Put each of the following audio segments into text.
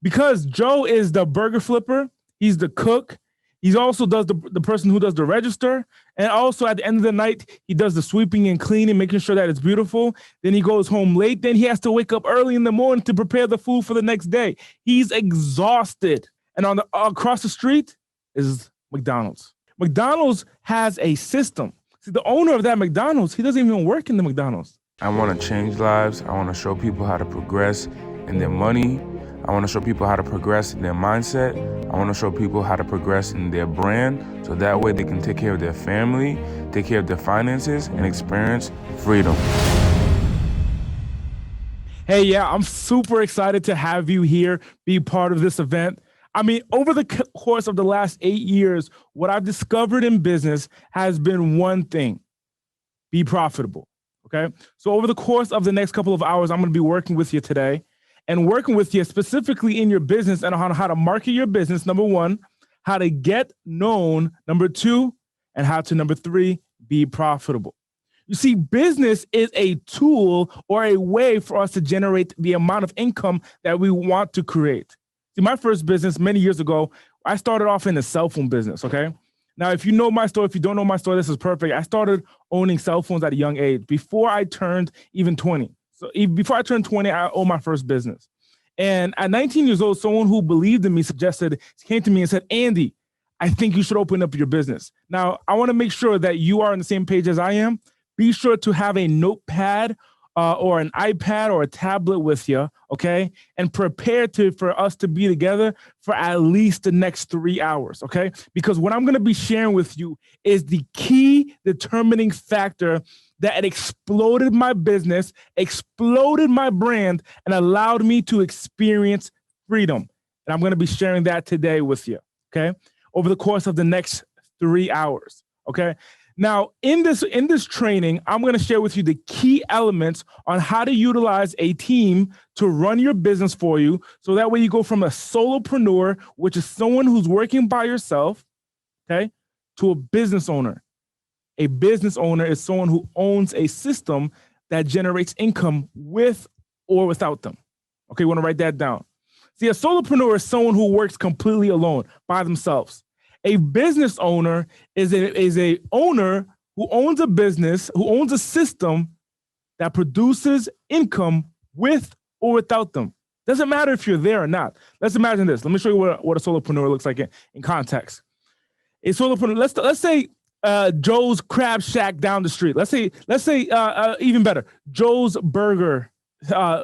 Because Joe is the burger flipper, he's the cook. He also does the person who does the register. And also at the end of the night, he does the sweeping and cleaning, making sure that it's beautiful. Then he goes home late. Then he has to wake up early in the morning to prepare the food for the next day. He's exhausted. And on the across the street is McDonald's. McDonald's has a system. See, the owner of that McDonald's, he doesn't even work in the McDonald's. I want to change lives. I want to show people how to progress in their money. I want to show people how to progress in their mindset. I want to show people how to progress in their brand so that way they can take care of their family, take care of their finances, and experience freedom. Hey, yeah, I'm super excited to have you here, be part of this event. I mean, over the course of the last 8 years, what I've discovered in business has been one thing: be profitable, okay? So over the course of the next couple of hours, I'm going to be working with you today and working with you specifically in your business and on how to market your business, number one, how to get known, number two, and how to, number three, be profitable. You see, business is a tool or a way for us to generate the amount of income that we want to create. See, my first business many years ago, I started off in the cell phone business, okay? Now, if you know my story, if you don't know my story, this is perfect. I started owning cell phones at a young age before I turned even 20. So before I turned 20, I owned my first business. And at 19 years old, someone who believed in me came to me and said, Andy, I think you should open up your business. Now, I want to make sure that you are on the same page as I am. Be sure to have a notepad or an iPad or a tablet with you, okay? And prepare for us to be together for at least the next 3 hours, okay? Because what I'm going to be sharing with you is the key determining factor that exploded my business, exploded my brand, and allowed me to experience freedom. And I'm going to be sharing that today with you, okay? Over the course of the next 3 hours, okay? Now, in this training, I'm going to share with you the key elements on how to utilize a team to run your business for you. So that way you go from a solopreneur, which is someone who's working by yourself, okay, to a business owner. A business owner is someone who owns a system that generates income with or without them. Okay, you want to write that down. See, a solopreneur is someone who works completely alone by themselves. A business owner is a owner who owns a business, who owns a system that produces income with or without them. Doesn't matter if you're there or not. Let's imagine this. Let me show you what a solopreneur looks like in context. A solopreneur, let's say Joe's Crab Shack down the street. Let's say even better, Joe's Burger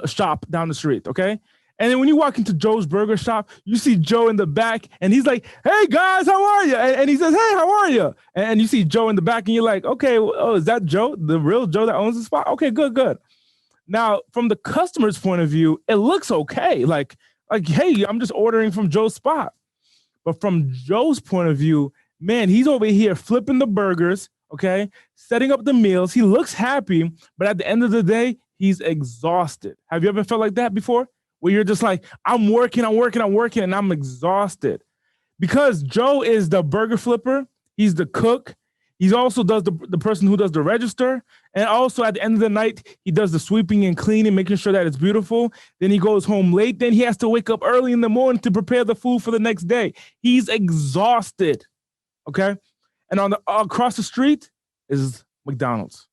shop down the street, okay? And then when you walk into Joe's Burger shop, you see Joe in the back, and he's like, "Hey guys, how are you?" And he says, "Hey, how are you?" And you see Joe in the back, and you're like, "Okay, oh, is that Joe, the real Joe that owns the spot?" Okay, good. Now, from the customer's point of view, it looks okay. Like, hey, I'm just ordering from Joe's spot. But from Joe's point of view, man, he's over here flipping the burgers, okay, setting up the meals. He looks happy, but at the end of the day, he's exhausted. Have you ever felt like that before? Where you're just like, I'm working, and I'm exhausted. Because Joe is the burger flipper, he's the cook. He also does the person who does the register. And also at the end of the night, he does the sweeping and cleaning, making sure that it's beautiful. Then he goes home late. Then he has to wake up early in the morning to prepare the food for the next day. He's exhausted, okay? And on the across the street is McDonald's.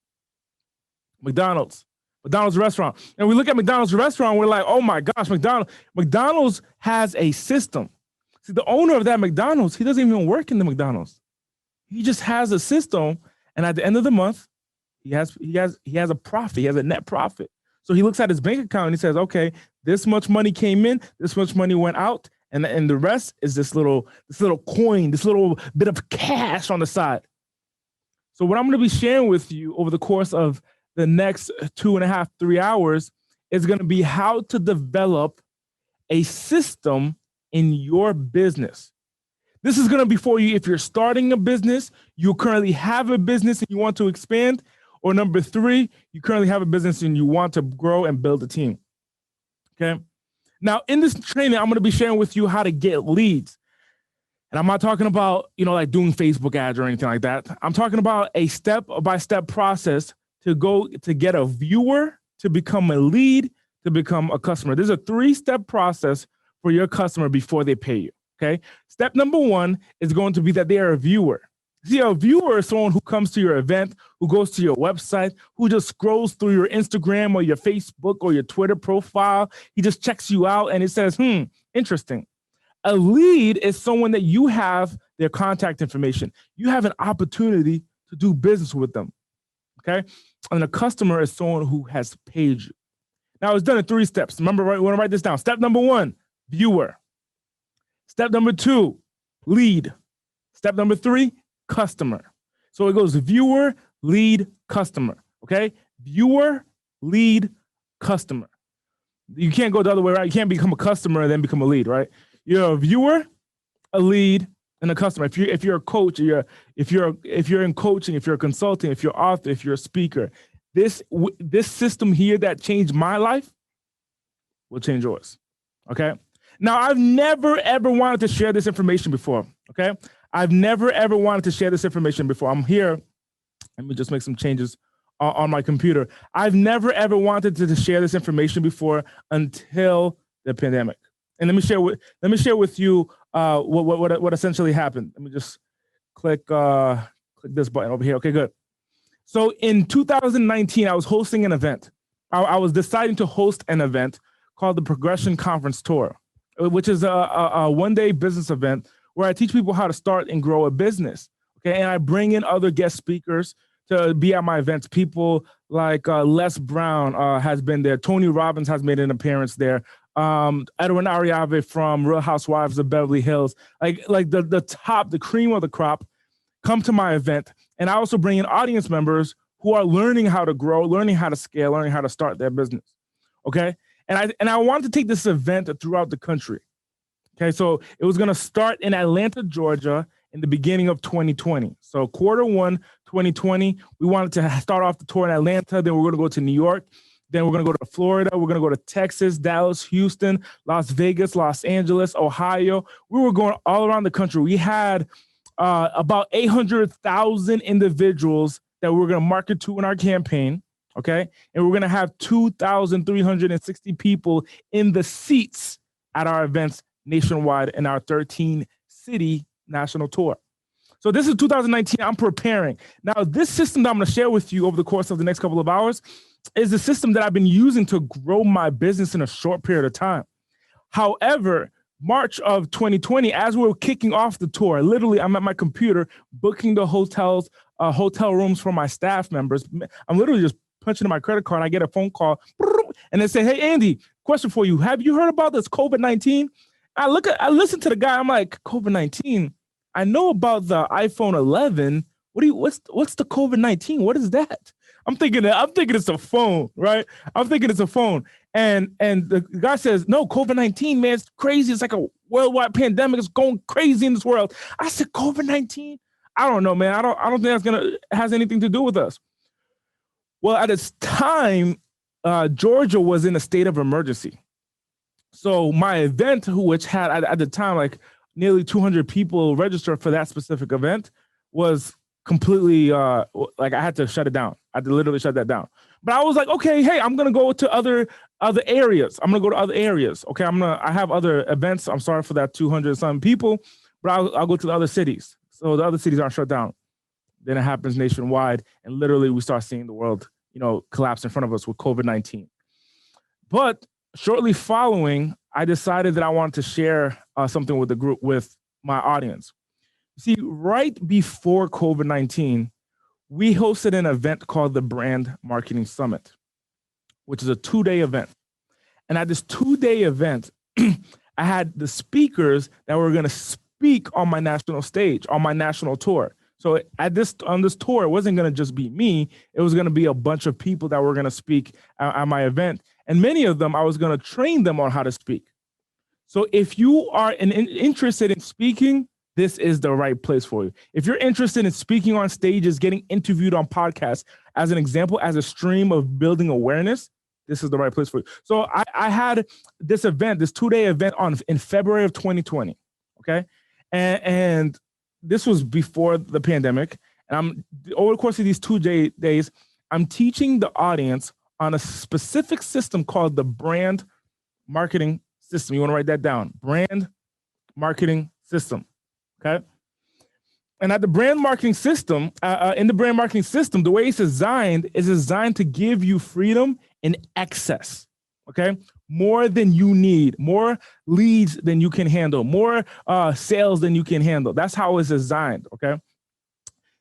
McDonald's restaurant. And we look at McDonald's restaurant, we're like, oh my gosh, McDonald's has a system. See, the owner of that McDonald's, he doesn't even work in the McDonald's. He just has a system, and at the end of the month, he has a profit. He has a net profit. So he looks at his bank account and he says, okay, this much money came in, this much money went out, and the rest is this little coin, this little bit of cash on the side. So what I'm going to be sharing with you over the course of the next 2.5, 3 hours is going to be how to develop a system in your business. This is going to be for you if you're starting a business, you currently have a business and you want to expand, or number 3, you currently have a business and you want to grow and build a team. Okay. Now, in this training, I'm going to be sharing with you how to get leads. And I'm not talking about, like doing Facebook ads or anything like that. I'm talking about a step-by-step process to get a viewer, to become a lead, to become a customer. There's a 3-step process for your customer before they pay you, okay? Step number one is going to be that they are a viewer. See, a viewer is someone who comes to your event, who goes to your website, who just scrolls through your Instagram or your Facebook or your Twitter profile. He just checks you out and it says, interesting. A lead is someone that you have their contact information. You have an opportunity to do business with them, okay? And a customer is someone who has paid you. Now, it's done in 3 steps. Remember, we want to write this down. Step number 1, viewer. Step number 2, lead. Step number 3, customer. So it goes viewer, lead, customer, okay? Viewer, lead, customer. You can't go the other way around. You can't become a customer and then become a lead, right? You're a viewer, a lead, and a customer. If you're a coach, if you're in coaching, if you're a consultant, if you're an author, if you're a speaker, this system here that changed my life will change yours. Okay. Now, I've never ever wanted to share this information before. Okay. I've never ever wanted to share this information before. I'm here. Let me just make some changes on my computer. I've never ever wanted to share this information before until the pandemic. And let me share with you what essentially happened. Let me just click this button over here. Okay, good. So in 2019, I was hosting an event. I was deciding to host an event called the Progression Conference Tour, which is a one-day business event where I teach people how to start and grow a business. Okay, and I bring in other guest speakers to be at my events. People like Les Brown has been there. Tony Robbins has made an appearance there. Edwin Ariave from Real Housewives of Beverly Hills, like the cream of the crop, come to my event. And I also bring in audience members who are learning how to grow, learning how to scale, learning how to start their business. Okay. And I wanted to take this event throughout the country. Okay. So it was going to start in Atlanta, Georgia in the beginning of 2020. So Q1, 2020, we wanted to start off the tour in Atlanta. Then we're going to go to New York. Then we're going to go to Florida. We're going to go to Texas, Dallas, Houston, Las Vegas, Los Angeles, Ohio. We were going all around the country. We had about 800,000 individuals that we were going to market to in our campaign, okay? And we're going to have 2,360 people in the seats at our events nationwide in our 13-city national tour. So this is 2019. I'm preparing. Now, this system that I'm going to share with you over the course of the next couple of hours is the system that I've been using to grow my business in a short period of time. However, March of 2020, as we were kicking off the tour, literally I'm at my computer booking the hotel rooms for my staff members. I'm literally just punching in my credit card. I get a phone call and they say, "Hey, Andy, question for you. Have you heard about this COVID-19? I listen to the guy. I'm like, COVID-19? I know about the iPhone 11. What's the COVID-19? What is that? I'm thinking it's a phone, right? I'm thinking it's a phone. And the guy says, "No, COVID-19, man, it's crazy. It's like a worldwide pandemic. It's going crazy in this world." I said, "COVID-19? I don't know, man. I don't think has anything to do with us." Well, at this time, Georgia was in a state of emergency. So my event, which had at the time like nearly 200 people registered for that specific event, was completely like I had to shut it down. I had to literally shut that down. But I was like, okay, hey, I'm gonna go to other areas. I'm gonna go to other areas. Okay, I have other events. I'm sorry for that 200 some people, but I'll go to the other cities. So the other cities aren't shut down. Then it happens nationwide, and literally we start seeing the world, collapse in front of us with COVID-19. But shortly following, I decided that I wanted to share something with the group, with my audience. See, right before COVID-19, we hosted an event called the Brand Marketing Summit, which is a 2-day event. And at this 2-day event, I had the speakers that were going to speak on my national stage, on my national tour. So on this tour, it wasn't going to just be me. It was going to be a bunch of people that were going to speak at my event. And many of them, I was going to train them on how to speak. So if you are interested in speaking, this is the right place for you. If you're interested in speaking on stages, getting interviewed on podcasts, as an example, as a stream of building awareness, this is the right place for you. So I had this event, this 2-day event in February of 2020, okay? And this was before the pandemic. And over the course of these 2 days, I'm teaching the audience on a specific system called the Brand Marketing system. You want to write that down. Brand marketing system. Okay. And at the brand marketing system, in the brand marketing system, the way it's designed is designed to give you freedom in excess. Okay. More than you need, more leads than you can handle, more sales than you can handle. That's how it's designed. Okay.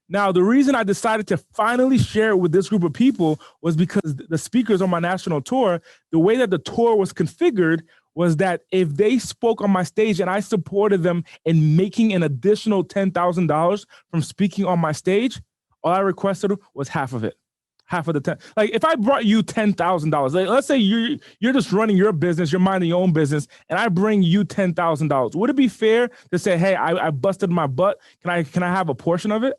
Now, the reason I decided to finally share it with this group of people was because the speakers on my national tour, the way that the tour was configured was that if they spoke on my stage and I supported them in making an additional $10,000 from speaking on my stage, all I requested was half of it, half of the 10. Like if I brought you $10,000, like let's say you're just running your business, you're minding your own business, and I bring you $10,000, would it be fair to say, hey, I busted my butt, can I have a portion of it?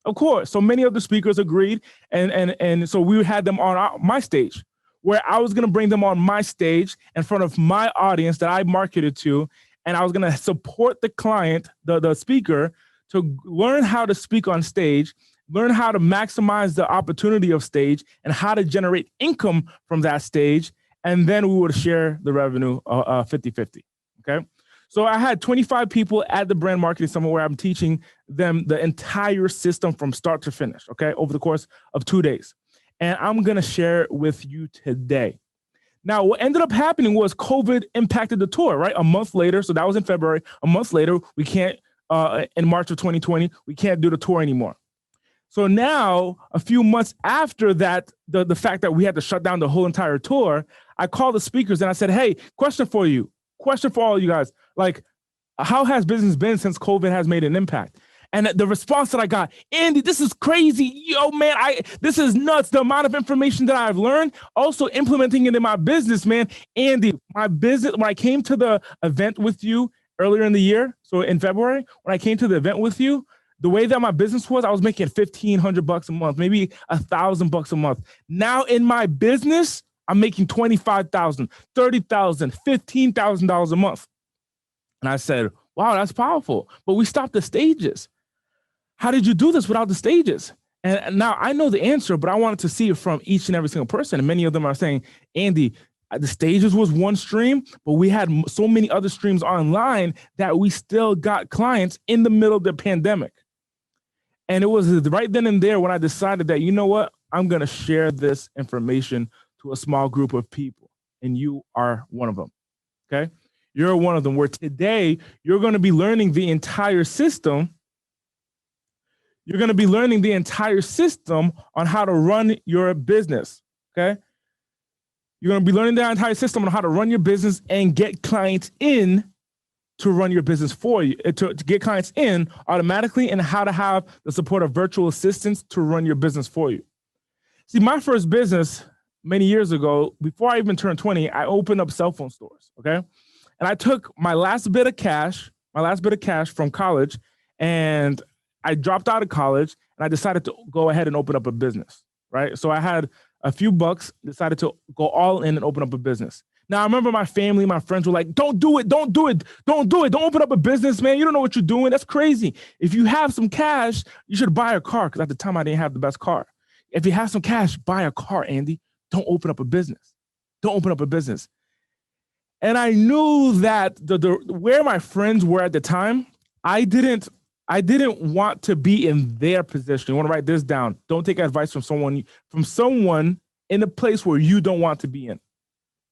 Of course. So many of the speakers agreed, and so we had them on my stage, where I was going to bring them on my stage in front of my audience that I marketed to, and I was going to support the client, the speaker, to learn how to speak on stage, learn how to maximize the opportunity of stage, and how to generate income from that stage, and then we would share the revenue 50-50, okay? So I had 25 people at the brand marketing summit where I'm teaching them the entire system from start to finish, okay, over the course of 2 days. And I'm going to share it with you today. Now, what ended up happening was COVID impacted the tour, right? A month later, so that was in February. A month later, we can't, in March of 2020, we can't do the tour anymore. So now, a few months after that, the fact that we had to shut down the whole entire tour, I called the speakers and I said, hey, question for you. Question for all of you guys, like, how has business been since COVID has made an impact? And the response that I got, Andy, this is crazy. Yo, man, this is nuts. The amount of information that I've learned, also implementing it in my business, man. Andy, my business, when I came to the event with you earlier in the year, so in February, when I came to the event with you, the way that my business was, I was making $1,500 a month, maybe $1,000 a month. Now in my business, I'm making $25,000, $30,000, $15,000 a month. And I said, wow, that's powerful. But we stopped the stages. How did you do this without the stages? And now I know the answer, but I wanted to see it from each and every single person. And many of them are saying, Andy, the stages was one stream, but we had so many other streams online that we still got clients in the middle of the pandemic. And it was right then and there when I decided that, you know what, I'm going to share this information to a small group of people, and you are one of them, okay? You're one of them, where today you're going to be learning the entire system. You're going to be learning the entire system on how to run your business, okay? You're going to be learning the entire system on how to run your business and get clients in to run your business for you, to get clients in automatically, and how to have the support of virtual assistants to run your business for you. See, my first business many years ago, before I even turned 20, I opened up cell phone stores, okay? And I took my last bit of cash from college, and I dropped out of college, and I decided to go ahead and open up a business, right? So I had a few bucks, decided to go all in and open up a business. Now, I remember my family, my friends were like, don't do it, don't do it, don't do it. Don't open up a business, man. You don't know what you're doing. That's crazy. If you have some cash, you should buy a car, because at the time I didn't have the best car. If you have some cash, buy a car, Andy. Don't open up a business. Don't open up a business. And I knew that where my friends were at the time, I didn't want to be in their position. You want to write this down. Don't take advice from someone in a place where you don't want to be in.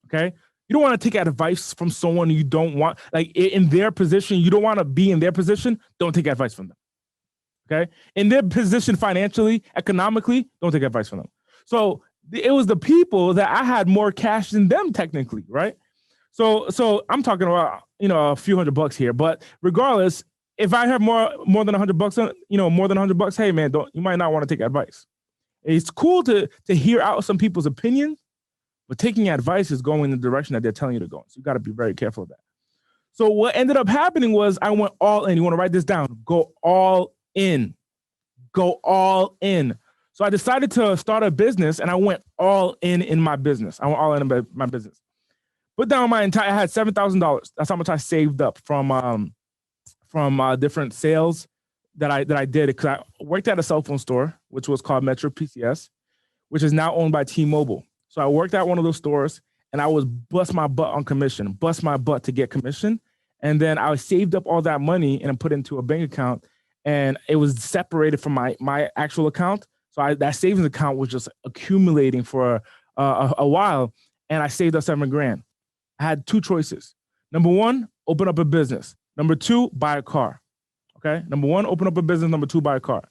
Okay? You don't want to take advice from someone you don't want, like in their position. You don't want to be in their position. Don't take advice from them. Okay? In their position financially, economically, don't take advice from them. So it was the people that I had more cash than them technically, right? So I'm talking about, a few $100 here, but regardless, if I have more than $100, more than $100, hey man, you might not want to take advice. It's cool to hear out some people's opinions, but taking advice is going in the direction that they're telling you to go. So you got to be very careful of that. So what ended up happening was I went all in. You want to write this down? Go all in. Go all in. So I decided to start a business, and I went all in my business. I went all in my business. Put down I had $7,000. That's how much I saved up from different sales that I did, because I worked at a cell phone store, which was called Metro PCS, which is now owned by T-Mobile. So I worked at one of those stores, and I was bust my butt on commission, bust my butt to get commission. And then I saved up all that money and I put it into a bank account, and it was separated from my actual account. So that savings account was just accumulating for a while, and I saved up $7,000. I had two choices. Number one, open up a business. Number two, buy a car. Okay. Number one, open up a business. Number two, buy a car.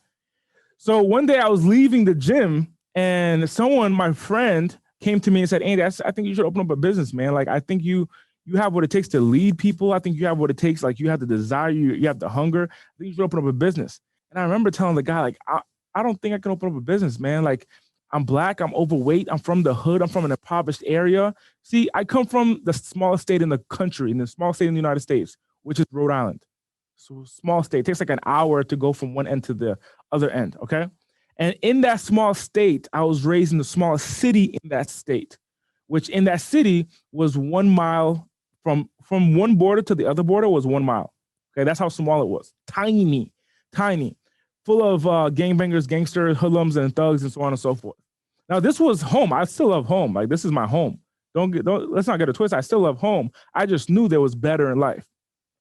So one day I was leaving the gym, and my friend, came to me and said, Andy, I think you should open up a business, man. Like, I think you have what it takes to lead people. I think you have what it takes. Like, you have the desire, you have the hunger. I think you should open up a business. And I remember telling the guy, like, I don't think I can open up a business, man. Like, I'm Black, I'm overweight, I'm from the hood, I'm from an impoverished area. See, I come from the smallest state in the country, in the smallest state in the United States, which is Rhode Island. So small state. It takes like an hour to go from one end to the other end, okay? And in that small state, I was raised in the smallest city in that state, which in that city was 1 mile from one border to the other border was 1 mile. Okay, that's how small it was. Tiny, full of gangbangers, gangsters, hoodlums, and thugs, and so on and so forth. Now, this was home. I still love home. Like, this is my home. Let's not get a twist. I still love home. I just knew there was better in life.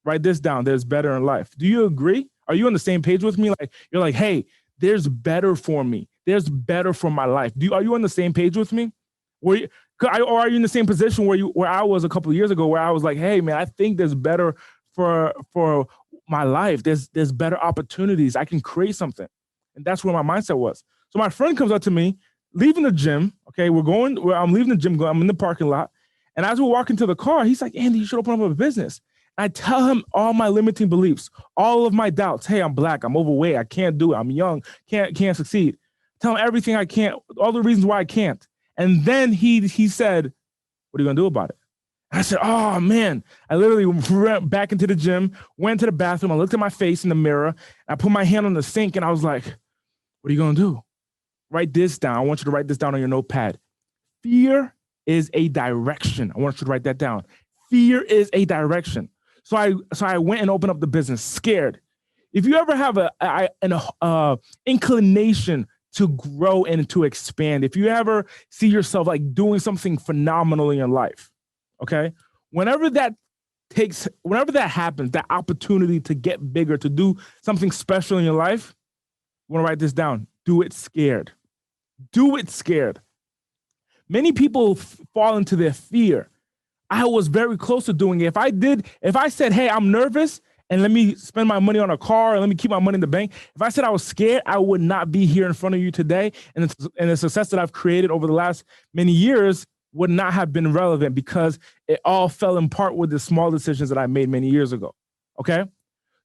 Write this down. There's better in life. Do you agree? Are you on the same page with me? Like, you're like, hey, there's better for me. There's better for my life. Are you on the same page with me? Or are you in the same position where I was a couple of years ago, where I was like, hey, man, I think there's better for my life. There's better opportunities. I can create something. And that's where my mindset was. So my friend comes up to me, leaving the gym. Okay, I'm leaving the gym, I'm in the parking lot. And as we're walking to the car, he's like, Andy, you should open up a business. I tell him all my limiting beliefs, all of my doubts. Hey, I'm Black, I'm overweight, I can't do it, I'm young, can't succeed. Tell him everything I can't, all the reasons why I can't. And then he said, what are you gonna do about it? And I said, oh man. I literally went back into the gym, went to the bathroom, I looked at my face in the mirror, I put my hand on the sink, and I was like, what are you gonna do? Write this down. I want you to write this down on your notepad. Fear is a direction. I want you to write that down. Fear is a direction. So I went and opened up the business, scared. If you ever have an inclination to grow and to expand, if you ever see yourself like doing something phenomenal in your life, okay? Whenever that happens, that opportunity to get bigger, to do something special in your life, you want to write this down. Do it scared. Do it scared. Many people fall into their fear. I was very close to doing it. If I said, hey, I'm nervous and let me spend my money on a car and let me keep my money in the bank, if I said I was scared, I would not be here in front of you today. And the success that I've created over the last many years would not have been relevant, because it all fell in part with the small decisions that I made many years ago. Okay?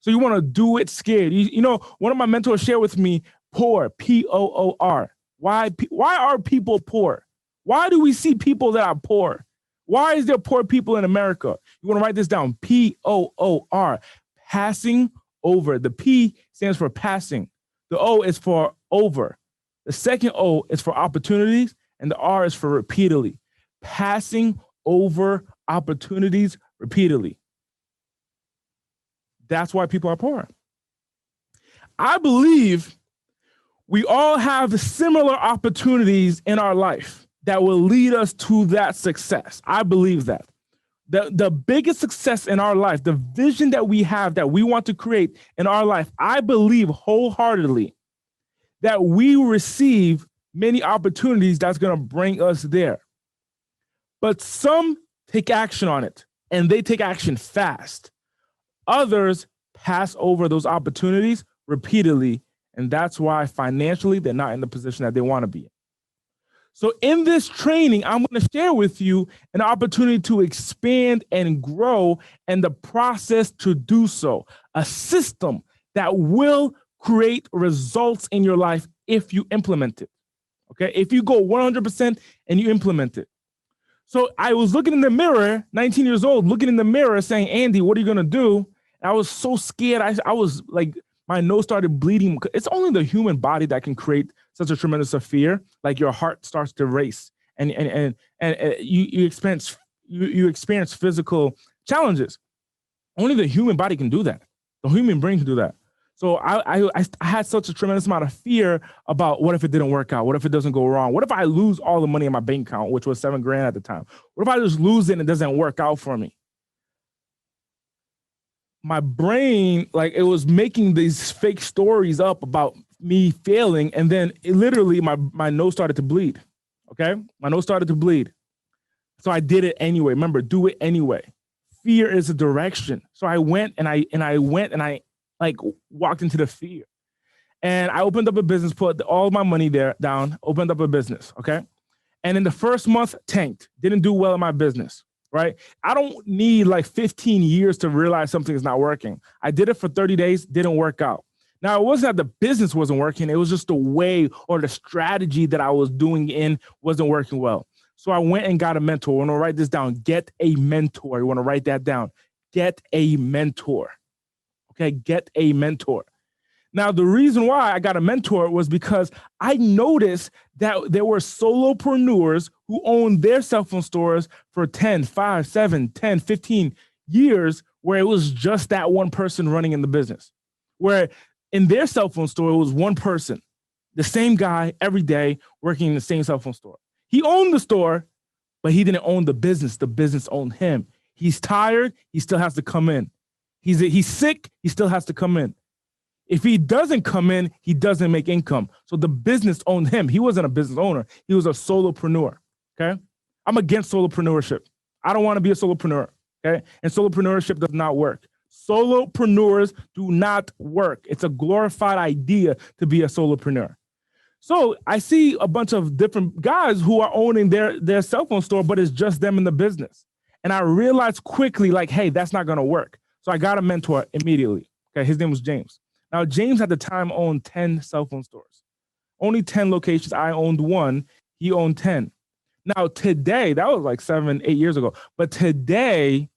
So you want to do it scared. You know, one of my mentors shared with me, poor, P-O-O-R. Why are people poor? Why do we see people that are poor? Why is there poor people in America? You want to write this down. P-O-O-R. Passing over. The P stands for passing. The O is for over. The second O is for opportunities, and the R is for repeatedly. Passing over opportunities repeatedly. That's why people are poor. I believe we all have similar opportunities in our life that will lead us to that success. I believe that. The biggest success in our life, the vision that we have that we want to create in our life, I believe wholeheartedly that we receive many opportunities that's going to bring us there. But some take action on it, and they take action fast. Others pass over those opportunities repeatedly, and that's why financially they're not in the position that they want to be in. So in this training, I'm going to share with you an opportunity to expand and grow, and the process to do so. A system that will create results in your life if you implement it. Okay? If you go 100% and you implement it. So I was looking in the mirror, 19 years old, looking in the mirror saying, Andy, what are you going to do? And I was so scared. I was like, my nose started bleeding. It's only the human body that can create such a tremendous fear. Like your heart starts to race, and you experience physical challenges. Only the human body can do that. The human brain can do that. So I had such a tremendous amount of fear about what if it didn't work out? What if it doesn't go wrong? What if I lose all the money in my bank account, which was $7,000 at the time? What if I just lose it and it doesn't work out for me? My brain, like, it was making these fake stories up about me failing. And then literally my nose started to bleed. Okay. My nose started to bleed. So I did it anyway. Remember, do it anyway. Fear is a direction. So I went and I like walked into the fear. And I opened up a business, put all my money there down, opened up a business. Okay. And in the first month, tanked, didn't do well in my business. Right? I don't need like 15 years to realize something is not working. I did it for 30 days, didn't work out. Now, it wasn't that the business wasn't working. It was just the way or the strategy that I was doing wasn't working well. So I went and got a mentor. I want to write this down. Get a mentor. You want to write that down. Get a mentor. Okay, get a mentor. Now, the reason why I got a mentor was because I noticed that there were solopreneurs who owned their cell phone stores for 10, 5, 7, 10, 15 years, where it was just that one person running in the business. Where in their cell phone store, it was one person, the same guy every day working in the same cell phone store. He owned the store, but he didn't own the business. The business owned him. He's tired, he still has to come in. He's sick, he still has to come in. If he doesn't come in, he doesn't make income. So the business owned him. He wasn't a business owner. He was a solopreneur, okay? I'm against solopreneurship. I don't want to be a solopreneur, okay? And solopreneurship does not work. Solopreneurs do not work. It's a glorified idea to be a solopreneur. So I see a bunch of different guys who are owning their cell phone store, but it's just them in the business. And I realized quickly, like, hey, that's not going to work. So I got a mentor immediately. Okay, his name was James. Now, James at the time owned 10 cell phone stores. Only 10 locations. I owned one. He owned 10. Now, today, that was like 7, 8 years ago. But today,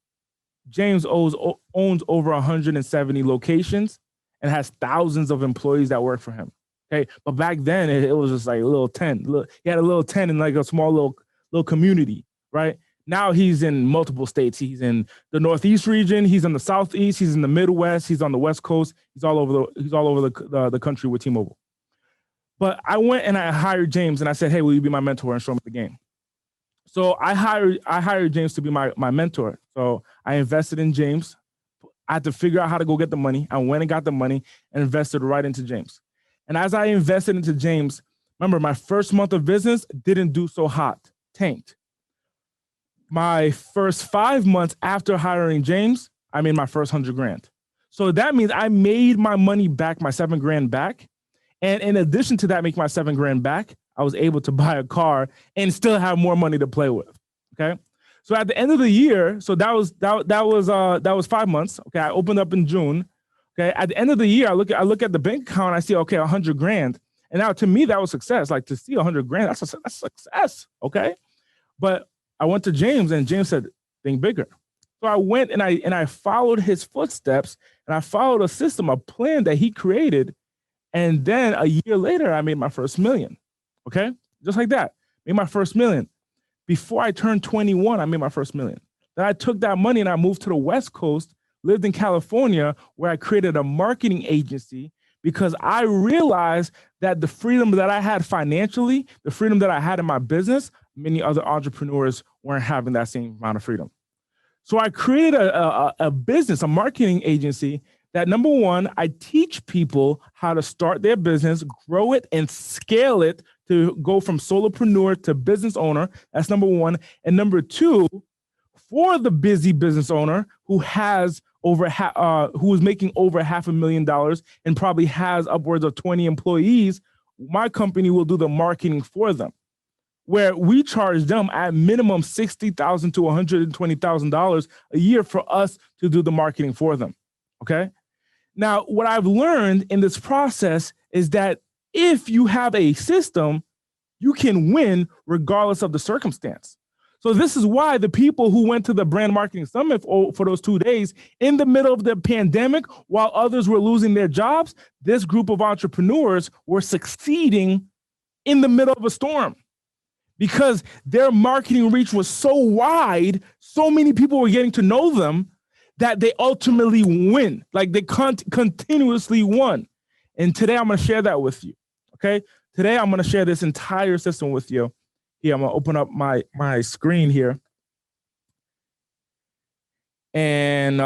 James owns over 170 locations and has thousands of employees that work for him. Okay, but back then, it was just like a little 10. He had a little 10 in like a small little community, right? Now he's in multiple states. He's in the Northeast region. He's in the Southeast. He's in the Midwest. He's on the West Coast. He's all over the country with T-Mobile. But I went and I hired James and I said, hey, will you be my mentor and show me the game? So I hired James to be my mentor. So I invested in James. I had to figure out how to go get the money. I went and got the money and invested right into James. And as I invested into James, remember, my first month of business didn't do so hot, tanked. My first 5 months after hiring James, I made my first $100,000. So that means I made my money back, my $7,000 back. And in addition to that, make my $7,000 back, I was able to buy a car and still have more money to play with. Okay. So at the end of the year, so that was 5 months. Okay. I opened up in June. Okay. At the end of the year, I look at the bank account and I see, okay, $100,000. And now to me, that was success. Like, to see $100,000, that's success. Okay. But I went to James and James said, think bigger. So I went and I followed his footsteps and I followed a system, a plan that he created. And then a year later, I made my first $1 million. Okay. Just like that. Made my first $1 million. Before I turned 21, I made my first $1 million. Then I took that money and I moved to the West Coast, lived in California, where I created a marketing agency because I realized that the freedom that I had financially, the freedom that I had in my business, many other entrepreneurs weren't having that same amount of freedom. So I created a business, a marketing agency that, number one, I teach people how to start their business, grow it, and scale it to go from solopreneur to business owner. That's number one. And number two, for the busy business owner who has who is making over $500,000 and probably has upwards of 20 employees, my company will do the marketing for them, where we charge them at minimum $60,000 to $120,000 a year for us to do the marketing for them. Okay. Now, what I've learned in this process is that if you have a system, you can win regardless of the circumstance. So this is why the people who went to the brand marketing summit for those 2 days in the middle of the pandemic, while others were losing their jobs, this group of entrepreneurs were succeeding in the middle of a storm because their marketing reach was so wide, so many people were getting to know them that they ultimately win. Like they continuously won. And today I'm going to share that with you. Okay. Today I'm going to share this entire system with you. Here, I'm going to open up my screen here and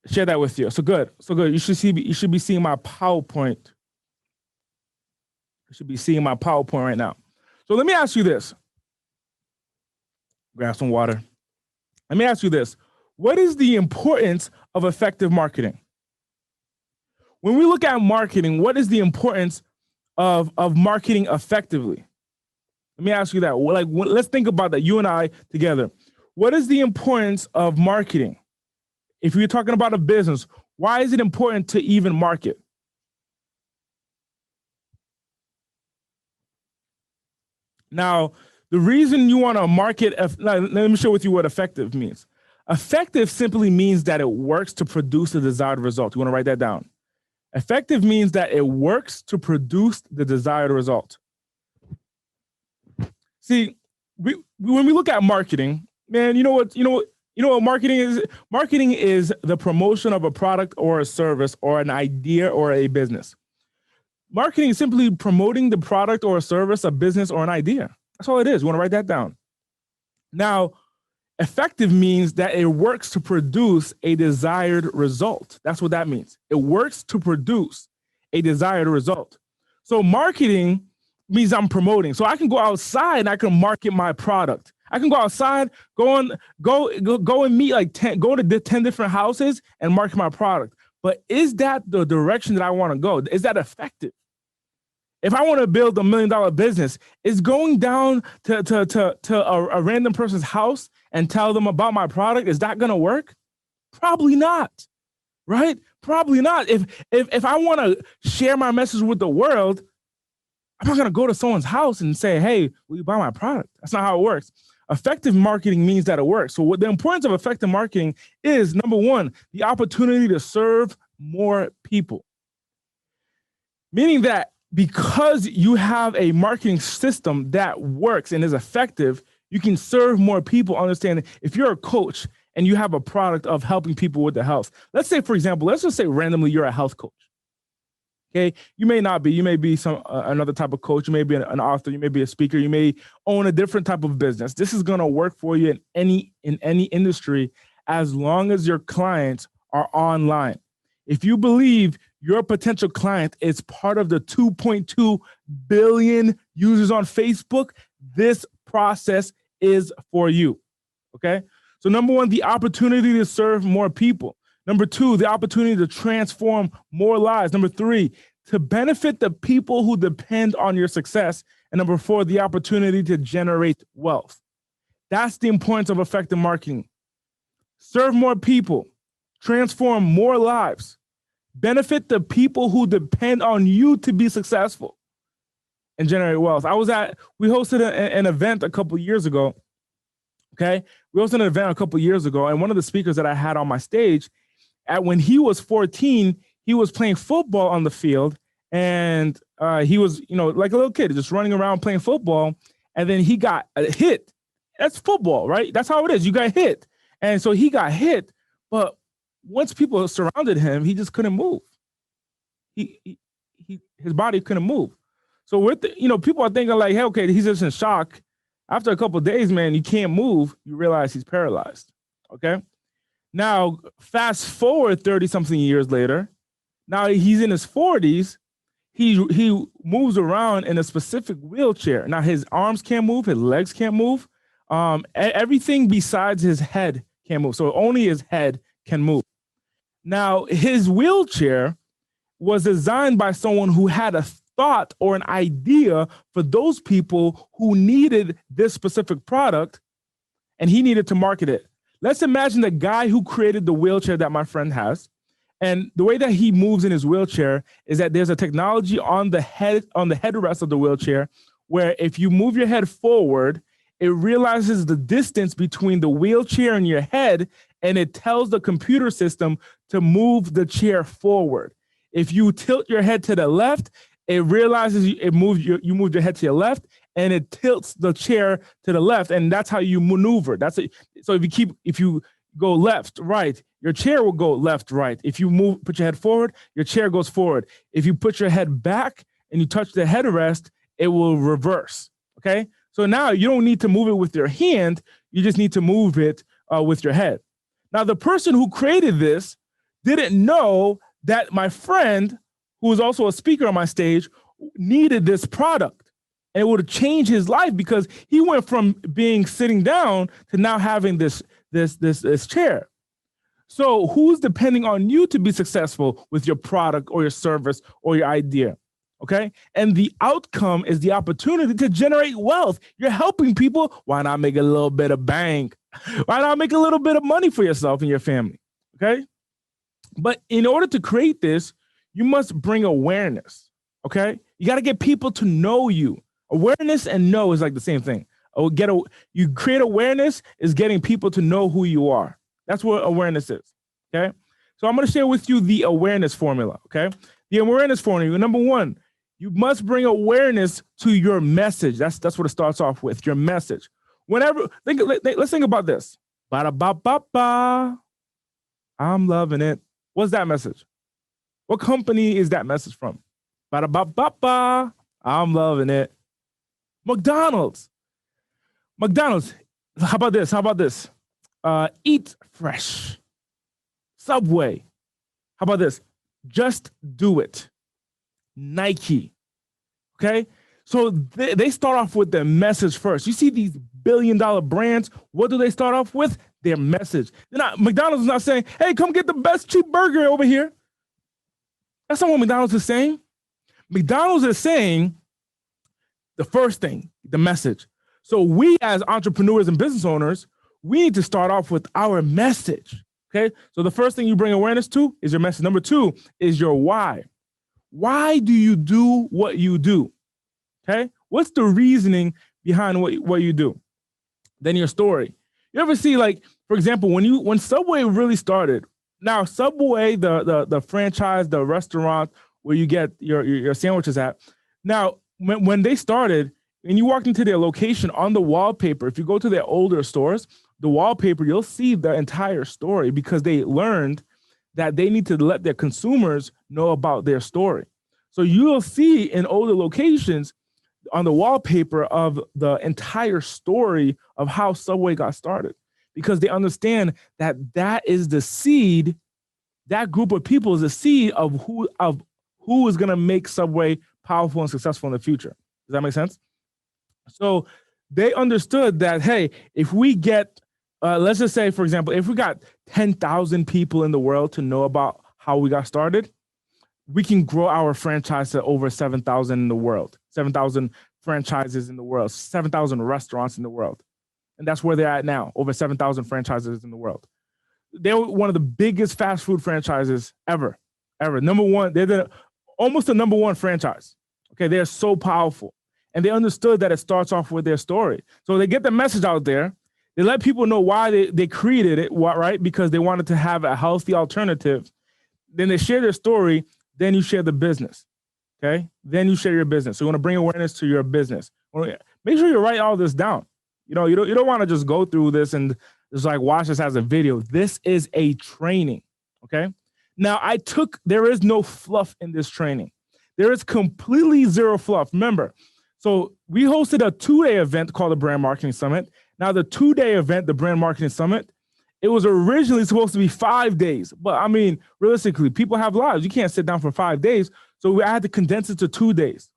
share that with you. So good. So good. You should be seeing my PowerPoint. You should be seeing my PowerPoint right now. So let me ask you this. Grab some water. Let me ask you this. What is the importance of effective marketing? When we look at marketing, what is the importance of marketing effectively? Let me ask you that. Let's think about that, you and I together. What is the importance of marketing? If you're talking about a business, why is it important to even market? Now, the reason you want to market, let me share with you what effective means. Effective simply means that it works to produce the desired result. You want to write that down. Effective means that it works to produce the desired result. See, when we look at marketing, man, you know what marketing is? Marketing is the promotion of a product or a service or an idea or a business. Marketing is simply promoting the product or a service, a business or an idea. That's all it is. You want to write that down. Now, effective means that it works to produce a desired result. That's what that means. It works to produce a desired result. So marketing means I'm promoting. So I can go outside and I can market my product. I can go outside, go and meet go to 10 different houses and market my product. But is that the direction that I want to go? Is that effective? If I want to build $1 million business, is going down to a random person's house and tell them about my product, is that going to work? Probably not, right? Probably not. If I want to share my message with the world, I'm not going to go to someone's house and say, hey, will you buy my product? That's not how it works. Effective marketing means that it works. So what the importance of effective marketing is, number one, the opportunity to serve more people. Meaning that because you have a marketing system that works and is effective, you can serve more people. Understanding if you're a coach and you have a product of helping people with their health. Let's say, for example, let's just say randomly you're a health coach. Okay, you may not be. You may be another type of coach. You may be an author. You may be a speaker. You may own a different type of business. This is going to work for you in any industry as long as your clients are online. If you believe your potential client is part of the 2.2 billion users on Facebook, this process is for you. Okay, so number one, the opportunity to serve more people. Number two, the opportunity to transform more lives. Number three, to benefit the people who depend on your success. And number four, the opportunity to generate wealth. That's the importance of effective marketing. Serve more people, transform more lives, benefit the people who depend on you to be successful, and generate wealth. We hosted an event a couple years ago. Okay, we hosted an event a couple years ago, and one of the speakers that I had on my stage, when he was 14, he was playing football on the field, and he was, like a little kid, just running around playing football, and then he got hit. That's football, right? That's how it is. You got hit, and so he got hit, but once people surrounded him, he just couldn't move. His body couldn't move. So people are thinking like, hey, okay, he's just in shock. After a couple of days, man, you can't move. You realize he's paralyzed. Okay. Now, fast forward 30-something years later, now he's in his 40s. He moves around in a specific wheelchair. Now, his arms can't move. His legs can't move. Everything besides his head can't move. So only his head can move. Now, his wheelchair was designed by someone who had a thought or an idea for those people who needed this specific product, and he needed to market it. Let's imagine the guy who created the wheelchair that my friend has. And the way that he moves in his wheelchair is that there's a technology on the headrest of the wheelchair where if you move your head forward, it realizes the distance between the wheelchair and your head, and it tells the computer system to move the chair forward. If you tilt your head to the left, it realizes you moved your head to your left, and it tilts the chair to the left, and that's how you maneuver. So if you go left, right. Your chair will go left, right. If you put your head forward, your chair goes forward. If you put your head back and you touch the headrest, it will reverse, okay? So now you don't need to move it with your hand, you just need to move it with your head. Now, the person who created this didn't know that my friend, who was also a speaker on my stage, needed this product. And it would have changed his life because he went from being sitting down to now having this chair. So who's depending on you to be successful with your product or your service or your idea? Okay. And the outcome is the opportunity to generate wealth. You're helping people. Why not make a little bit of bank? Why not make a little bit of money for yourself and your family? Okay. But in order to create this, you must bring awareness. Okay. You got to get people to know you. Awareness and know is like the same thing. You create awareness is getting people to know who you are. That's what awareness is. Okay. So I'm going to share with you the awareness formula. Okay. The awareness formula. Number one, you must bring awareness to your message. That's what it starts off with, your message. Let's think about this. Ba-da-ba-ba-ba. I'm loving it. What's that message? What company is that message from? Ba-da-ba-ba-ba. I'm loving it. McDonald's. How about this? Eat fresh. Subway. How about this? Just do it. Nike. Okay. So they start off with their message first. You see these billion-dollar brands. What do they start off with? Their message. McDonald's is not saying, hey, come get the best cheap burger over here. That's not what McDonald's is saying. McDonald's is saying the first thing, the message. So we as entrepreneurs and business owners, we need to start off with our message. Okay. So the first thing you bring awareness to is your message. Number two is your why. Why do you do what you do? Okay. What's the reasoning behind what you do? Then your story. You ever see, like, for example, when Subway really started, now Subway, the franchise, the restaurant where you get your sandwiches at. Now, when they started and you walked into their location, on the wallpaper, if you go to their older stores, the wallpaper, you'll see the entire story because they learned that they need to let their consumers know about their story. So you'll see in older locations on the wallpaper of the entire story of how Subway got started, because they understand that is the seed. That group of people is the seed of who is going to make Subway powerful and successful in the future. Does that make sense? So they understood that, hey, if we get, let's just say, for example, if we got 10,000 people in the world to know about how we got started, we can grow our franchise to over 7,000 in the world, 7,000 franchises in the world, 7,000 restaurants in the world. And that's where they're at now, over 7,000 franchises in the world. They're one of the biggest fast food franchises ever. Number one, they're almost the number one franchise. Okay, they're so powerful. And they understood that it starts off with their story. So they get the message out there. They let people know why they created it, right? Because they wanted to have a healthy alternative. Then they share their story. Then you share the business. Okay. Then you share your business. So you want to bring awareness to your business. Make sure you write all this down. You don't want to just go through this and just like watch this as a video. This is a training. Okay. Now there is no fluff in this training. There is completely zero fluff. Remember, so we hosted a 2-day event called the Brand Marketing Summit. Now the 2-day event, the Brand Marketing Summit, it was originally supposed to be 5 days. But I mean, realistically, people have lives. You can't sit down for 5 days. So I had to condense it to 2 days.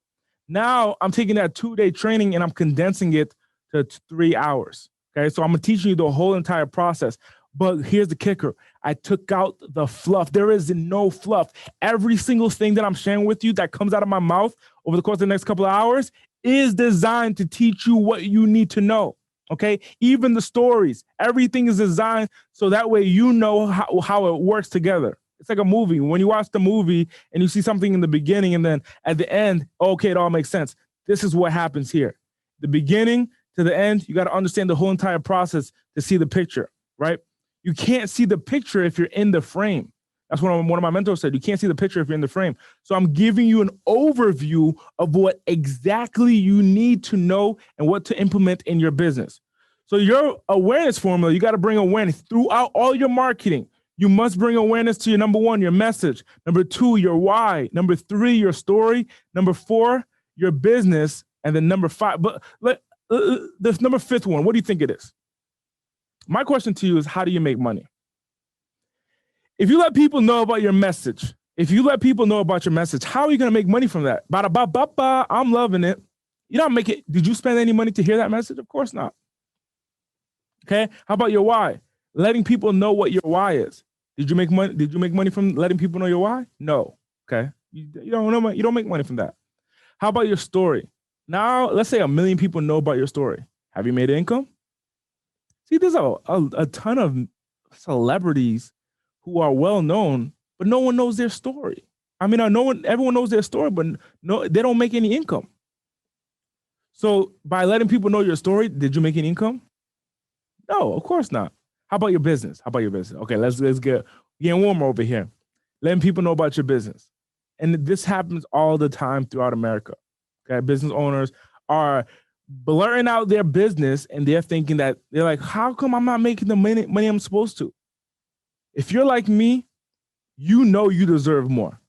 Now I'm taking that 2-day training and I'm condensing it to 3 hours. Okay. So I'm teaching you the whole entire process. But here's the kicker. I took out the fluff. There is no fluff. Every single thing that I'm sharing with you that comes out of my mouth over the course of the next couple of hours is designed to teach you what you need to know. Okay. Even the stories, everything is designed so that way you know how it works together. It's like a movie. When you watch the movie and you see something in the beginning and then at the end, okay, it all makes sense. This is what happens here. The beginning to the end, you got to understand the whole entire process to see the picture, right? You can't see the picture if you're in the frame. That's what one of my mentors said. You can't see the picture if you're in the frame. So I'm giving you an overview of what exactly you need to know and what to implement in your business. So your awareness formula, you got to bring awareness throughout all your marketing. You must bring awareness to your number one, your message. Number two, your why. Number three, your story. Number four, your business. And then number five, but this number fifth one, what do you think it is? My question to you is, how do you make money? If you let people know about your message, how are you going to make money from that? Ba-da-ba-ba-ba, I'm loving it. You don't make it. Did you spend any money to hear that message? Of course not. Okay. How about your why? Letting people know what your why is. Did you make money? Did you make money from letting people know your why? No. Okay. You don't know. You don't make money from that. How about your story? Now, let's say 1 million people know about your story. Have you made income? See, there's a ton of celebrities who are well known, but no one knows their story. I mean, everyone knows their story, but no, they don't make any income. So by letting people know your story, did you make any income? No, of course not. How about your business? Okay, let's get warmer over here. Letting people know about your business. And this happens all the time throughout America. Okay, business owners are blurting out their business and they're thinking that they're like, how come I'm not making the money I'm supposed to? If you're like me, you know you deserve more.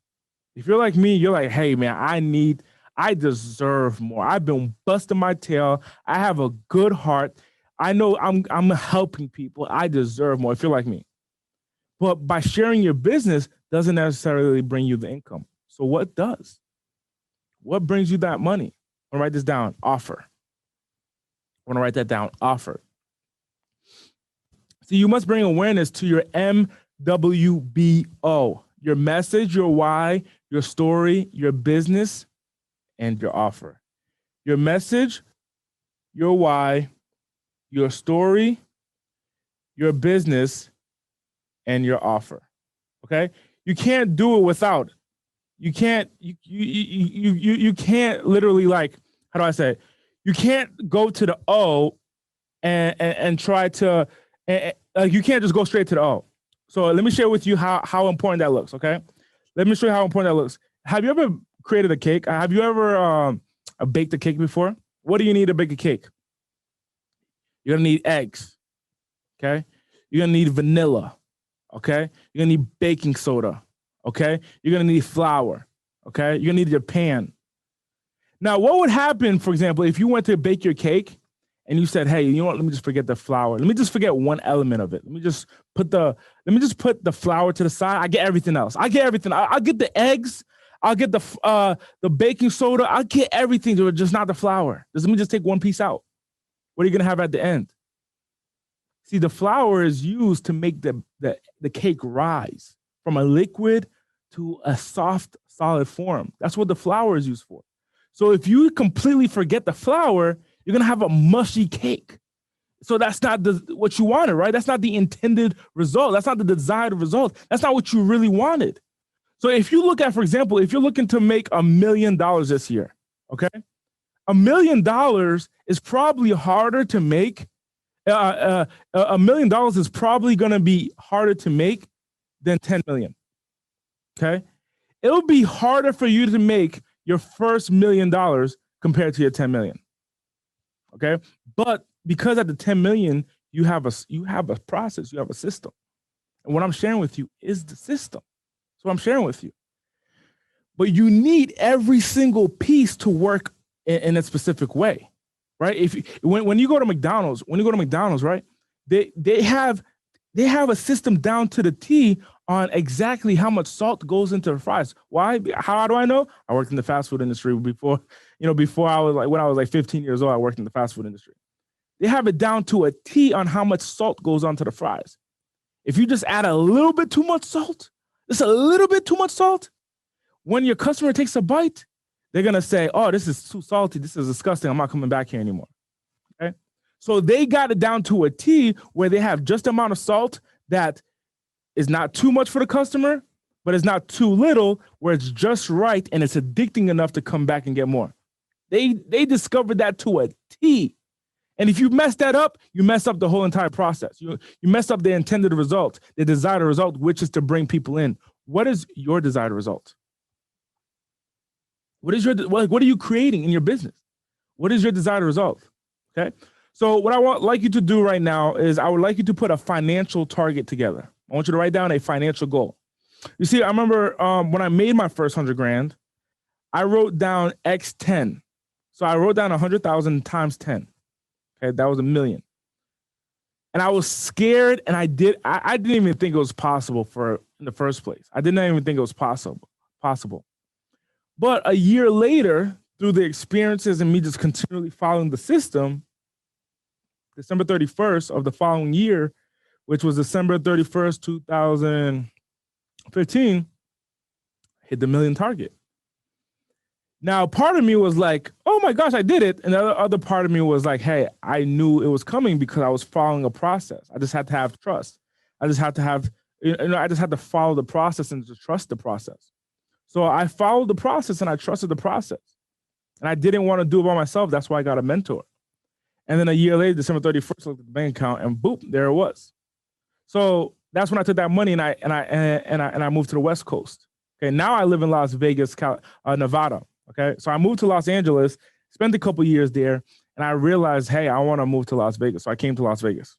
If you're like me, you're like, hey man, I deserve more. I've been busting my tail. I have a good heart. I know I'm helping people. I deserve more if you're like me. But by sharing your business doesn't necessarily bring you the income. So what does? What brings you that money? I want to write this down. Offer. I want to write that down. Offer. So you must bring awareness to your MWBO, your message, your why, your story, your business, and your offer. Your message, your why, your story, your business, and your offer. Okay? You can't do it without. You can't literally, like, how do I say it? You can't go to the O and try to, you can't just go straight to the O. So let me share with you how important that looks, okay? Let me show you how important that looks. Have you ever created a cake? Have you ever baked a cake before? What do you need to bake a cake? You're gonna need eggs, okay? You're gonna need vanilla, okay? You're gonna need baking soda, okay? You're gonna need flour, okay? You're gonna need your pan. Now, what would happen, for example, if you went to bake your cake and you said, hey, you know what, let me just forget the flour. Let me just forget one element of it. Let me just put the flour to the side. I get everything else. I get everything. I'll get the eggs. I'll get the baking soda. I'll get everything, just not the flour. Let me just take one piece out. What are you gonna have at the end? See, the flour is used to make the cake rise from a liquid to a soft, solid form. That's what the flour is used for. So if you completely forget the flour, you're gonna have a mushy cake. So that's not what you wanted, right? That's not the intended result. That's not the desired result. That's not what you really wanted. So if you look at, for example, if you're looking to make $1 million this year, okay? $1 million is probably harder to make. $1 million is probably gonna be harder to make than 10 million, okay? It'll be harder for you to make your first $1 million compared to your 10 million. Okay. But because at the 10 million, you have a process, you have a system. And what I'm sharing with you is the system. So I'm sharing with you. But you need every single piece to work in a specific way. Right? When you go to McDonald's, right? They have a system down to the T on exactly how much salt goes into the fries. Why? How do I know? I worked in the fast food industry before I was like, when I was like 15 years old, I worked in the fast food industry. They have it down to a T on how much salt goes onto the fries. If you just add a little bit too much salt, when your customer takes a bite, they're going to say, oh, this is too salty. This is disgusting. I'm not coming back here anymore. Okay. So they got it down to a T where they have just the amount of salt that is not too much for the customer, but it's not too little, where it's just right and it's addicting enough to come back and get more. They discovered that to a T. And if you mess that up, you mess up the whole entire process. You mess up the intended result, the desired result, which is to bring people in. What is your desired result? What are you creating in your business? What is your desired result? Okay. So what I would like you to do right now is I would like you to put a financial target together. I want you to write down a financial goal. You see, I remember when I made my first 100 grand, I wrote down X 10. So I wrote down 100,000 times 10. Okay, that was $1 million. And I was scared, and I didn't even think it was possible in the first place. I did not even think it was possible. But a year later, through the experiences and me just continually following the system, December 31st of the following year, which was December 31st, 2015, hit the $1 million target. Now, part of me was like, oh my gosh, I did it. And the other part of me was like, hey, I knew it was coming because I was following a process. I just had to have trust. I just had to follow the process and just trust the process. So I followed the process and I trusted the process. And I didn't want to do it by myself. That's why I got a mentor. And then a year later, December 31st, I looked at the bank account and boop, there it was. So that's when I took that money and I moved to the West Coast. Okay, now I live in Las Vegas, Nevada. Okay, so I moved to Los Angeles, spent a couple years there, and I realized, hey, I want to move to Las Vegas. So I came to Las Vegas.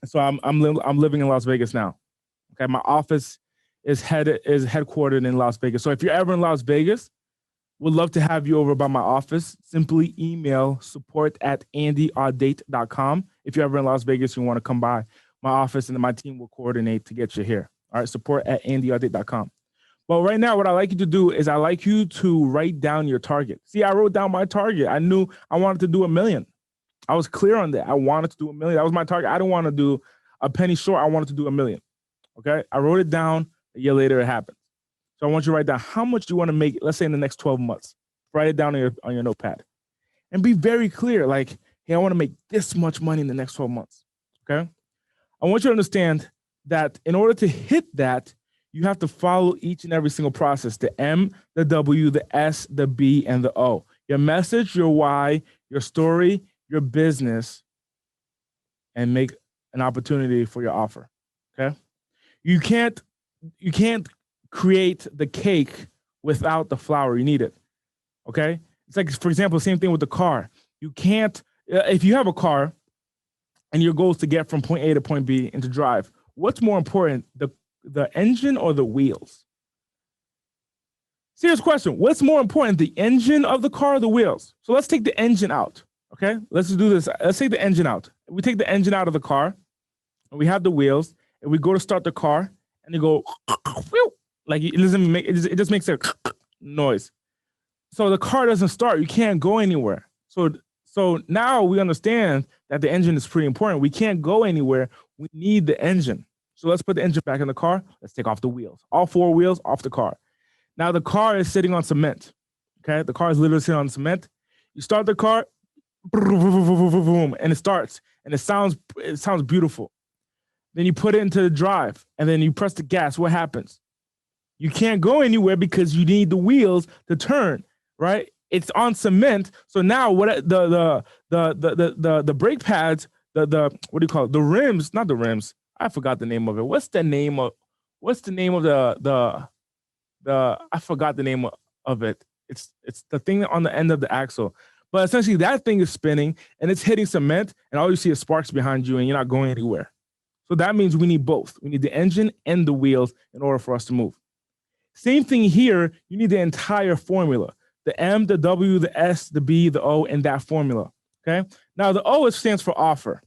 So I'm living in Las Vegas now. Okay, my office is headquartered in Las Vegas. So if you're ever in Las Vegas, would love to have you over by my office. Simply email support@andyaudate.com. If you're ever in Las Vegas, you want to come by my office, and my team will coordinate to get you here. All right, support@andyaudate.com. But right now, what I like you to do is I like you to write down your target. See, I wrote down my target. I knew I wanted to do $1 million. I was clear on that. I wanted to do $1 million. That was my target. I didn't want to do a penny short. I wanted to do $1 million. Okay, I wrote it down. A year later, it happened. So I want you to write down how much you want to make, let's say in the next 12 months. Write it down on your notepad. And be very clear, like, hey, I want to make this much money in the next 12 months. Okay? I want you to understand that in order to hit that, you have to follow each and every single process, the M, the W, the S, the B, and the O. Your message, your why, your story, your business, and make an opportunity for your offer. Okay? You can't create the cake without the flour. You need it. Okay? It's like, for example, same thing with the car. You can't, if you have a car and your goal is to get from point A to point B and to drive, what's more important, the engine or the wheels? Serious question. What's more important, the engine of the car or the wheels? So let's take the engine out. Okay? Let's do this. Let's take the engine out. We take the engine out of the car and we have the wheels and we go to start the car and you go like it doesn't make it just makes a noise. So the car doesn't start. You can't go anywhere. So now we understand that the engine is pretty important. We can't go anywhere. We need the engine. So let's put the engine back in the car. Let's take off the wheels. All 4 wheels off the car. Now the car is sitting on cement. Okay, the car is literally sitting on cement. You start the car, and it starts, and it sounds beautiful. Then you put it into the drive, and then you press the gas. What happens? You can't go anywhere because you need the wheels to turn. Right? It's on cement. So now what the brake pads, what do you call it? The rims, not the rims. I forgot the name of it. What's the name of the I forgot the name of it. It's the thing on the end of the axle. But essentially that thing is spinning and it's hitting cement and all you see is sparks behind you and you're not going anywhere. So that means we need both. We need the engine and the wheels in order for us to move. Same thing here. You need the entire formula. The M, the W, the S, the B, the O, and that formula. Okay. Now the O stands for offer.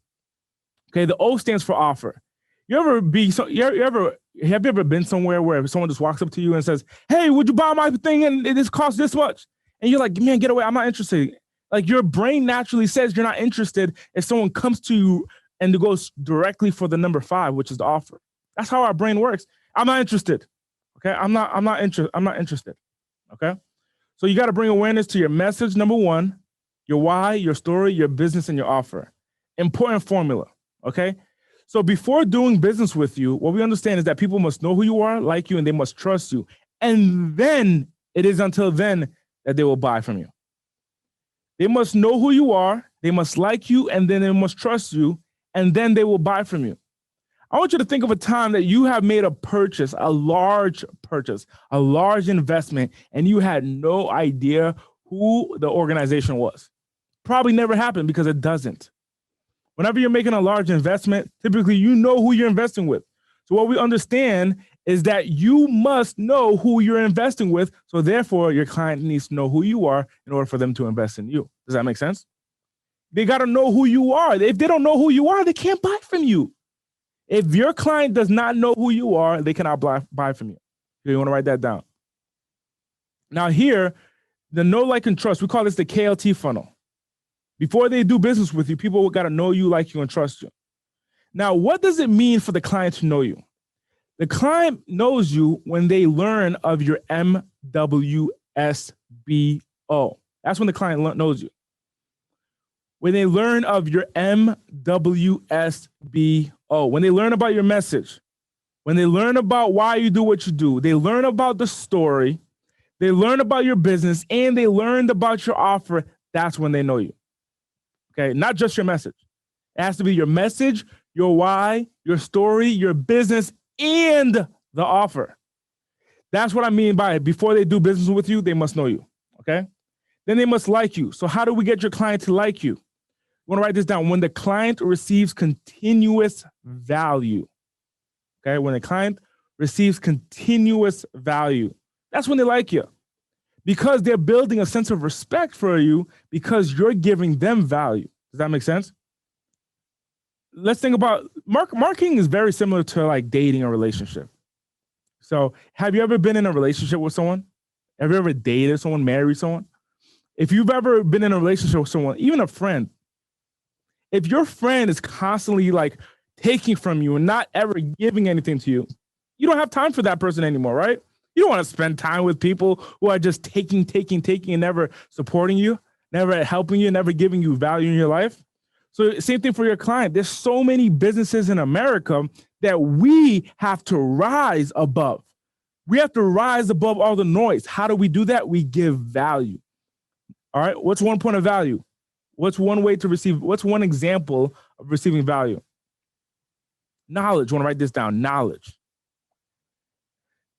Okay. The O stands for offer. Have you ever been somewhere where someone just walks up to you and says, hey, would you buy my thing? And it costs this much. And you're like, man, get away. I'm not interested. Like your brain naturally says you're not interested if someone comes to you and it goes directly for the number 5, which is the offer. That's how our brain works. I'm not interested. Okay. I'm not interested. Okay. So you got to bring awareness to your message, number 1, your why, your story, your business, and your offer. Important formula. Okay. So before doing business with you, what we understand is that people must know who you are, like you, and they must trust you. And then it is until then that they will buy from you. They must know who you are, they must like you, and then they must trust you, and then they will buy from you. I want you to think of a time that you have made a purchase, a large investment, and you had no idea who the organization was. Probably never happened because it doesn't. Whenever you're making a large investment, typically you know who you're investing with. So what we understand is that you must know who you're investing with. So therefore, your client needs to know who you are in order for them to invest in you. Does that make sense? They got to know who you are. If they don't know who you are, they can't buy from you. If your client does not know who you are, they cannot buy from you. You want to write that down. Now here, the know, like, and trust, we call this the KLT funnel. Before they do business with you, people got to know you, like you, and trust you. Now, what does it mean for the client to know you? The client knows you when they learn of your MWSBO. That's when the client knows you. When they learn of your MWSBO, when they learn about your message, when they learn about why you do what you do, they learn about the story, they learn about your business, and they learned about your offer, that's when they know you. Okay, not just your message. It has to be your message, your why, your story, your business, and the offer. That's what I mean by it. Before they do business with you, they must know you, okay? Then they must like you. So how do we get your client to like you? You want to write this down. When the client receives continuous value, okay? When the client receives continuous value, that's when they like you. Because they're building a sense of respect for you because you're giving them value. Does that make sense? Let's think about marketing is very similar to like dating a relationship. So have you ever been in a relationship with someone? Have you ever dated someone, married someone? If you've ever been in a relationship with someone, even a friend, if your friend is constantly like taking from you and not ever giving anything to you, you don't have time for that person anymore, right? You don't want to spend time with people who are just taking, and never supporting you, never helping you, never giving you value in your life. So same thing for your client. There's so many businesses in America that we have to rise above. We have to rise above all the noise. How do we do that? We give value. All right. What's one point of value? What's one way to receive? What's one example of receiving value? Knowledge. You want to write this down? Knowledge.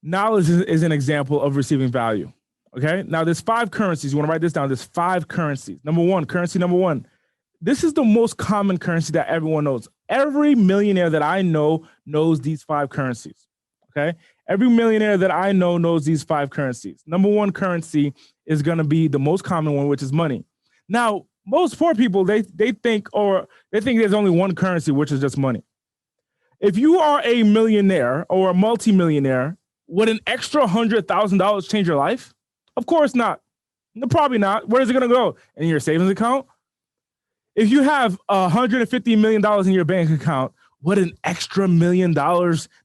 Knowledge is an example of receiving value. Okay. Now there's 5 currencies. You want to write this down. There's 5 currencies. Currency number one. This is the most common currency that everyone knows. Every millionaire that I know knows these 5 currencies. Okay. Every millionaire that I know knows these 5 currencies. Number 1 currency is going to be the most common one, which is money. Now, most poor people, they think there's only one currency, which is just money. If you are a millionaire or a multimillionaire, would an extra $100,000 change your life? Of course not. No, probably not. Where is it going to go? In your savings account? If you have $150 million in your bank account, would an extra $1 million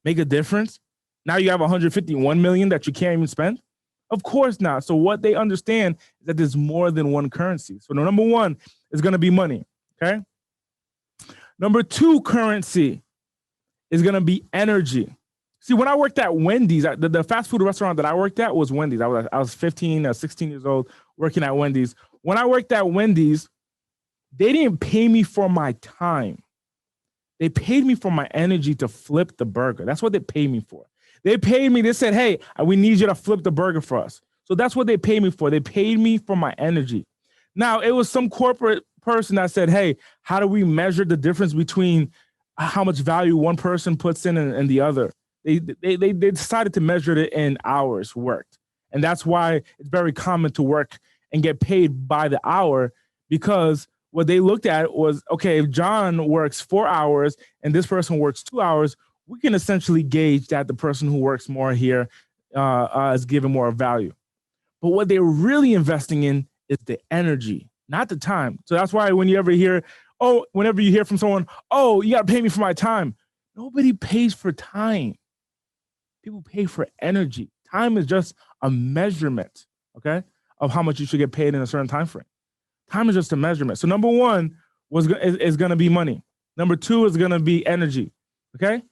make a difference? Now you have 151 million that you can't even spend? Of course not. So what they understand is that there's more than one currency. So the number 1 is going to be money. Okay. Number 2 currency is going to be energy. See, when I worked at Wendy's, the fast food restaurant that I worked at was Wendy's. I was 15 or 16 years old working at Wendy's. When I worked at Wendy's, they didn't pay me for my time. They paid me for my energy to flip the burger. That's what they paid me for. They paid me. They said, hey, we need you to flip the burger for us. So that's what they paid me for. They paid me for my energy. Now, it was some corporate person that said, hey, how do we measure the difference between how much value one person puts in and the other? They decided to measure it in hours worked. And that's why it's very common to work and get paid by the hour, because what they looked at was, okay, if John works 4 hours and this person works 2 hours, we can essentially gauge that the person who works more here is given more value. But what they're really investing in is the energy, not the time. So that's why whenever you hear from someone, oh, you got to pay me for my time. Nobody pays for time. People pay for energy. Time is just a measurement, okay, of how much you should get paid in a certain time frame. Time is just a measurement. So number 1 is going to be money. Number 2 is going to be energy, okay?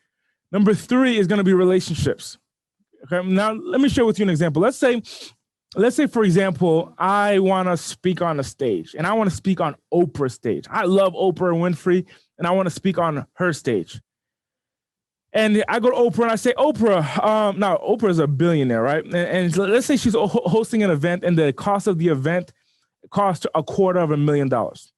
Number 3 is going to be relationships. Okay, now let me share with you an example. Let's say, for example, I want to speak on a stage, and I want to speak on Oprah's stage. I love Oprah Winfrey, and I want to speak on her stage. And I go to Oprah and I say, Oprah, now Oprah is a billionaire, right? And let's say she's hosting an event, and the cost of the event cost $250,000.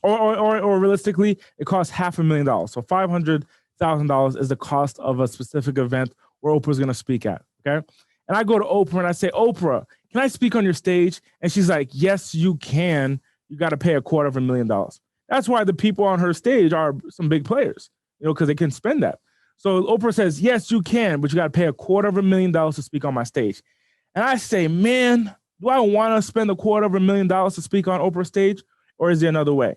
or realistically, it costs $500,000. So $500,000 is the cost of a specific event where Oprah's going to speak at. Okay. And I go to Oprah and I say, Oprah, can I speak on your stage? And she's like, yes, you can. You got to pay $250,000. That's why the people on her stage are some big players, because they can spend that. So Oprah says, yes, you can, but you got to pay $250,000 to speak on my stage. And I say, man, do I want to spend $250,000 to speak on Oprah's stage, or is there another way?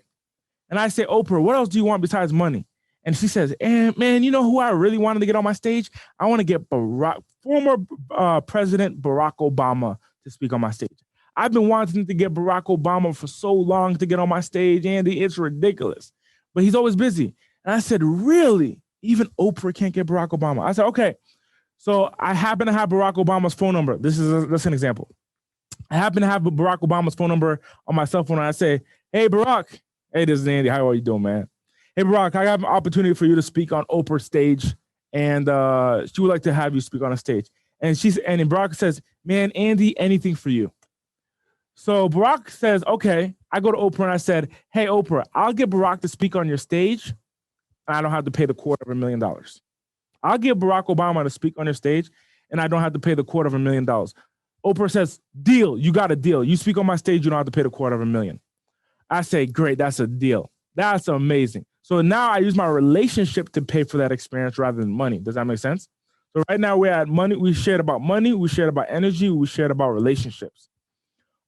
And I say, Oprah, what else do you want besides money? And she says, man, you know who I really wanted to get on my stage? I want to get former President Barack Obama to speak on my stage. I've been wanting to get Barack Obama for so long to get on my stage, Andy. It's ridiculous. But he's always busy. And I said, really? Even Oprah can't get Barack Obama? I said, okay. So I happen to have Barack Obama's phone number. That's an example. I happen to have Barack Obama's phone number on my cell phone. And I say, hey, Barack. Hey, this is Andy. How are you doing, man? Hey, Barack, I have an opportunity for you to speak on Oprah's stage, and she would like to have you speak on a stage. And Barack says, man, Andy, anything for you. So Barack says, okay. I go to Oprah and I said, hey, Oprah, I'll get Barack to speak on your stage, and I don't have to pay the $250,000. I'll get Barack Obama to speak on your stage, and I don't have to pay the $250,000. Oprah says, deal. You got a deal. You speak on my stage, you don't have to pay the $250,000. I say, great, that's a deal. That's amazing. So now I use my relationship to pay for that experience rather than money. Does that make sense? So right now we're at money. We shared about money. We shared about energy. We shared about relationships.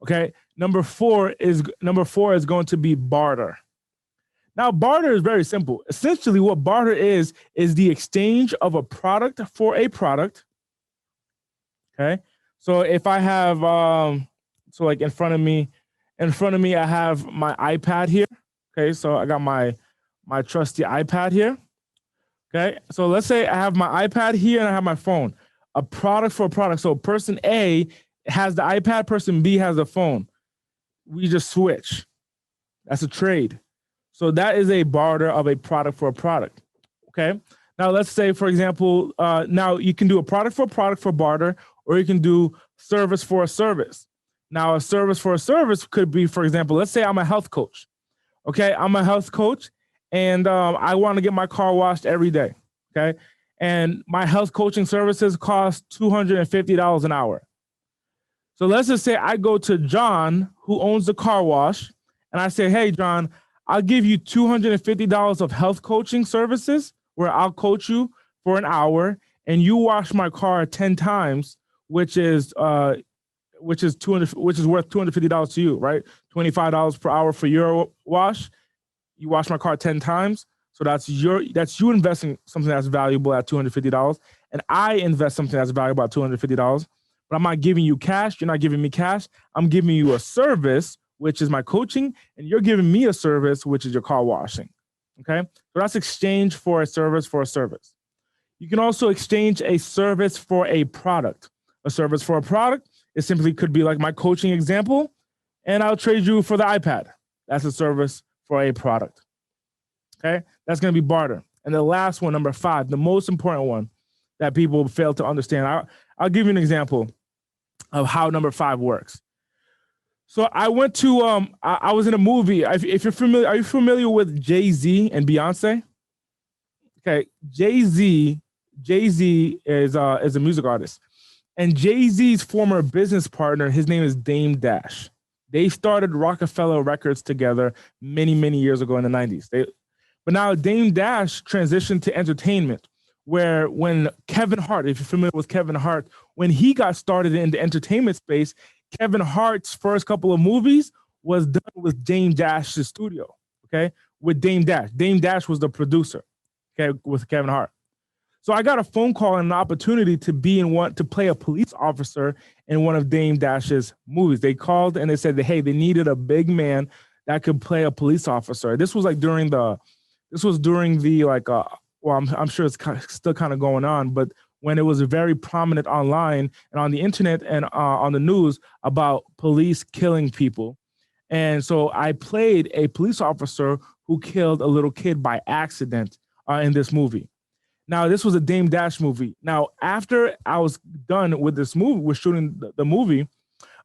Okay. Number four is going to be barter. Now, barter is very simple. Essentially, what barter is the exchange of a product for a product. Okay. So if I have, so like in front of me, I have my iPad here. Okay. So I got my trusty iPad here. Okay. So let's say I have my iPad here and I have my phone, a product for a product. So person A has the iPad, person B has the phone. We just switch. That's a trade. So that is a barter of a product for a product. Okay. Now let's say, for example, now you can do a product for barter, or you can do service for a service. Now a service for a service could be, for example, let's say I'm a health coach. Okay. I'm a health coach and I want to get my car washed every day. Okay. And my health coaching services cost $250 an hour. So let's just say I go to John, who owns the car wash, and I say, hey, John, I'll give you $250 of health coaching services where I'll coach you for an hour and you wash my car 10 times, which is worth $250 to you, right? $25 per hour for your wash. You wash my car 10 times. So that's you investing something that's valuable at $250. And I invest something that's valuable at $250. But I'm not giving you cash. You're not giving me cash. I'm giving you a service, which is my coaching, and you're giving me a service, which is your car washing. Okay. So that's exchange for a service for a service. You can also exchange a service for a product. A service for a product, it simply could be like my coaching example, and I'll trade you for the iPad. That's a service for a product. Okay. That's going to be barter. And the last one, number 5, the most important one that people fail to understand. I'll give you an example of how number 5 works. So I went to, I was in a movie. If you're familiar, are you familiar with Jay-Z and Beyonce? Okay, Jay-Z is a music artist, and Jay-Z's former business partner, his name is Dame Dash. They started Rockefeller Records together many, many years ago in the 90s. But now Dame Dash transitioned to entertainment, where when Kevin Hart, if you're familiar with Kevin Hart, when he got started in the entertainment space, Kevin Hart's first couple of movies was done with Dame Dash's studio, okay, with Dame Dash. Dame Dash was the producer, okay, with Kevin Hart. So I got a phone call and an opportunity to play a police officer in one of Dame Dash's movies. They called and they said that, hey, they needed a big man that could play a police officer. This was during the well, I'm sure it's still kind of going on, but when it was very prominent online and on the internet and on the news about police killing people. And so I played a police officer who killed a little kid by accident in this movie. Now, this was a Dame Dash movie. Now, after I was done with this movie, with shooting the movie,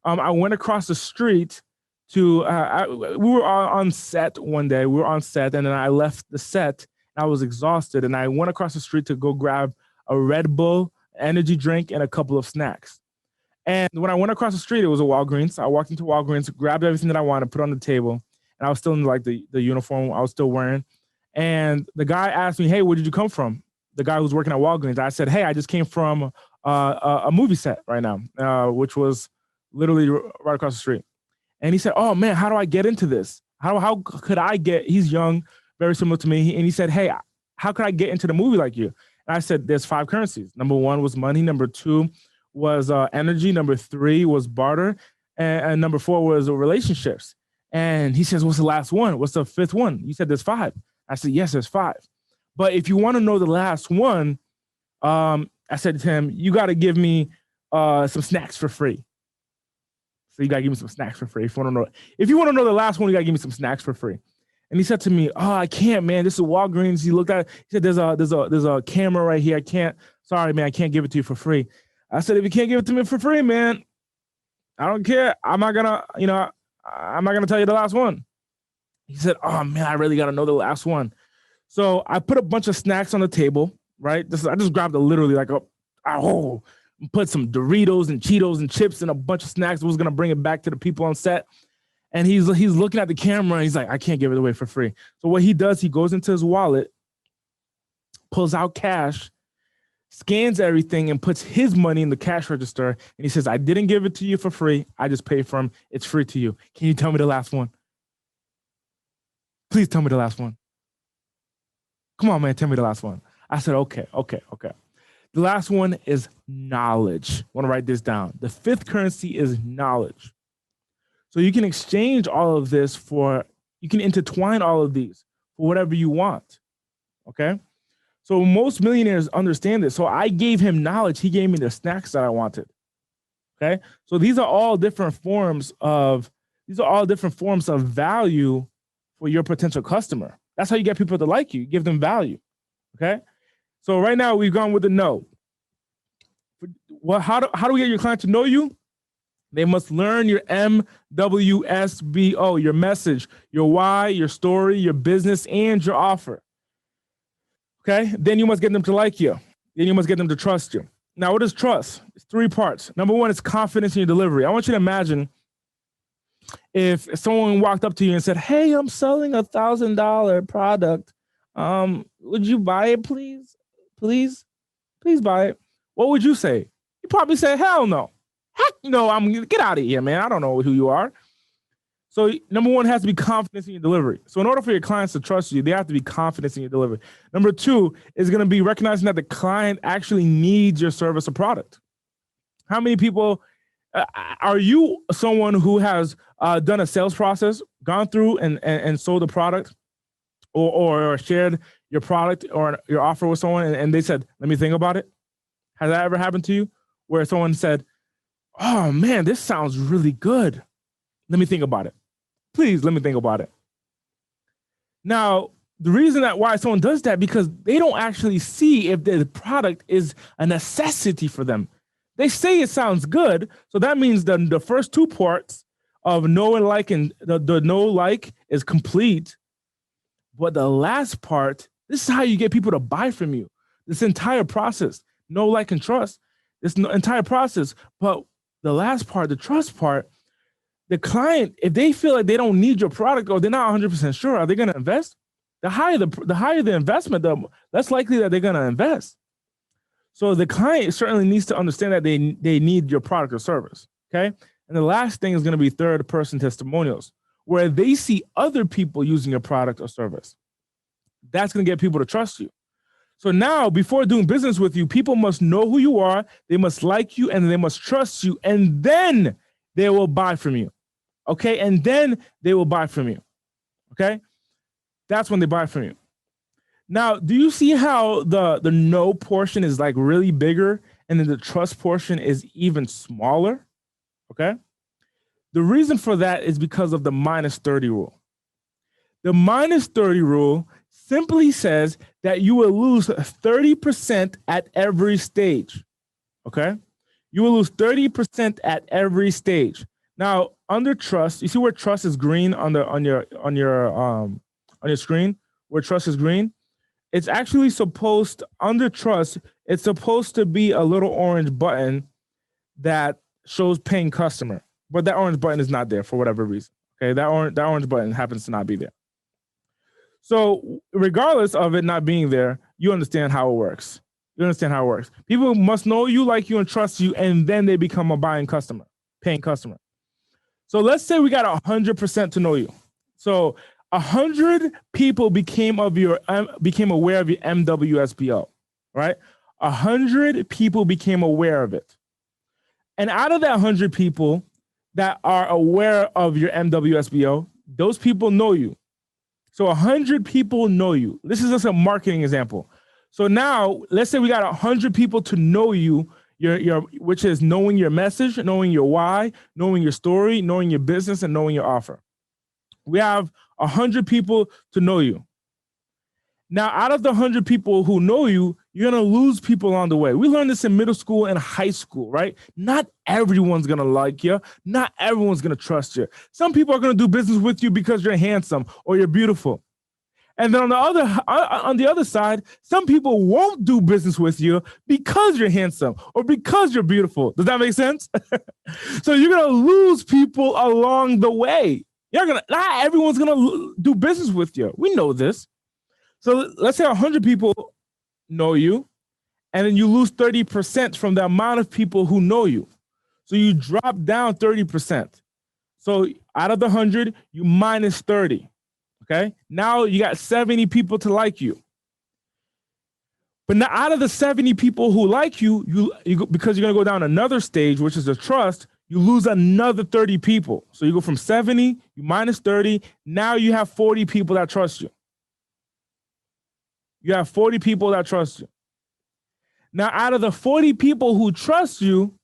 I went across the street to, we were on set one day. We were on set, and then I left the set. And I was exhausted, and I went across the street to go grab a Red Bull energy drink and a couple of snacks. And when I went across the street, it was a Walgreens. I walked into Walgreens, grabbed everything that I wanted, put it on the table, and I was still in like the uniform I was still wearing. And the guy asked me, "Hey, where did you come from?" The guy who's working at Walgreens. I said, "Hey, I just came from a movie set right now, which was literally right across the street." And he said, "Oh man, how do I get into this? How could I get?" He's young, very similar to me, and he said, "Hey, how could I get into the movie like you?" And I said, "There's 5 currencies. Number 1 was money. Number 2 was energy. Number 3 was barter, and number 4 was relationships." And he says, "What's the last one? What's the 5th one?" You said there's 5. I said, "Yes, there's 5. But if you want to know the last one," I said to him, "you got to give me some snacks for free." So you got to give me some snacks for free. If you want to know the last one, you got to give me some snacks for free. And he said to me, "Oh, I can't, man. This is Walgreens." He looked at it. He said, there's a camera right here. I can't. Sorry, man. I can't give it to you for free." I said, "If you can't give it to me for free, man, I don't care. I'm not gonna tell you the last one." He said, "Oh man, I really got to know the last one." So I put a bunch of snacks on the table, right? I just grabbed literally like put some Doritos and Cheetos and chips and a bunch of snacks. I was gonna bring it back to the people on set. And he's looking at the camera and he's like, "I can't give it away for free." So what he does, he goes into his wallet, pulls out cash, scans everything, and puts his money in the cash register. And he says, "I didn't give it to you for free. I just paid for him. It's free to you. Can you tell me the last one? Please tell me the last one. Come on, man, tell me the last one." I said, okay. The last one is knowledge. I want to write this down. The 5th currency is knowledge. So you can exchange all of this you can intertwine all of these for whatever you want, okay? So most millionaires understand this. So I gave him knowledge. He gave me the snacks that I wanted, okay? So these are all different forms of value for your potential customer. That's how you get people to like you. You give them value, okay? So right now we've gone with the no. Well, how do we get your client to know you? They must learn your MWSBO, your message, your why, your story, your business, and your offer. Okay? Then you must get them to like you. Then you must get them to trust you. Now, what is trust? It's 3 parts. Number 1 is confidence in your delivery. I want you to imagine if someone walked up to you and said, "Hey, I'm selling a $1,000 product. Would you buy it, please? Please buy it." What would you say? You probably say, "Hell no. Heck no, get out of here, man. I don't know who you are." So number 1 has to be confidence in your delivery. So in order for your clients to trust you, they have to be confident in your delivery. Number 2 is going to be recognizing that the client actually needs your service or product. How many people, are you someone who has done a sales process, gone through and sold a product or shared your product or your offer with someone and they said, "Let me think about it"? Has that ever happened to you where someone said, "Oh man, this sounds really good. Let me think about it. Please, let me think about it." Now, the reason why someone does that, because they don't actually see if the product is a necessity for them. They say it sounds good. So that means the first 2 parts of know and like, and the know like is complete. But the last part, this is how you get people to buy from you. This entire process, know, like, and trust, this entire process. But the last part, the trust part, the client, if they feel like they don't need your product or they're not 100% sure, are they going to invest? The higher the investment, the less likely that they're going to invest. So the client certainly needs to understand that they need your product or service, okay? And the last thing is going to be 3rd-person testimonials, where they see other people using your product or service. That's going to get people to trust you. So now, before doing business with you, people must know who you are, they must like you, and they must trust you, and then they will buy from you, okay? And then they will buy from you, okay? That's when they buy from you. Now, do you see how the no portion is like really bigger and then the trust portion is even smaller, okay? The reason for that is because of the -30 rule. The -30 rule simply says that you will lose 30% at every stage, okay? You will lose 30% at every stage. Now, under trust, you see where trust is green on your screen, where trust is green? It's actually supposed, under trust, it's supposed to be a little orange button that shows paying customer. But that orange button is not there for whatever reason. Okay, that orange button happens to not be there. So regardless of it not being there, you understand how it works. You understand how it works. People must know you, like you, and trust you, and then they become a paying customer. So let's say we got 100% to know you. So 100 people became aware of your MWSBO, right? 100 people became aware of it. And out of that 100 people that are aware of your MWSBO, those people know you. So 100 people know you. This is just a marketing example. So now let's say we got 100 people to know you, which is knowing your message, knowing your why, knowing your story, knowing your business, and knowing your offer. We have 100 people to know you. Now, out of the 100 people who know you, you're going to lose people on the way. We learned this in middle school and high school, right? Not everyone's going to like you. Not everyone's going to trust you. Some people are going to do business with you because you're handsome or you're beautiful. And then on the other side, some people won't do business with you because you're handsome or because you're beautiful. Does that make sense? So you're going to lose people along the way. Not everyone's going to do business with you. We know this. So let's say 100 people know you, and then you lose 30% from the amount of people who know you. So you drop down 30%. So out of the 100, you minus 30. Okay. Now you got 70 people to like you. But now out of the 70 people who like you, because you're going to go down another stage, which is the trust, you lose another 30 people. So you go from 70, you minus 30. Now you have 40 people that trust you. You have 40 people that trust you. Now, out of the 40 people who trust you,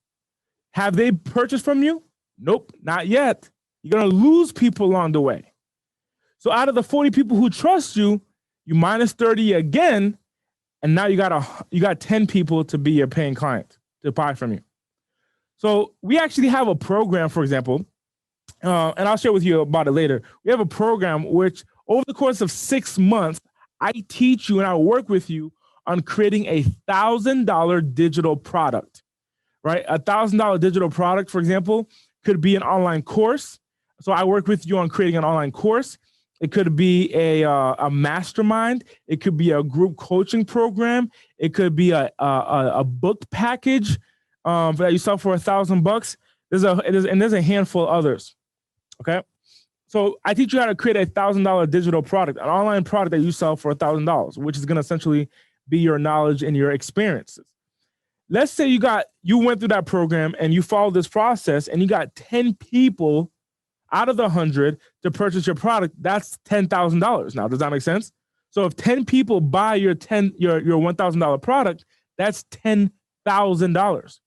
have they purchased from you? Nope, not yet. You're going to lose people along the way. So out of the 40 people who trust you, you minus 30 again, and now you got 10 people to be your paying client to buy from you. So we actually have a program, for example, and I'll share with you about it later. We have a program which over the course of 6 months, I teach you and I work with you on creating a $1,000 digital product, right? A $1,000 digital product, for example, could be an online course. So I work with you on creating an online course. It could be a mastermind. It could be a group coaching program. It could be a book package that you sell for $1,000. There's a handful of others. Okay. So I teach you how to create a $1,000 digital product, an online product that you sell for $1,000, which is going to essentially be your knowledge and your experiences. Let's say you went through that program and you followed this process and you got 10 people out of the 100 to purchase your product. That's $10,000. Now, does that make sense? So if 10 people buy your $1,000 product, that's $10,000.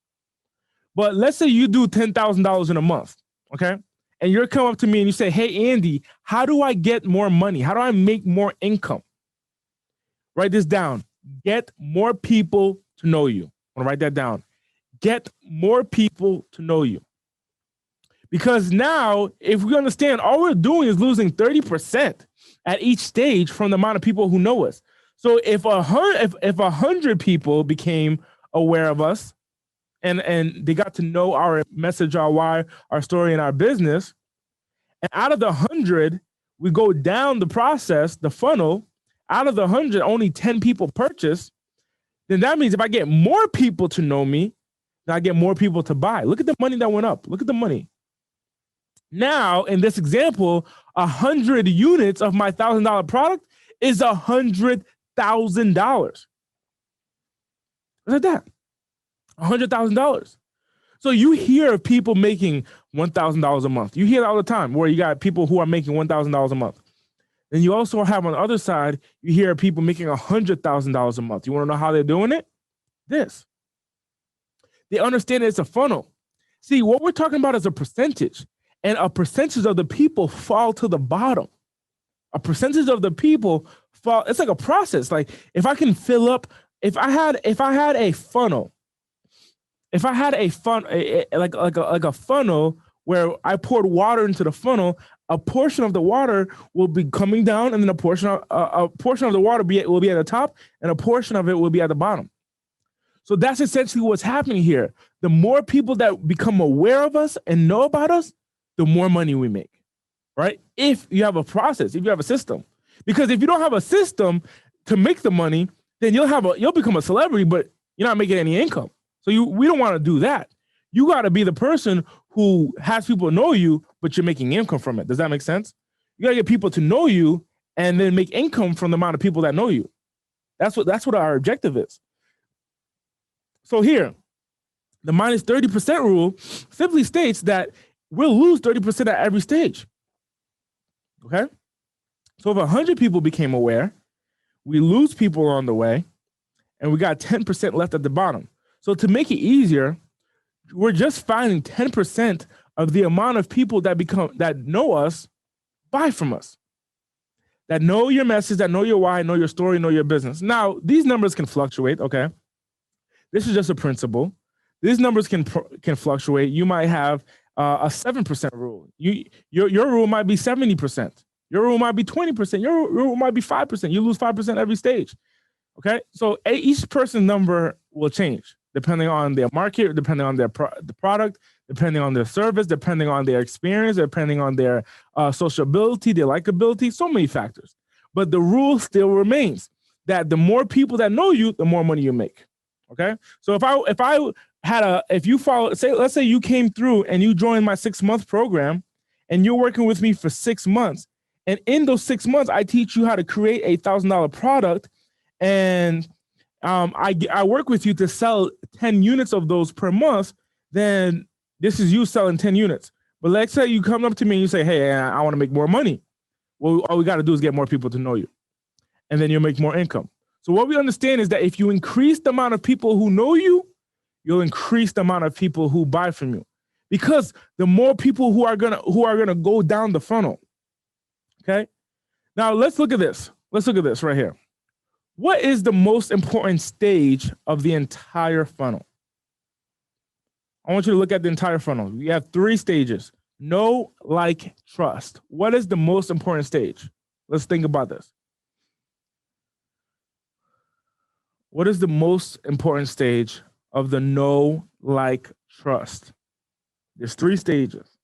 But let's say you do $10,000 in a month, okay? And you're coming up to me and you say, hey, Andy, how do I get more money? How do I make more income? Write this down. Get more people to know you. I'm going to write that down. Get more people to know you. Because now, if we understand, all we're doing is losing 30% at each stage from the amount of people who know us. So if 100 people became aware of us, and they got to know our message, our why, our story, and our business. And out of the 100, we go down the process, the funnel. Out of the 100, only 10 people purchase. Then that means if I get more people to know me, then I get more people to buy. Look at the money that went up. Look at the money. Now, in this example, 100 units of my $1,000 product is $100,000. Look at that. $100,000. So you hear of people making $1,000 a month. You hear it all the time where you got people who are making $1,000 a month. Then you also have on the other side, you hear people making $100,000 a month. You want to know how they're doing it? This. They understand it's a funnel. See, what we're talking about is a percentage, and a percentage of the people fall to the bottom. A percentage of the people fall. It's like a process. Like if I can fill up, if I had a funnel, like a funnel where I poured water into the funnel. A portion of the water will be coming down, and then a portion of the water will be at the top, and a portion of it will be at the bottom. So that's essentially what's happening here. The more people that become aware of us and know about us, the more money we make, right? If you have a process, if you have a system. Because if you don't have a system to make the money, then you'll become a celebrity, but you're not making any income. So we don't want to do that. You got to be the person who has people know you, but you're making income from it. Does that make sense? You got to get people to know you and then make income from the amount of people that know you. That's what our objective is. So here, the minus 30% rule simply states that we'll lose 30% at every stage. Okay? So if 100 people became aware, we lose people on the way, and we got 10% left at the bottom. So to make it easier, we're just finding 10% of the amount of people that know us, buy from us. That know your message, that know your why, know your story, know your business. Now, these numbers can fluctuate, okay? This is just a principle. These numbers can fluctuate. You might have a 7% rule. Your rule might be 70%. Your rule might be 20%. Your rule might be 5%. You lose 5% every stage. Okay, so each person's number will change depending on their market, depending on the product, depending on their service, depending on their experience, depending on their sociability, their likability, so many factors. But the rule still remains that the more people that know you, the more money you make. Okay, so if you follow, let's say you came through and you joined my 6-month program, and you're working with me for 6 months, and in those 6 months, I teach you how to create a $1,000 product, and I work with you to sell 10 units of those per month. Then this is you selling 10 units. But let's say you come up to me and you say, "Hey, I want to make more money." Well, all we got to do is get more people to know you, and then you'll make more income. So what we understand is that if you increase the amount of people who know you, you'll increase the amount of people who buy from you, because the more people who are gonna go down the funnel. Okay. Now let's look at this. Let's look at this right here. What is the most important stage of the entire funnel? I want you to look at the entire funnel. We have 3 stages: know, like, trust. What is the most important stage? Let's think about this. What is the most important stage of the know, like, trust? There's 3 stages.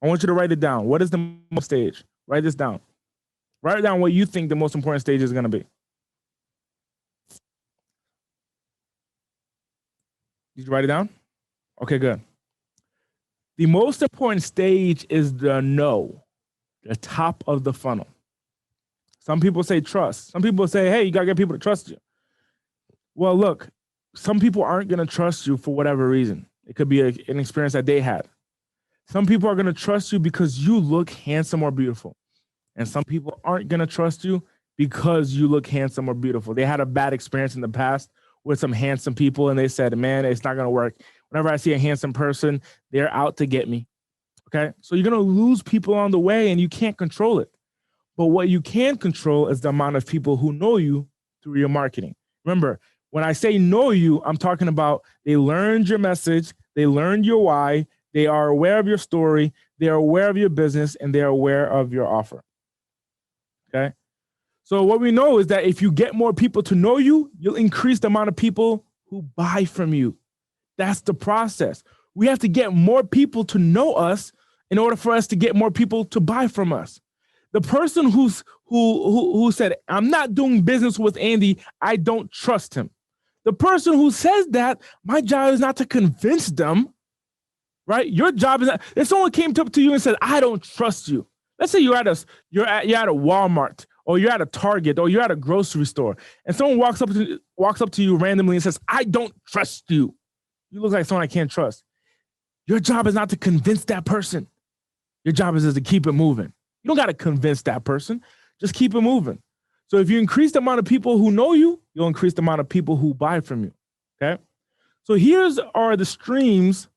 I want you to write it down. What is the most stage? Write this down. Write down what you think the most important stage is going to be. Did you write it down? Okay, good. The most important stage is the know, the top of the funnel. Some people say trust. Some people say, hey, you got to get people to trust you. Well, look, some people aren't going to trust you for whatever reason. It could be an experience that they had. Some people are going to trust you because you look handsome or beautiful. And some people aren't going to trust you because you look handsome or beautiful. They had a bad experience in the past with some handsome people, and they said, man, it's not going to work. Whenever I see a handsome person, they're out to get me. Okay? So you're going to lose people on the way, and you can't control it. But what you can control is the amount of people who know you through your marketing. Remember, when I say know you, I'm talking about they learned your message, they learned your why, they are aware of your story, they are aware of your business, and they're aware of your offer. Okay? So what we know is that if you get more people to know you, you'll increase the amount of people who buy from you. That's the process. We have to get more people to know us in order for us to get more people to buy from us. The person who said, I'm not doing business with Andy, I don't trust him. The person who says that, my job is not to convince them, right? Your job is not, if someone came up to you and said, I don't trust you. Let's say you're at a Walmart, or you're at a Target, or you're at a grocery store, and someone walks up to you randomly and says, I don't trust you. You look like someone I can't trust. Your job is not to convince that person. Your job is to keep it moving. You don't got to convince that person. Just keep it moving. So if you increase the amount of people who know you, you'll increase the amount of people who buy from you. Okay. So here's are the streams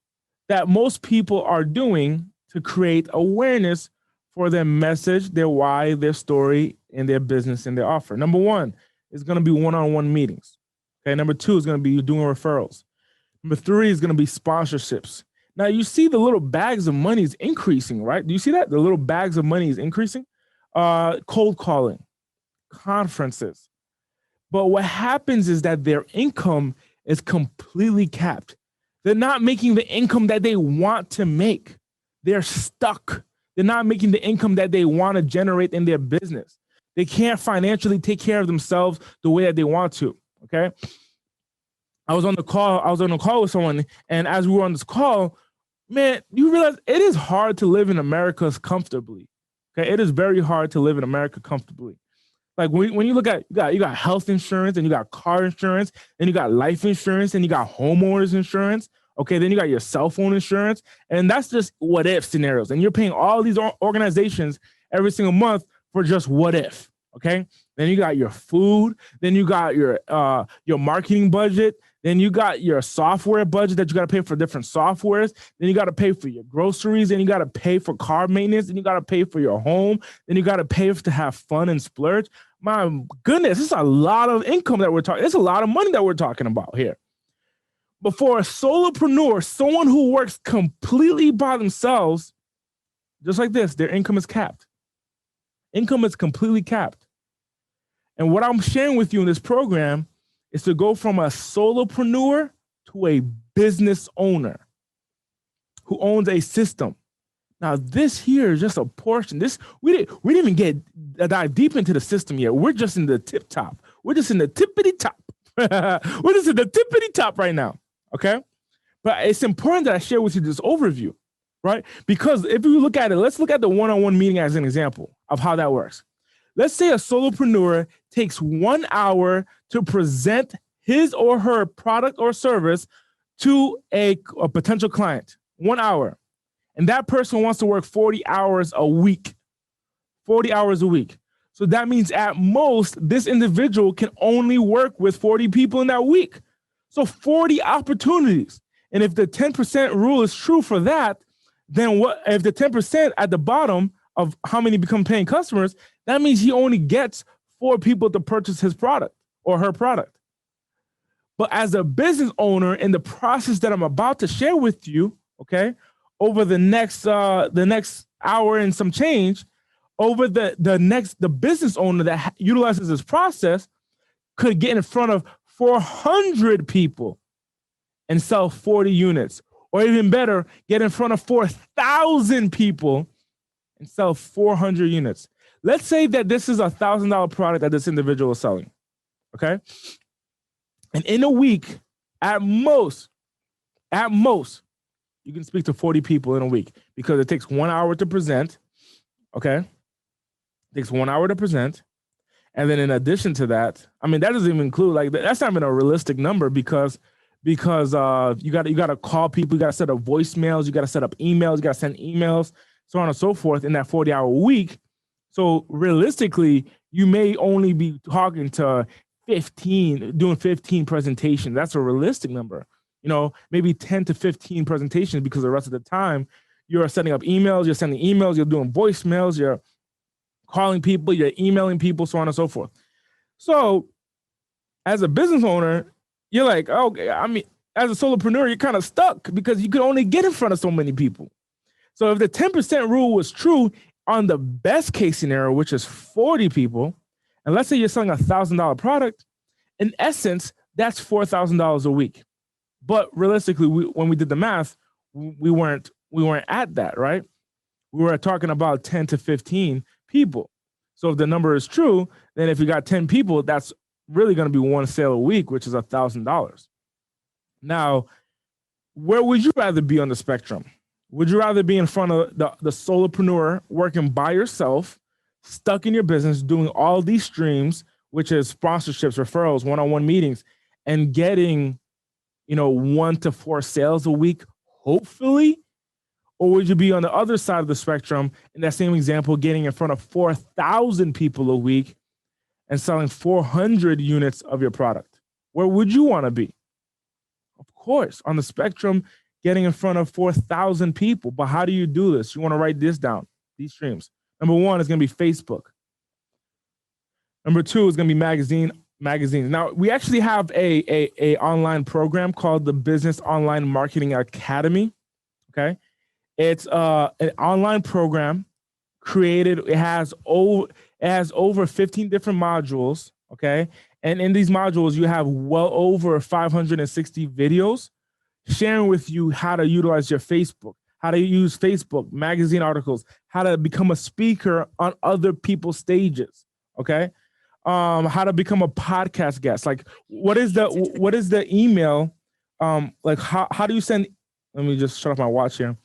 that most people are doing to create awareness for their message, their why, their story, and their business and their offer. Number 1 is going to be one-on-one meetings. Okay. Number 2 is going to be doing referrals. Number 3 is going to be sponsorships. Now you see the little bags of money is increasing, right? Do you see that? The little bags of money is increasing. Cold calling, conferences. But what happens is that their income is completely capped. They're not making the income that they want to make. They're stuck. They're not making the income that they want to generate in their business. They can't financially take care of themselves the way that they want to. Okay. I was on the call with someone, and as we were on this call, man, you realize it is hard to live in America comfortably. Okay. It is very hard to live in America comfortably. Like when you look at, you got health insurance, and you got car insurance, and you got life insurance, and you got homeowners insurance. Okay, then you got your cell phone insurance, and that's just what if scenarios. And you're paying all these organizations every single month for just what if. Okay, then you got your food, then you got your marketing budget, then you got your software budget that you got to pay for different softwares, then you got to pay for your groceries, and you got to pay for car maintenance, and you got to pay for your home, then you got to pay to have fun and splurge. My goodness, it's a lot of income that we're talking. It's a lot of money that we're talking about here. But for a solopreneur, someone who works completely by themselves, just like this, their income is capped. Income is completely capped. And what I'm sharing with you in this program is to go from a solopreneur to a business owner who owns a system. Now, this here is just a portion. We didn't even dive deep into the system yet. We're just in the tip top. We're just in the tippity top. We're just in the tippity top right now. Okay. But it's important that I share with you this overview, right? Because if you look at it, let's look at the one-on-one meeting as an example of how that works. Let's say a solopreneur takes 1 hour to present his or her product or service to a potential client. 1 hour. And that person wants to work 40 hours a week. 40 hours a week. So that means at most, this individual can only work with 40 people in that week. So 40 opportunities. And if the 10% rule is true for that, then what if the 10% at the bottom of how many become paying customers, that means he only gets 4 people to purchase his product or her product. But as a business owner, in the process that I'm about to share with you, okay, over the next hour and some change, over the business owner that utilizes this process could get in front of 400 people and sell 40 units, or even better, get in front of 4,000 people and sell 400 units. Let's say that this is a $1,000 product that this individual is selling, okay? And in a week, at most, you can speak to 40 people in a week because it takes 1 hour to present, okay? It takes 1 hour to present. And then in addition to that, I mean, that doesn't even include, like, that's not even a realistic number because you got to call people, you got to set up voicemails, you got to set up emails, you got to send emails, so on and so forth in that 40-hour week. So realistically, you may only be talking to 15, doing 15 presentations. That's a realistic number. You know, maybe 10 to 15 presentations because the rest of the time you're setting up emails, you're sending emails, you're doing voicemails, you're calling people, you're emailing people, so on and so forth. So as a business owner, you're like, okay, I mean, as a solopreneur, you're kind of stuck because you can only get in front of so many people. So if the 10% rule was true on the best case scenario, which is 40 people, and let's say you're selling a $1,000 product, in essence, that's $4,000 a week. But realistically, when we did the math, we weren't at that, right? We were talking about 10 to 15 people. So if the number is true, then if you got 10 people, that's really going to be one sale a week, which is $1,000. Now, where would you rather be on the spectrum? Would you rather be in front of the solopreneur working by yourself, stuck in your business, doing all these streams, which is sponsorships, referrals, one-on-one meetings, and getting, 1 to 4 sales a week, hopefully? Or would you be on the other side of the spectrum, in that same example, getting in front of 4,000 people a week and selling 400 units of your product? Where would you want to be? Of course, on the spectrum, getting in front of 4,000 people. But how do you do this? You want to write this down, these streams. Number 1 is going to be Facebook. Number 2 is going to be magazines. Now, we actually have a online program called the Business Online Marketing Academy. Okay. It's an online program created. It has over 15 different modules. Okay. And in these modules, you have well over 560 videos sharing with you how to utilize your Facebook, how to use Facebook, magazine articles, how to become a speaker on other people's stages. Okay. How to become a podcast guest. Like, what is the email? Like, how do you send? Let me just shut off my watch here.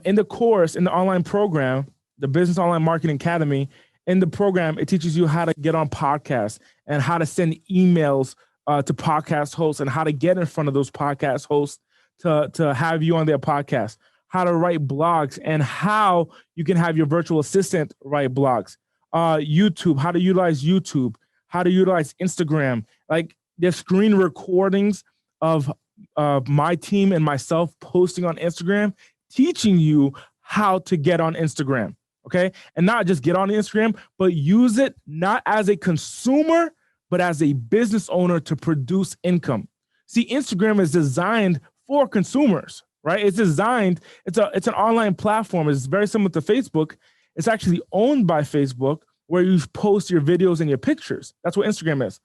In the course, in the online program, the Business Online Marketing Academy, in the program, it teaches you how to get on podcasts and how to send emails to podcast hosts and how to get in front of those podcast hosts to have you on their podcast, how to write blogs and how you can have your virtual assistant write blogs, YouTube, how to utilize YouTube, how to utilize Instagram. Like, there's screen recordings of my team and myself posting on Instagram, teaching you how to get on Instagram. Okay. And not just get on Instagram, but use it not as a consumer, but as a business owner to produce income. See, Instagram is designed for consumers, right? It's designed, it's an online platform. It's very similar to Facebook. It's actually owned by Facebook, where you post your videos and your pictures. That's what Instagram is.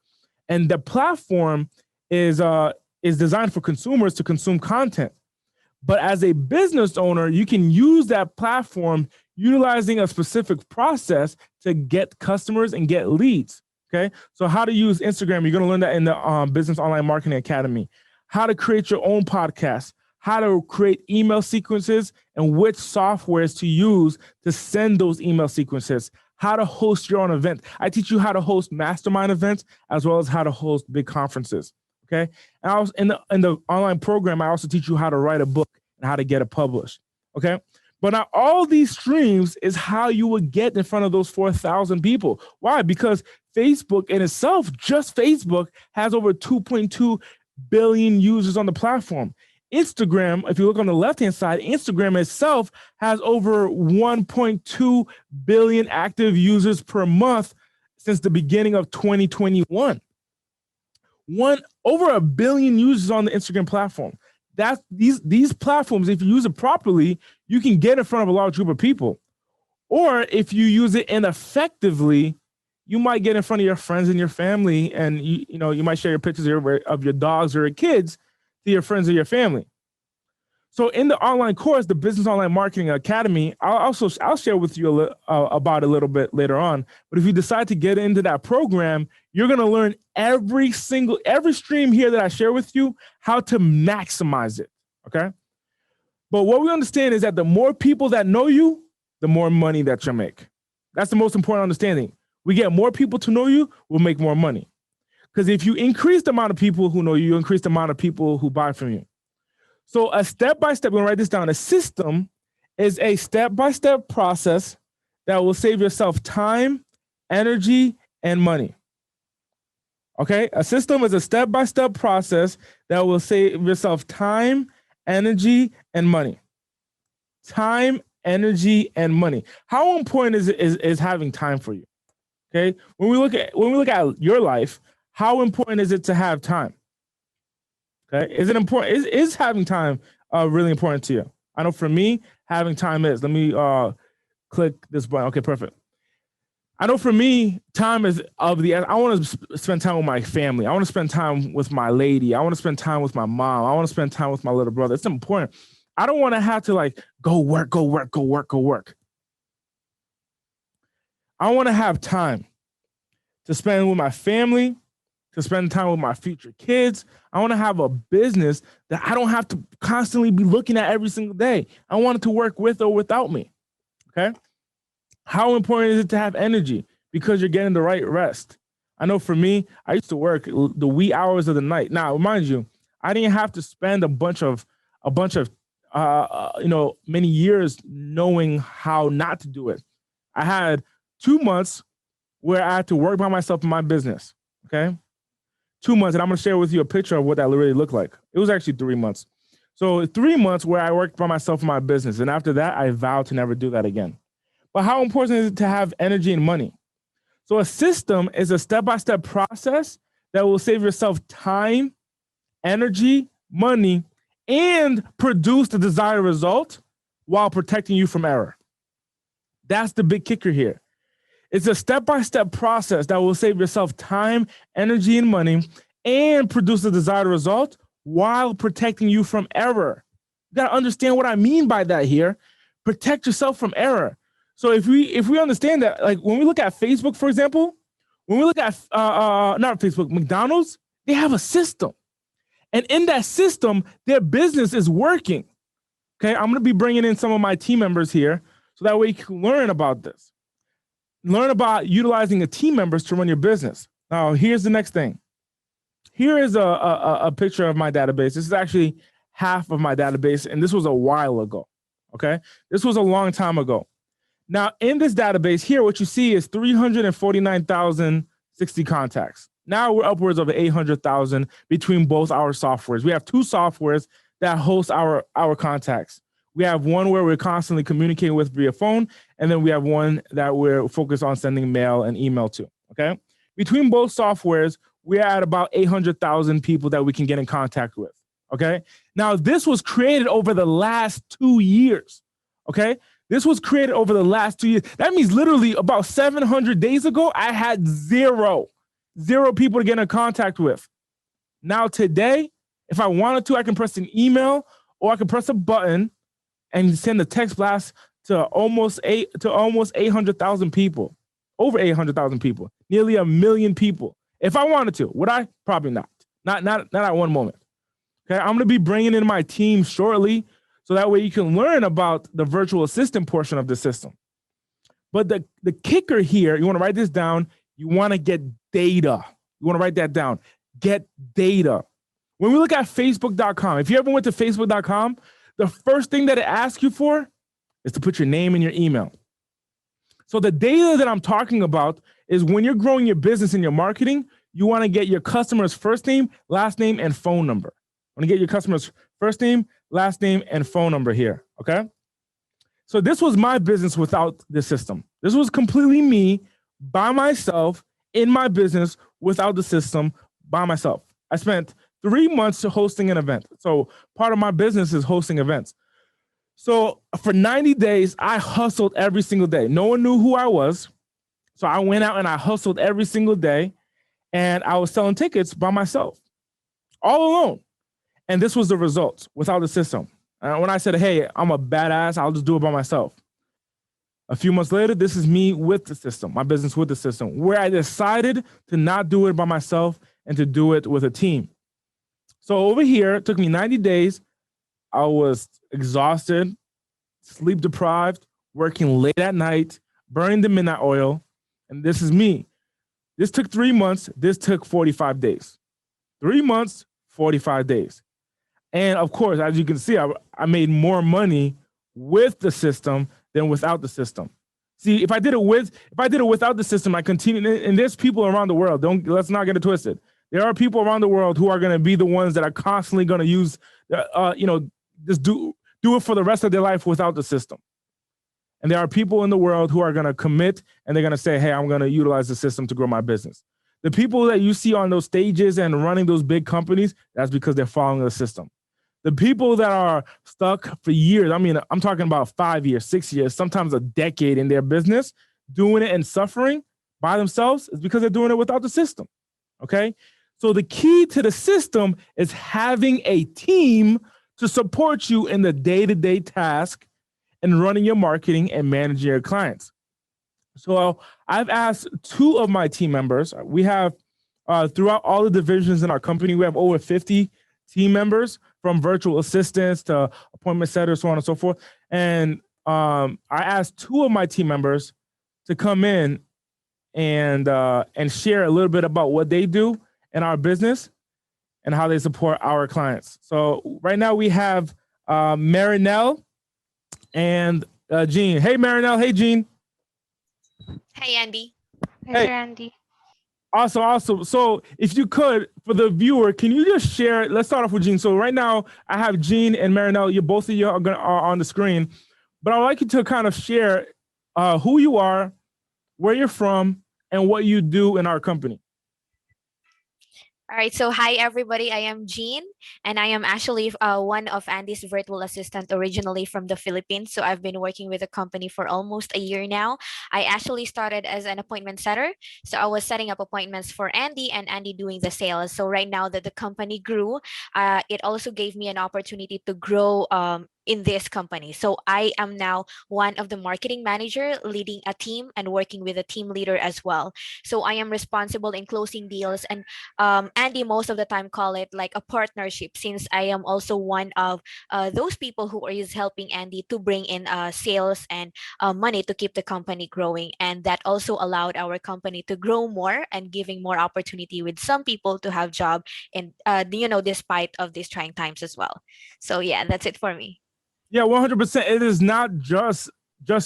And the platform is designed for consumers to consume content. But as a business owner, you can use that platform utilizing a specific process to get customers and get leads. Okay. So how to use Instagram, you're going to learn that in the Business Online Marketing Academy. How to create your own podcast, how to create email sequences and which softwares to use to send those email sequences, how to host your own event. I teach you how to host mastermind events as well as how to host big conferences. Okay. And I was in the online program, I also teach you how to write a book and how to get it published. Okay. But now all these streams is how you would get in front of those 4,000 people. Why? Because Facebook in itself, just Facebook, has over 2.2 billion users on the platform. Instagram, if you look on the left-hand side, Instagram itself has over 1.2 billion active users per month since the beginning of 2021. Over a billion users on the Instagram platform. That's these platforms, if you use it properly, you can get in front of a large group of people. Or if you use it ineffectively, you might get in front of your friends and your family, and you might share your pictures of your dogs or your kids to your friends or your family. So in the online course, the Business Online Marketing Academy, I'll share with you about it a little bit later on. But if you decide to get into that program, you're going to learn every stream here that I share with you, how to maximize it. Okay. But what we understand is that the more people that know you, the more money that you make. That's the most important understanding. We get more people to know you, we'll make more money. Because if you increase the amount of people who know you, you increase the amount of people who buy from you. So a step-by-step, we're going to write this down. A system is a step-by-step process that will save yourself time, energy, and money. Okay? A system is a step-by-step process that will save yourself time, energy, and money. Time, energy, and money. How important is having time for you? Okay? When we look at your life, how important is it to have time? Okay, is it important? Is having time really important to you? I know for me, having time is. Let me click this button. Okay, perfect. I know for me, time is of the. I want to spend time with my family. I want to spend time with my lady. I want to spend time with my mom. I want to spend time with my little brother. It's important. I don't want to have to go work. I want to have time to spend with my family, to spend time with my future kids. I want to have a business that I don't have to constantly be looking at every single day. I want it to work with or without me. Okay. How important is it to have energy? Because you're getting the right rest. I know for me, I used to work the wee hours of the night. Now, mind you, I didn't have to spend a bunch of many years knowing how not to do it. I had 2 months where I had to work by myself in my business. Okay. 2 months, and I'm going to share with you a picture of what that really looked like. It was actually 3 months. So 3 months where I worked by myself in my business. And after that, I vowed to never do that again. But how important is it to have energy and money? So a system is a step-by-step process that will save yourself time, energy, money, and produce the desired result while protecting you from error. That's the big kicker here. It's a step-by-step process that will save yourself time, energy, and money and produce the desired result while protecting you from error. You got to understand what I mean by that here. Protect yourself from error. So if we understand that, like when we look at Facebook, for example, when we look at not Facebook, McDonald's, they have a system. And in that system, their business is working. Okay, I'm going to be bringing in some of my team members here so that way you can learn about this. Learn about utilizing a team members to run your business. Now, here's the next thing. Here is a picture of my database. This is actually half of my database, and this was a while ago, okay? This was a long time ago. Now, in this database here, what you see is 349,060 contacts. Now we're upwards of 800,000 between both our softwares. We have two softwares that host our contacts. We have one where we're constantly communicating with via phone, and then we have one that we're focused on sending mail and email to, okay? Between both softwares, we're at about 800,000 people that we can get in contact with, okay? Now, this was created over the last 2 years, okay? This was created over the last 2 years. That means literally about 700 days ago, I had zero people to get in contact with. Now, today, if I wanted to, I can press an email or I can press a button and send a text blast to almost 800,000 people, over 800,000 people, nearly 1 million people. If I wanted to, would I? Probably not. Not at one moment. Okay, I'm going to be bringing in my team shortly, so that way you can learn about the virtual assistant portion of the system. But the kicker here, you want to write this down. You want to get data. You want to write that down. Get data. When we look at Facebook.com, if you ever went to Facebook.com, the first thing that it asks you for is to put your name and your email. So the data that I'm talking about is when you're growing your business and your marketing, you want to get your customer's first name, last name, and phone number. I want to get your customer's first name, last name, and phone number here, okay? So this was my business without the system. This was completely me by myself in my business without the system by myself. I spent 3 months hosting an event. So part of my business is hosting events. So for 90 days, I hustled every single day. No one knew who I was. So I went out and I hustled every single day, and I was selling tickets by myself, all alone. And this was the results without the system. When I said, hey, I'm a badass, I'll just do it by myself. A few months later, this is me with the system, my business with the system, where I decided to not do it by myself and to do it with a team. So over here, it took me 90 days. I was exhausted, sleep deprived, working late at night, burning the midnight oil. And this is me. This took 3 months. This took 45 days. 3 months, 45 days. And of course, as you can see, I made more money with the system than without the system. See, if I did it without the system, I continue. And there's people around the world. Let's not get it twisted. There are people around the world who are going to be the ones that are constantly going to use, just do it for the rest of their life without the system. And there are people in the world who are going to commit and they're going to say, hey, I'm going to utilize the system to grow my business. The people that you see on those stages and running those big companies, that's because they're following the system. The people that are stuck for years, I mean, I'm talking about 5 years, 6 years, sometimes a decade in their business, doing it and suffering by themselves is because they're doing it without the system. Okay. So the key to the system is having a team to support you in the day-to-day task and running your marketing and managing your clients. So I've asked 2 of my team members. We have throughout all the divisions in our company, we have over 50 team members, from virtual assistants to appointment setters, so on and so forth. And I asked 2 of my team members to come in and share a little bit about what they do in our business and how they support our clients. So right now we have Marinelle and Jean. Hey, Marinelle. Hey, Jean. Hey, Andy. Hey, Andy. Awesome. So if you could, for the viewer, can you just share, let's start off with Jean. So right now I have Jean and Marinelle, both of you are on the screen, but I'd like you to kind of share who you are, where you're from, and what you do in our company. All right, so hi everybody. I am Jean, and I am actually one of Andy's virtual assistant originally from the Philippines. So I've been working with the company for almost a year now. I actually started as an appointment setter. So I was setting up appointments for Andy and Andy doing the sales. So right now that the company grew, it also gave me an opportunity to grow in this company. So I am now one of the marketing manager leading a team and working with a team leader as well. So I am responsible in closing deals, and Andy most of the time call it like a partnership, since I am also one of those people who is helping Andy to bring in sales and money to keep the company growing, and that also allowed our company to grow more and giving more opportunity with some people to have job, and despite of these trying times as well. So yeah, that's it for me. Yeah, 100%. It is not just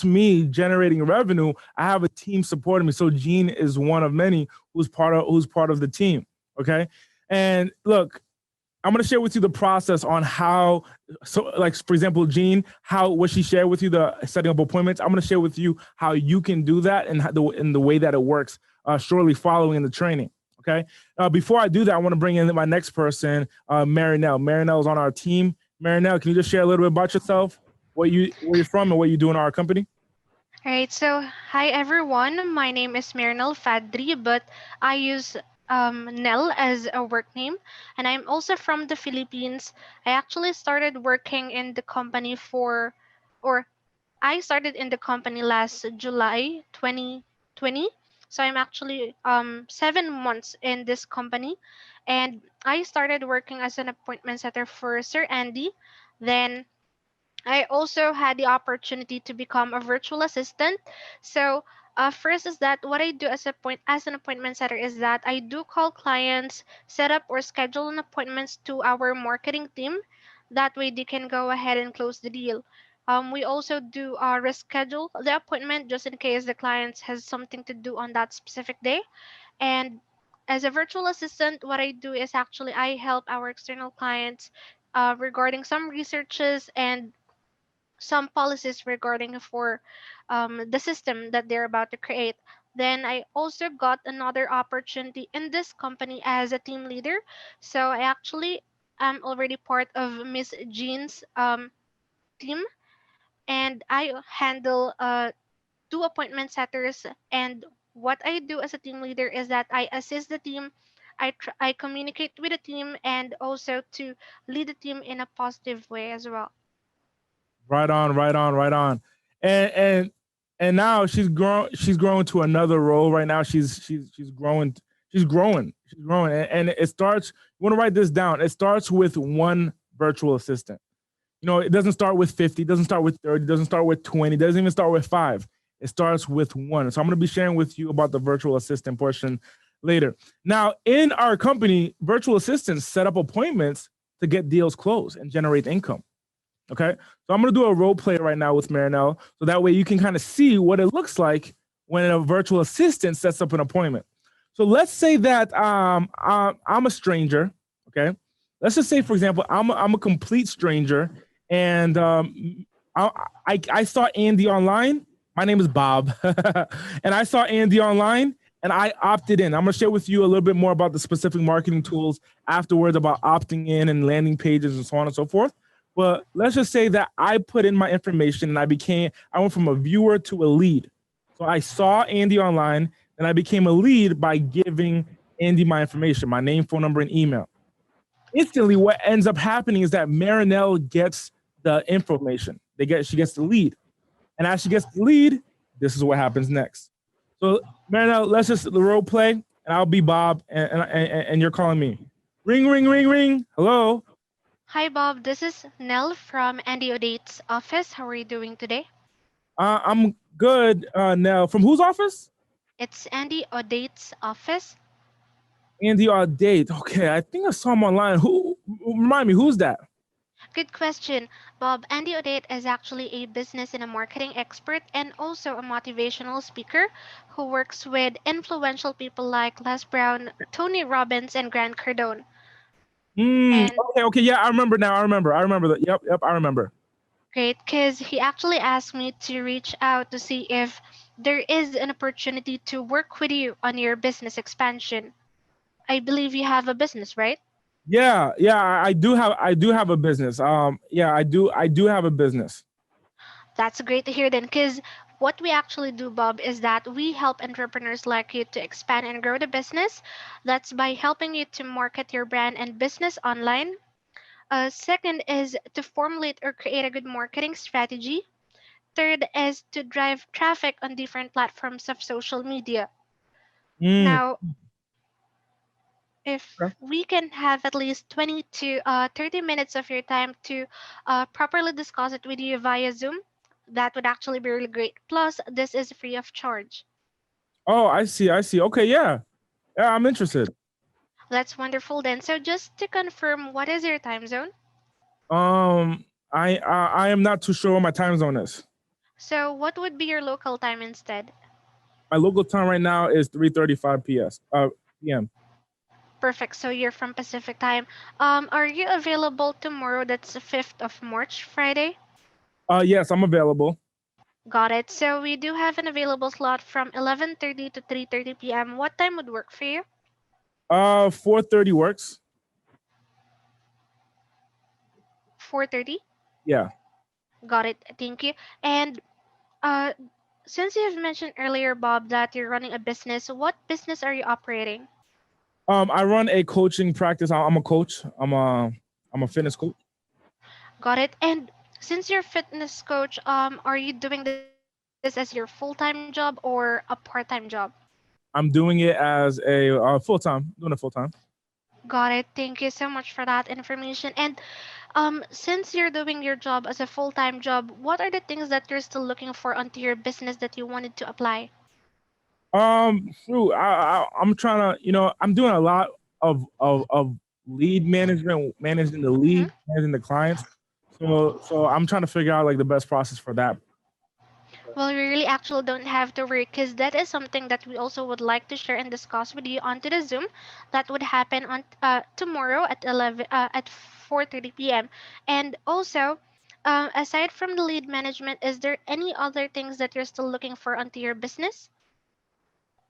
me generating revenue. I have a team supporting me. So Gene is one of many who's part of the team. Okay. And look, I'm gonna share with you the process on how. So, like for example, Jean, how what she shared with you, the setting up appointments. I'm gonna share with you how you can do that and in the way that it works. Shortly following in the training. Okay. Before I do that, I want to bring in my next person, Marinelle. Marinelle is on our team. Marinelle, can you just share a little bit about yourself, where you're from, and what you do in our company? All right, so hi everyone. My name is Mirnal Fadri, but I use Nell as a work name, and I'm also from the Philippines. I actually started working in the company or I started in the company last July 2020. So I'm actually 7 months in this company, and I started working as an appointment setter for Sir Andy. Then I also had the opportunity to become a virtual assistant. So, first is that what I do as an appointment setter is that I do call clients, set up or schedule an appointments to our marketing team. That way, they can go ahead and close the deal. We also do reschedule the appointment just in case the client has something to do on that specific day. And as a virtual assistant, what I do is actually I help our external clients regarding some researches and some policies regarding for the system that they're about to create. Then I also got another opportunity in this company as a team leader. So I actually am already part of Miss Jean's team, and I handle two appointment setters. And what I do as a team leader is that I assist the team. I communicate with the team and also to lead the team in a positive way as well. Right on, right on, right on. And and now she's growing to another role right now. She's growing. She's growing. She's growing. And it starts, you want to write this down. It starts with one virtual assistant. It doesn't start with 50, it doesn't start with 30, it doesn't start with 20, it doesn't even start with 5. It starts with one. So I'm going to be sharing with you about the virtual assistant portion later. Now, in our company, virtual assistants set up appointments to get deals closed and generate income. Okay. So I'm going to do a role play right now with Marinelle. So that way you can kind of see what it looks like when a virtual assistant sets up an appointment. So let's say that I'm a stranger. Okay. Let's just say, for example, I'm a complete stranger, and I saw Andy online. My name is Bob, and I saw Andy online, and I opted in. I'm gonna share with you a little bit more about the specific marketing tools afterwards, about opting in and landing pages and so on and so forth. But let's just say that I put in my information and I went from a viewer to a lead. So I saw Andy online and I became a lead by giving Andy my information, my name, phone number, and email. Instantly, what ends up happening is that Marinelle gets the information. She gets the lead. And as she gets the lead, this is what happens next. So Marinelle, let's just role play, and I'll be Bob, and you're calling me. Ring, ring, ring, ring. Hello. Hi, Bob. This is Nell from Andy Odate's office. How are you doing today? I'm good. Now, from whose office? It's Andy Odate's office. Andy Audate. Okay, I think I saw him online. Remind me, who's that? Good question, Bob. Andy Odate is actually a business and a marketing expert and also a motivational speaker who works with influential people like Les Brown, Tony Robbins, and Grant Cardone. And Okay. Yeah, I remember now. I remember that. Yep, I remember. great, because he actually asked me to reach out to see if there is an opportunity to work with you on your business expansion. I believe you have a business, right? Yeah, yeah, I do have a business. Yeah, I do have a business. That's great to hear then, because what we actually do, Bob, is that we help entrepreneurs like you to expand and grow the business. That's by helping you to market your brand and business online. Second is to formulate or create a good marketing strategy. Third is to drive traffic on different platforms of social media. Mm, Now, if okay. we can have at least 20 to 30 minutes of your time to properly discuss it with you via Zoom, that would actually be really great. Plus, this is free of charge. Oh, I see. I see. Okay, yeah. Yeah, I'm interested. That's wonderful then. So, just to confirm, what is your time zone? I am not too sure what my time zone is. So, what would be your local time instead? My local time right now is 3:35 p.m. Perfect. So, you're from Pacific time. Are you available tomorrow? That's the 5th of March, Friday? Yes, I'm available. Got it. So, we do have an available slot from 11:30 to 3:30 p.m. What time would work for you? 4:30 works. 4:30? Yeah. Got it. Thank you. And uh, since you have mentioned earlier, Bob, that you're running a business, what business are you operating? I run a coaching practice. I'm a coach. I'm a fitness coach. Got it. And since you're a fitness coach, are you doing this as your full-time job or a part-time job? I'm doing it as a full time. Doing it full time. Got it. Thank you so much for that information. And since you're doing your job as a full-time job, what are the things that you're still looking for onto your business that you wanted to apply? Shoot, I'm trying to, I'm doing a lot of lead management, managing the Mm-hmm. lead, managing the clients. So I'm trying to figure out like the best process for that. Well, we really actually don't have to worry because that is something that we also would like to share and discuss with you onto the Zoom that would happen on tomorrow at 4:30 p.m. And also, aside from the lead management, is there any other things that you're still looking for onto your business?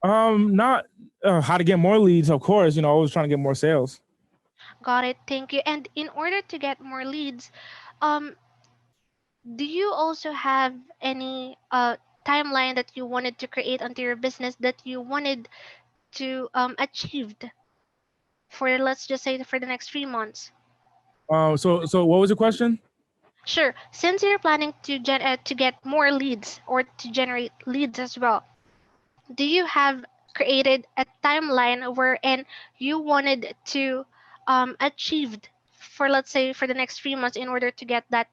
Not how to get more leads, of course. Always trying to get more sales. Got it. Thank you. And in order to get more leads, um, do you also have any timeline that you wanted to create onto your business that you wanted to achieve for, let's just say, for the next 3 months? So what was the question? Sure. Since you're planning to get more leads or to generate leads as well, do you have created a timeline wherein you wanted to achieve for, let's say, for the next 3 months in order to get that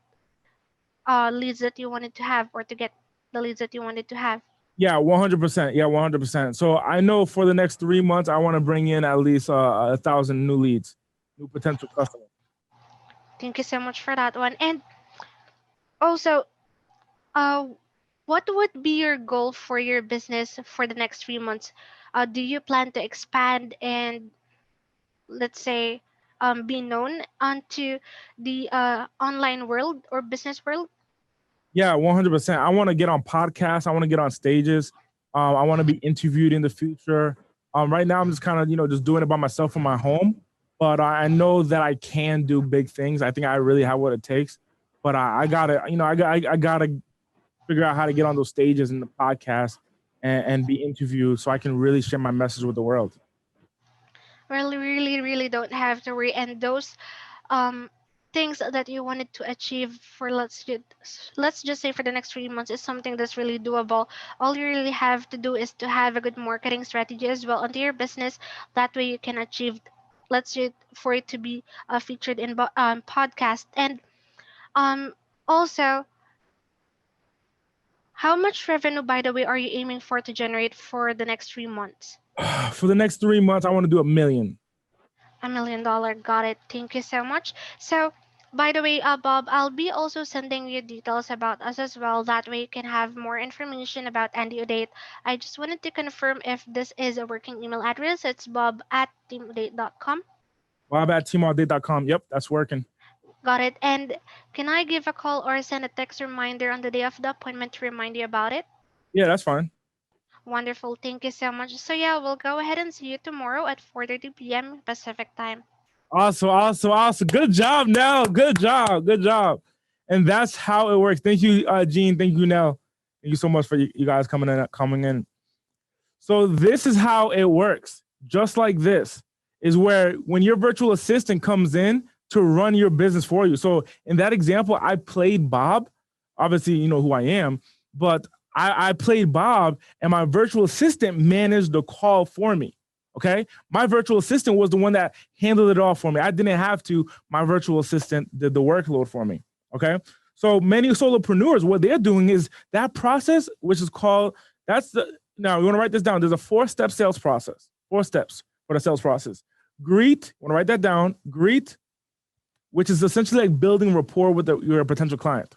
leads that you wanted to have or to get the leads that you wanted to have? Yeah, 100%. Yeah, 100%. So I know for the next 3 months, I want to bring in at least 1,000 new leads, new potential customers. Thank you so much for that one. And also, uh, what would be your goal for your business for the next 3 months? Do you plan to expand and, let's say, be known onto the online world or business world? Yeah, 100%. I want to get on podcasts. I want to get on stages. I want to be interviewed in the future. Right now, I'm just kind of, just doing it by myself from my home. But I know that I can do big things. I think I really have what it takes. But I gotta, I gotta figure out how to get on those stages in the podcast and be interviewed so I can really share my message with the world. Well, you really, really don't have to worry. And those um, things that you wanted to achieve for, let's just say, for the next 3 months is something that's really doable. All you really have to do is to have a good marketing strategy as well onto your business. That way you can achieve, let's say, for it to be featured in podcast. And um, also, how much revenue, by the way, are you aiming for to generate for the next 3 months? For the next 3 months, I want to do 1 million. $1 million. Got it. Thank you so much. So, by the way, Bob, I'll be also sending you details about us as well. That way you can have more information about Andy Audate. I just wanted to confirm if this is a working email address. It's bob@teamaudate.com. Bob@teamaudate.com. Yep, that's working. Got it. And can I give a call or send a text reminder on the day of the appointment to remind you about it? Yeah, that's fine. Wonderful. Thank you so much. So yeah, we'll go ahead and see you tomorrow at 4:30 p.m. Pacific time. Awesome, awesome, awesome. Good job, Nell. Good job, good job. And that's how it works. Thank you, Gene. Thank you, Nell. Thank you so much for you guys coming in. So this is how it works. Just like this is where when your virtual assistant comes in to run your business for you. So in that example, I played Bob. Obviously, you know who I am, but I played Bob and my virtual assistant managed the call for me. Okay. My virtual assistant was the one that handled it all for me. I didn't have to. My virtual assistant did the workload for me. Okay. So many solopreneurs, what they're doing is that process, which is called, now you want to write this down. There's a 4-step sales process, 4 steps for the sales process. Greet, want to write that down. Greet, which is essentially like building rapport with your potential client.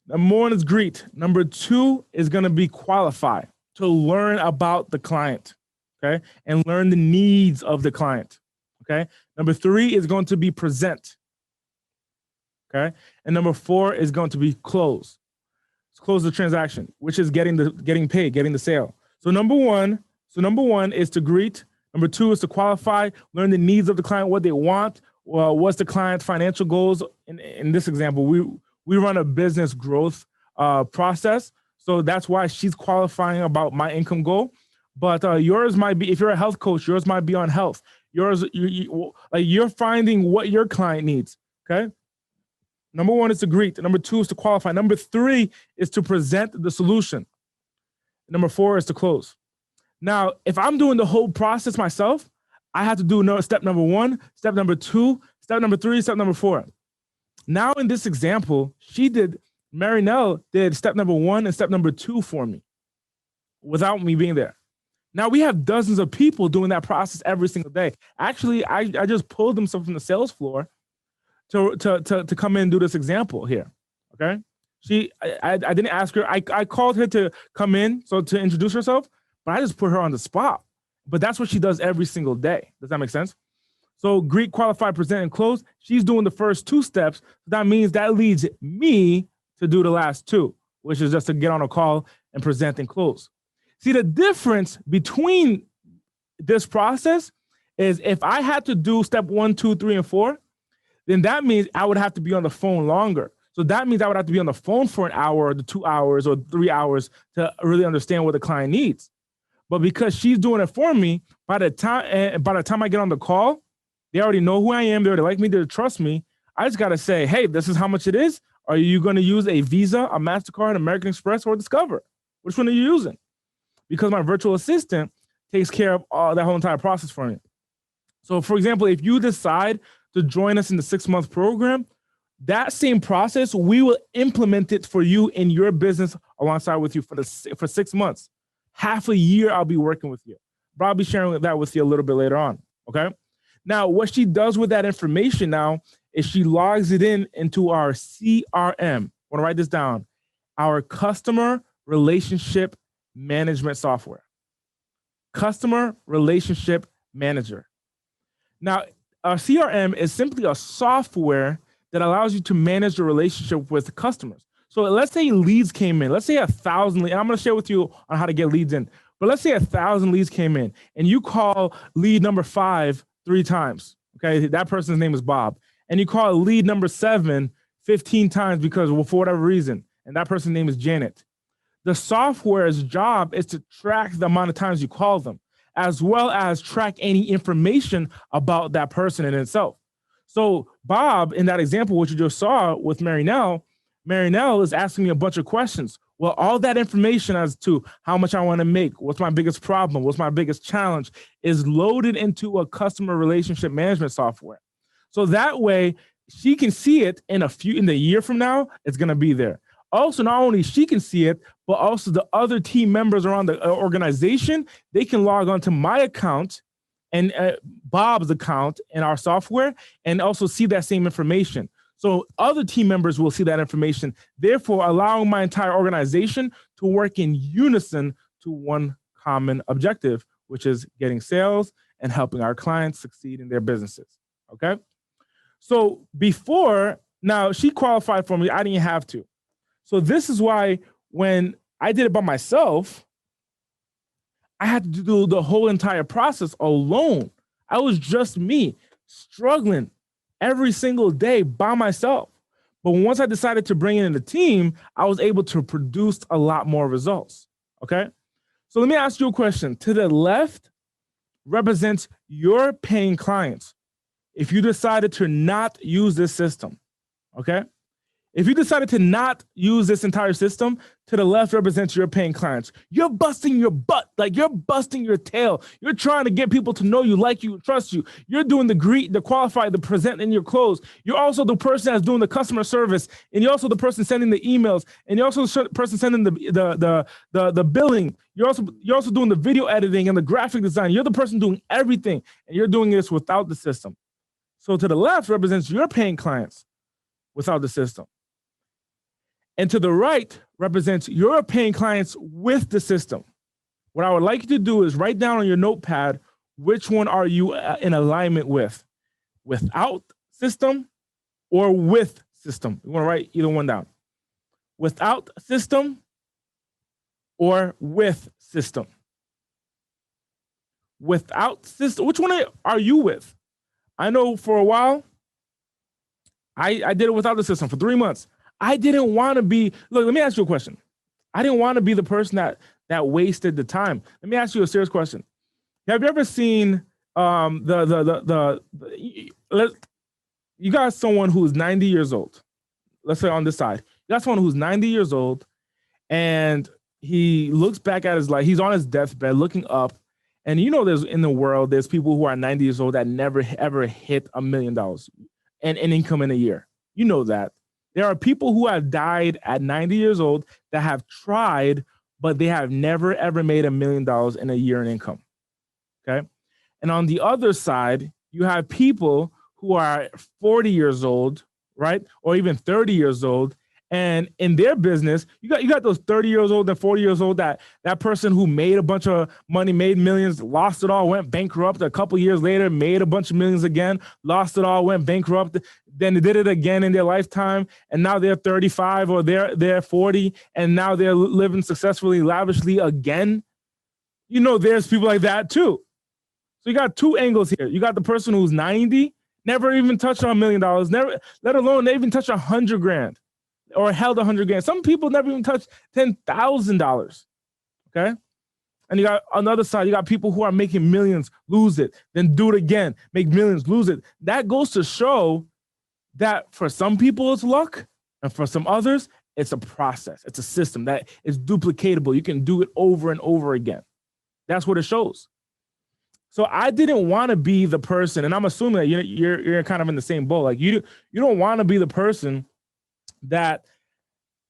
Number 1 is greet. Number 2 is going to be qualify, to learn about the client, okay? And learn the needs of the client, okay? Number 3 is going to be present, okay? And number 4 is going to be close. Close the transaction, which is getting paid, getting the sale. So number one is to greet. Number 2 is to qualify, learn the needs of the client, what they want, what's the client's financial goals. In this example, we run a business growth process. So that's why she's qualifying about my income goal. But yours might be, if you're a health coach, yours might be on health. Yours, you're finding what your client needs, okay? Number 1 is to greet. Number 2 is to qualify. Number 3 is to present the solution. Number 4 is to close. Now, if I'm doing the whole process myself, I have to do step number 1, step number 2, step number 3, step number 4. Now, in this example, Marinelle did step number 1 and step number 2 for me without me being there. Now, we have dozens of people doing that process every single day. Actually, I just pulled them from the sales floor to come in and do this example here, okay? I didn't ask her. I called her to come in, so to introduce herself, but I just put her on the spot. But that's what she does every single day. Does that make sense? So greet, qualify, present, and close. She's doing the first 2 steps. That means that leads me to do the last 2, which is just to get on a call and present and close. See, the difference between this process is if I had to do step 1, 2, 3, and 4, then that means I would have to be on the phone longer. So that means I would have to be on the phone for an hour or 2 hours or 3 hours to really understand what the client needs. But because she's doing it for me, by the time I get on the call, they already know who I am. They already like me. They trust me. I just got to say, hey, this is how much it is. Are you going to use a Visa, a MasterCard, American Express, or Discover? Which one are you using? Because my virtual assistant takes care of all that whole entire process for me. So for example, if you decide to join us in the 6-month program, that same process, we will implement it for you in your business alongside with you for 6 months. Half a year, I'll be working with you. But I'll be sharing that with you a little bit later on, okay? Now, what she does with that information now is she logs it into our CRM. I want to write this down. Our customer relationship management software. Customer relationship manager. Now, a CRM is simply a software that allows you to manage the relationship with customers. So let's say leads came in. Let's say 1,000 leads. I'm going to share with you on how to get leads in. But let's say 1,000 leads came in and you call lead number 5 3 times. Okay, that person's name is Bob. And you call lead number 7 15 times because, well, for whatever reason, and that person's name is Janet. The software's job is to track the amount of times you call them, as well as track any information about that person in itself. So Bob, in that example, what you just saw with Marinelle is asking me a bunch of questions. Well, all that information as to how much I want to make, what's my biggest problem, what's my biggest challenge, is loaded into a customer relationship management software. So that way she can see it in the year from now, it's going to be there. Also, not only she can see it, but also the other team members around the organization, they can log on to my account and Bob's account in our software and also see that same information. So other team members will see that information, therefore allowing my entire organization to work in unison to one common objective, which is getting sales and helping our clients succeed in their businesses, okay? So now she qualified for me, I didn't have to. So this is why when I did it by myself, I had to do the whole entire process alone. I was just me struggling every single day by myself. But once I decided to bring in a team, I was able to produce a lot more results. Okay. So let me ask you a question. To the left represents your paying clients. If you decided to not use this system, okay? If you decided to not use this entire system, to the left represents your paying clients. You're busting your butt, like you're busting your tail. You're trying to get people to know you, like you, trust you. You're doing the greet, the qualify, the present in your clothes. You're also the person that's doing the customer service, and you're also the person sending the emails, and you're also the person sending the billing. You're also doing the video editing and the graphic design. You're the person doing everything, and you're doing this without the system. So to the left represents your paying clients without the system. And to the right represents your paying clients with the system. What I would like you to do is write down on your notepad, which one are you in alignment with? Without system or with system? You want to write either one down. Without system or with system? Without system, which one are you with? I know for a while, I did it without the system for 3 months. I didn't want to be, look, let me ask you a question. I didn't want to be the person that wasted the time. Let me ask you a serious question. Have you ever seen you got someone who's 90 years old. Let's say on this side. You got someone who's 90 years old and he looks back at his life. He's on his deathbed looking up. And you know, there's in the world, there's people who are 90 years old that never ever hit $1 million in income in a year. You know that. There are people who have died at 90 years old that have tried, but they have never, ever made $1 million in a year in income, okay? And on the other side, you have people who are 40 years old, right? Or even 30 years old. And in their business, you got those 30 years old and 40 years old, that person who made a bunch of money, made millions, lost it all, went bankrupt. A couple years later, made a bunch of millions again, lost it all, went bankrupt. Then they did it again in their lifetime. And now they're 35 or they're 40. And now they're living successfully, lavishly again. You know, there's people like that too. So you got two angles here. You got the person who's 90, never even touched $1 million, never, let alone they even touched $100,000. Or held $100,000. Some people never even touched $10,000. Okay. And you got on the other side, you got people who are making millions, lose it, then do it again, make millions, lose it. That goes to show that for some people it's luck, and for some others, it's a process. It's a system that is duplicatable. You can do it over and over again. That's what it shows. So I didn't want to be the person, and I'm assuming that you're kind of in the same boat. Like you don't want to be the person that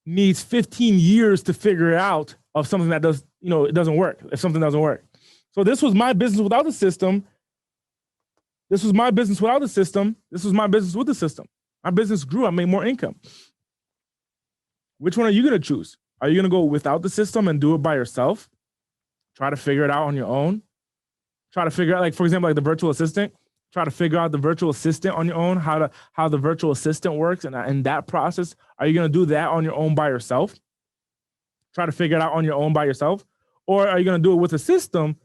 needs 15 years to figure it out of something that does, it doesn't work, if something doesn't work. So this was my business without the system. This was my business without the system. This was my business with the system. My business grew. I made more income. Which one are you going to choose? Are you going to go without the system and do it by yourself? Try to figure it out on your own? Try to figure out, like, for example, like the virtual assistant. Try to figure out the virtual assistant on your own, how the virtual assistant works, and in that process, are you going to do that on your own by yourself? Try to figure it out on your own by yourself? Or are you going to do it with a system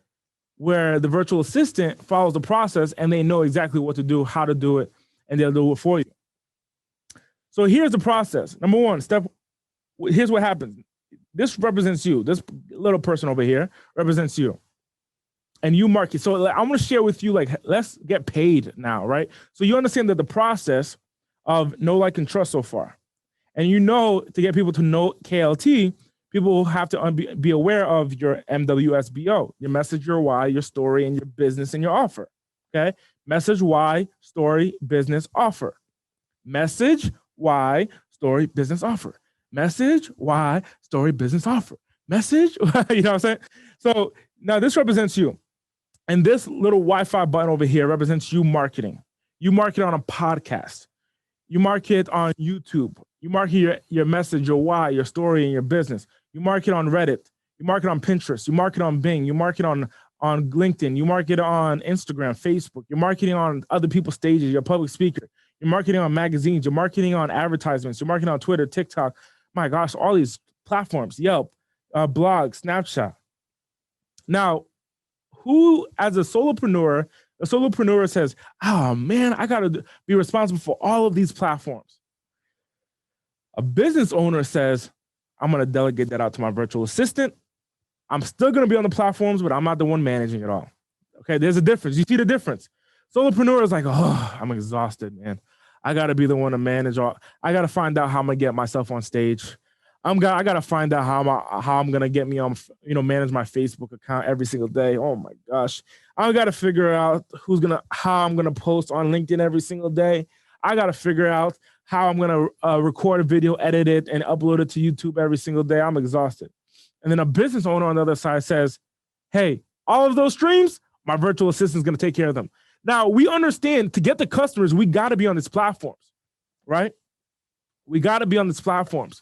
where the virtual assistant follows the process and they know exactly what to do, how to do it, and they'll do it for you? So here's the process. Number one, here's what happens. This represents you. This little person over here represents you. And you market. So I'm going to share with you, like, let's get paid now, right? So you understand that the process of know, like, and trust so far. And to get people to know KLT, people will have to be aware of your MWSBO, your message, your why, your story, and your business and your offer, okay? Message, why, story, business, offer. Message, why, story, business, offer. Message, why, story, business, offer. Message, you know what I'm saying? So now this represents you. And this little Wi-Fi button over here represents you marketing. You market on a podcast. You market on YouTube. You market your message, your why, your story, and your business. You market on Reddit. You market on Pinterest. You market on Bing. You market on LinkedIn. You market on Instagram, Facebook. You're marketing on other people's stages. You're a public speaker. You're marketing on magazines. You're marketing on advertisements. You're marketing on Twitter, TikTok. My gosh, all these platforms, Yelp, blog, Snapchat. Now, who as a solopreneur says, oh man, I got to be responsible for all of these platforms. A business owner says, I'm going to delegate that out to my virtual assistant. I'm still going to be on the platforms, but I'm not the one managing it all. Okay, there's a difference. You see the difference? Solopreneur is like, oh, I'm exhausted, man. I got to be the one to manage all. I got to find out how I'm going to get myself on stage. I got to find out how I'm going to get me on, manage my Facebook account every single day. Oh my gosh. I got to figure out how I'm going to post on LinkedIn every single day. I got to figure out how I'm going to record a video, edit it, and upload it to YouTube every single day. I'm exhausted. And then a business owner on the other side says, hey, all of those streams, my virtual assistant is going to take care of them. Now, we understand to get the customers, we got to be on these platforms, right? We got to be on these platforms.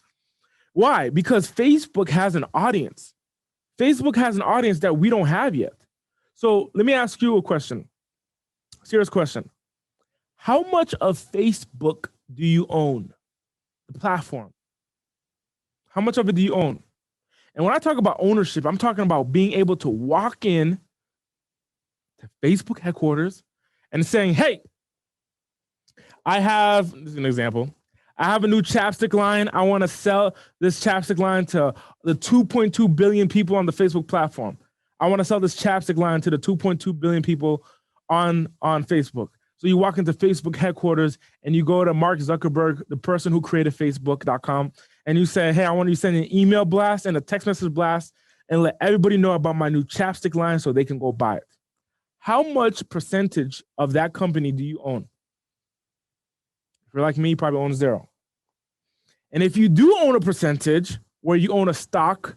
Why? Because Facebook has an audience. Facebook has an audience that we don't have yet. So let me ask you a question. Serious question. How much of Facebook do you own? The platform. How much of it do you own? And when I talk about ownership, I'm talking about being able to walk in to Facebook headquarters and saying, hey, this is an example. I have a new chapstick line. I want to sell this chapstick line to the 2.2 billion people on the Facebook platform. I want to sell this chapstick line to the 2.2 billion people on Facebook. So you walk into Facebook headquarters and you go to Mark Zuckerberg, the person who created Facebook.com, and you say, hey, I want you to send an email blast and a text message blast and let everybody know about my new chapstick line so they can go buy it. How much percentage of that company do you own? If you're like me, you probably own 0. And if you do own a percentage where you own a stock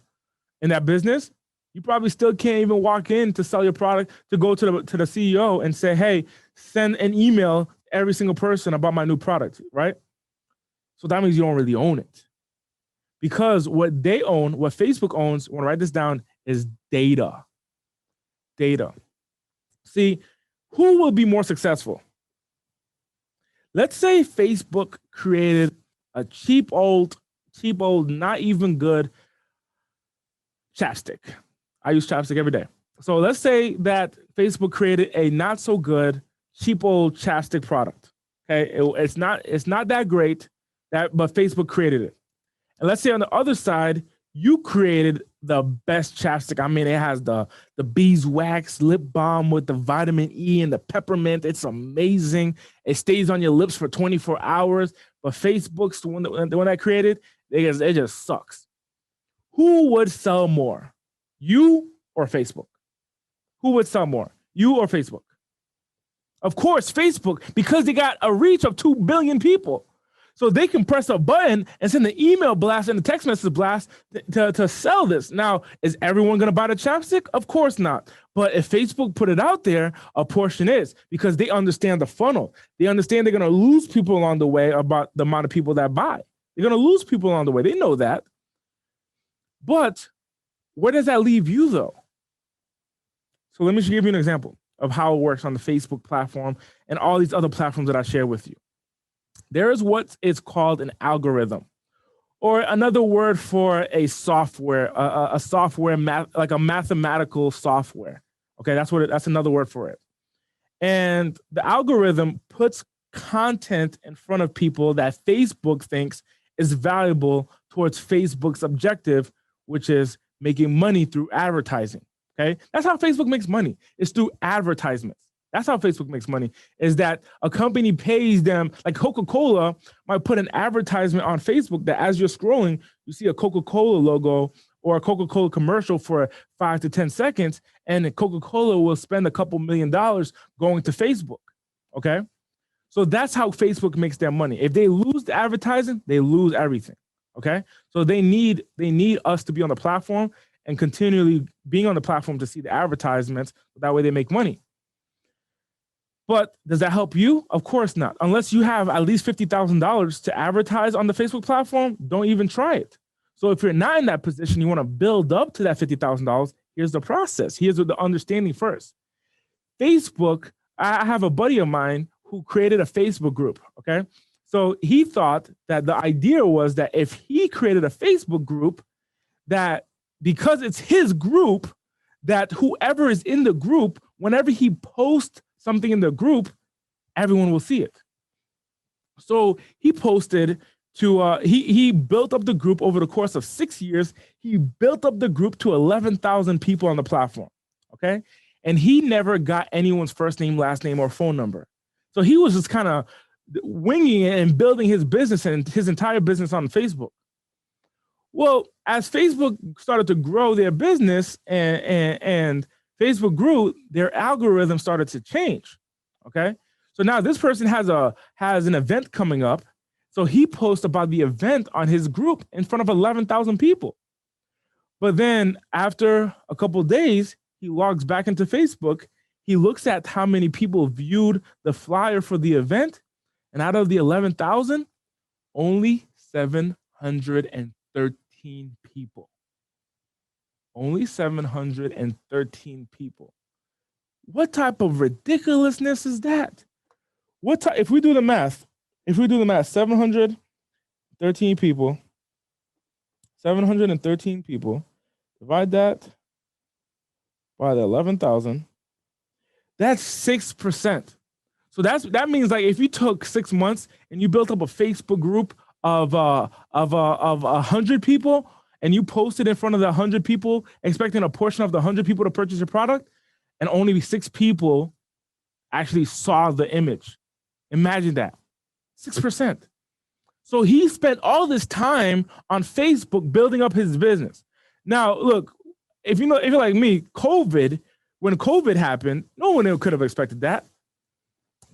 in that business, you probably still can't even walk in to sell your product, to go to the CEO and say, hey, send an email to every single person about my new product, right? So that means you don't really own it. Because what they own, what Facebook owns, I want to write this down, is data. Data. See, who will be more successful? Let's say Facebook created a cheap old, not even good chapstick. I use chapstick every day. So let's say that Facebook created a not so good, cheap old chapstick product. Okay, it's not that great, but Facebook created it. And let's say on the other side, you created the best chapstick. I mean, it has the beeswax lip balm with the vitamin E and the peppermint. It's amazing. It stays on your lips for 24 hours. But Facebook's the one that created, it just sucks. Who would sell more? You or Facebook? Who would sell more? You or Facebook? Of course, Facebook, because they got a reach of 2 billion people. So they can press a button and send an email blast and a text message blast to sell this. Now, is everyone going to buy the chapstick? Of course not. But if Facebook put it out there, a portion is, because they understand the funnel. They understand they're going to lose people along the way about the amount of people that buy. They're going to lose people along the way. They know that. But where does that leave you, though? So let me give you an example of how it works on the Facebook platform and all these other platforms that I share with you. There is what is called an algorithm, or another word for a software, a software, like a mathematical software. Okay, that's another word for it. And the algorithm puts content in front of people that Facebook thinks is valuable towards Facebook's objective, which is making money through advertising. Okay, that's how Facebook makes money. It's through advertisements. That's how Facebook makes money, is that a company pays them, like Coca-Cola might put an advertisement on Facebook that as you're scrolling, you see a Coca-Cola logo or a Coca-Cola commercial for 5 to 10 seconds, and Coca-Cola will spend a couple $1 million going to Facebook, okay? So that's how Facebook makes their money. If they lose the advertising, they lose everything, okay? So they need us to be on the platform and continually being on the platform to see the advertisements. That way they make money. But does that help you? Of course not. Unless you have at least $50,000 to advertise on the Facebook platform, don't even try it. So if you're not in that position, you want to build up to that $50,000, here's the process. Here's the understanding first. Facebook, I have a buddy of mine who created a Facebook group, okay? So he thought that the idea was that if he created a Facebook group, that because it's his group, that whoever is in the group, whenever he posts something in the group, everyone will see it. So he posted to, he built up the group over the course of 6 years. He built up the group to 11,000 people on the platform, okay? And he never got anyone's first name, last name, or phone number. So he was just kind of winging it and building his business and his entire business on Facebook. Well, as Facebook started to grow their business and Facebook grew, their algorithm started to change, okay? So now this person has an event coming up. So he posts about the event on his group in front of 11,000 people. But then after a couple of days, he logs back into Facebook. He looks at how many people viewed the flyer for the event. And out of the 11,000, only 713 people. Only 713 people. What type of ridiculousness is that? If we do the math, 713 people, divide that by the 11,000, that's 6%. So that means like if you took 6 months and you built up a Facebook group of 100 people and you posted in front of the 100 people, expecting a portion of the 100 people to purchase your product, and only 6 people actually saw the image. Imagine that, 6%. So he spent all this time on Facebook building up his business. Now, look, if you're like me, when COVID happened, no one could have expected that.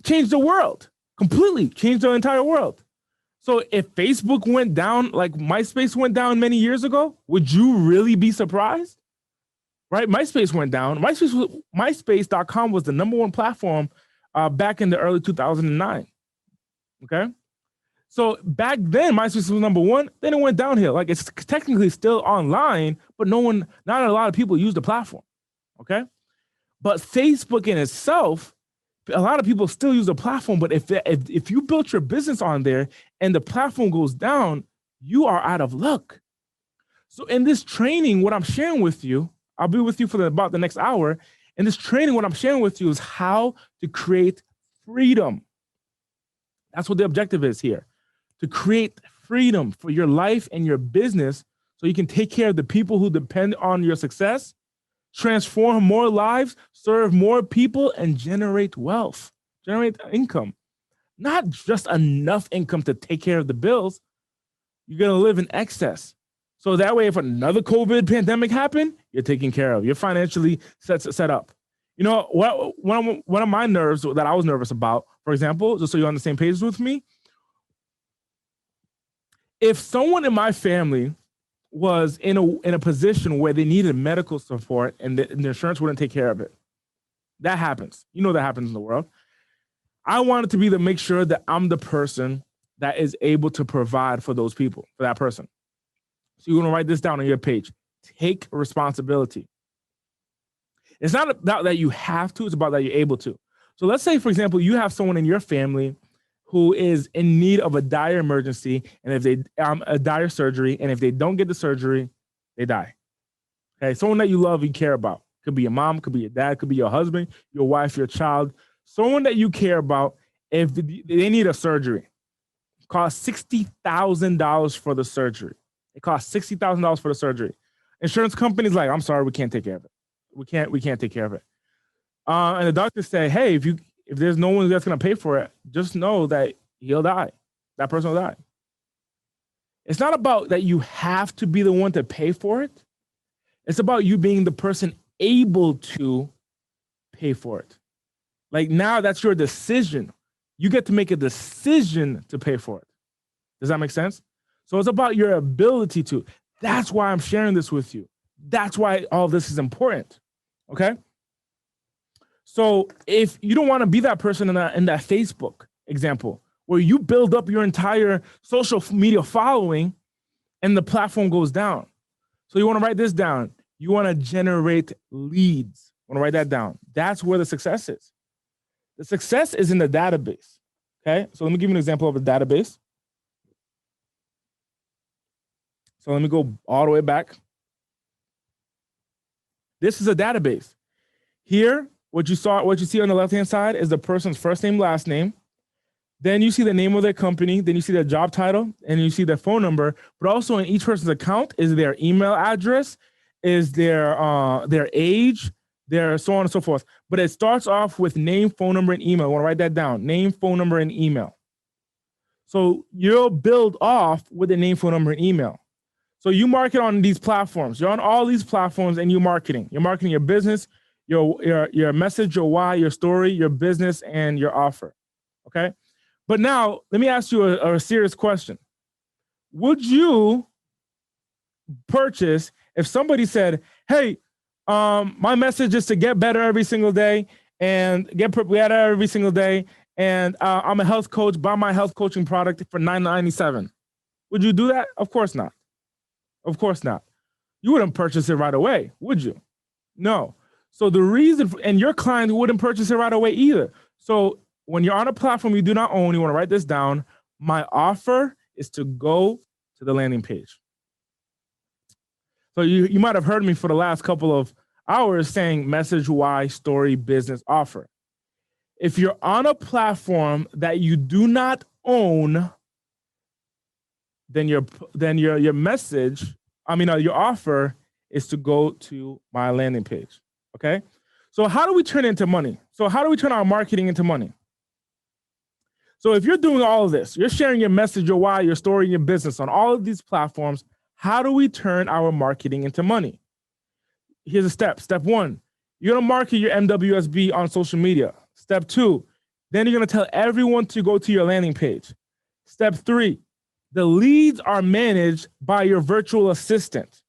Changed the world, completely changed the entire world. So if Facebook went down like MySpace went down many years ago, would you really be surprised? Right? MySpace went down. MySpace.com was the #1 platform back in the early 2009. Okay. So back then, MySpace was #1. Then it went downhill. Like it's technically still online, but not a lot of people use the platform. Okay. But Facebook in itself, a lot of people still use the platform. But if you built your business on there and the platform goes down, you are out of luck. So in this training, what I'm sharing with you, I'll be with you for about the next hour. In this training, what I'm sharing with you is how to create freedom. That's what the objective is here, to create freedom for your life and your business so you can take care of the people who depend on your success, transform more lives, serve more people, and generate wealth, generate income. Not just enough income to take care of the bills. You're going to live in excess. So that way, if another COVID pandemic happened, you're taken care of. You're financially set up. You know, one of my nerves that I was nervous about, for example, just so you're on the same page with me, if someone in my family was in a position where they needed medical support and the insurance wouldn't take care of it, that happens. You know that happens in the world. I wanted to make sure that I'm the person that is able to provide for those people, for that person. So you're going to write this down on your page. Take responsibility. It's not about that you have to, it's about that you're able to. So let's say, for example, you have someone in your family who is in need of a dire emergency, and if they a dire surgery, and if they don't get the surgery, they die. Okay, someone that you love, you care about. Could be your mom, could be your dad, could be your husband, your wife, your child. Someone that you care about, if they need a surgery, it costs $60,000 for the surgery. It costs $60,000 for the surgery. Insurance company's like, I'm sorry, we can't take care of it. We can't take care of it. And the doctor say, hey, if there's no one that's gonna pay for it, just know that he'll die. That person will die. It's not about that you have to be the one to pay for it. It's about you being the person able to pay for it. Like now that's your decision. You get to make a decision to pay for it. Does that make sense? So it's about your ability to. That's why I'm sharing this with you. That's why all this is important. Okay? So if you don't want to be that person in that Facebook example, where you build up your entire social media following and the platform goes down. So you want to write this down. You want to generate leads. You want to write that down. That's where the success is. The success is in the database. Okay? So let me give you an example of a database. So let me go all the way back. This is a database. Here, what you see on the left-hand side is the person's first name, last name. Then you see the name of their company. Then you see their job title, and you see their phone number. But also in each person's account is their email address, is their age, their so on and so forth. But it starts off with name, phone number, and email. I want to write that down. Name, phone number, and email. So you'll build off with the name, phone number, and email. So you market on these platforms. You're on all these platforms, and you're marketing. You're marketing your business, your message, your why, your story, your business, and your offer. Okay. But now let me ask you a serious question. Would you purchase if somebody said, "Hey, my message is to get better every single day and get better every single day, and I'm a health coach. Buy my health coaching product for $9.97." Would you do that? Of course not. Of course not. You wouldn't purchase it right away, would you? No. So the reason, and your client wouldn't purchase it right away either. So when you're on a platform you do not own, you want to write this down. My offer is to go to the landing page. So you might have heard me for the last couple of hours saying message, why, story, business, offer. If you're on a platform that you do not own, then your message, your offer is to go to my landing page. Okay. So how do we turn it into money? So how do we turn our marketing into money? So if you're doing all of this, you're sharing your message, your why, your story, your business on all of these platforms, how do we turn our marketing into money? Here's a step. Step one, you're going to market your MWSB on social media. Step two, then you're going to tell everyone to go to your landing page. Step three, the leads are managed by your virtual assistant.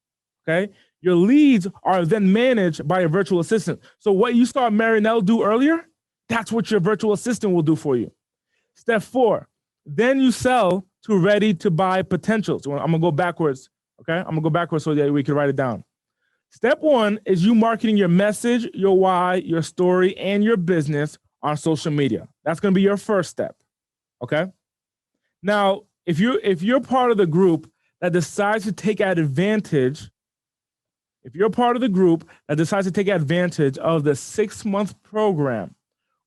Okay. Your leads are then managed by your virtual assistant. So what you saw Marinelle do earlier, that's what your virtual assistant will do for you. Step four, then you sell to ready to buy potentials. So I'm going to go backwards. Okay. I'm going to go backwards so that we can write it down. Step one is you marketing your message, your why, your story, and your business on social media. That's going to be your first step. Okay. Now, if you're part of the group that decides to take advantage, of the 6-month program,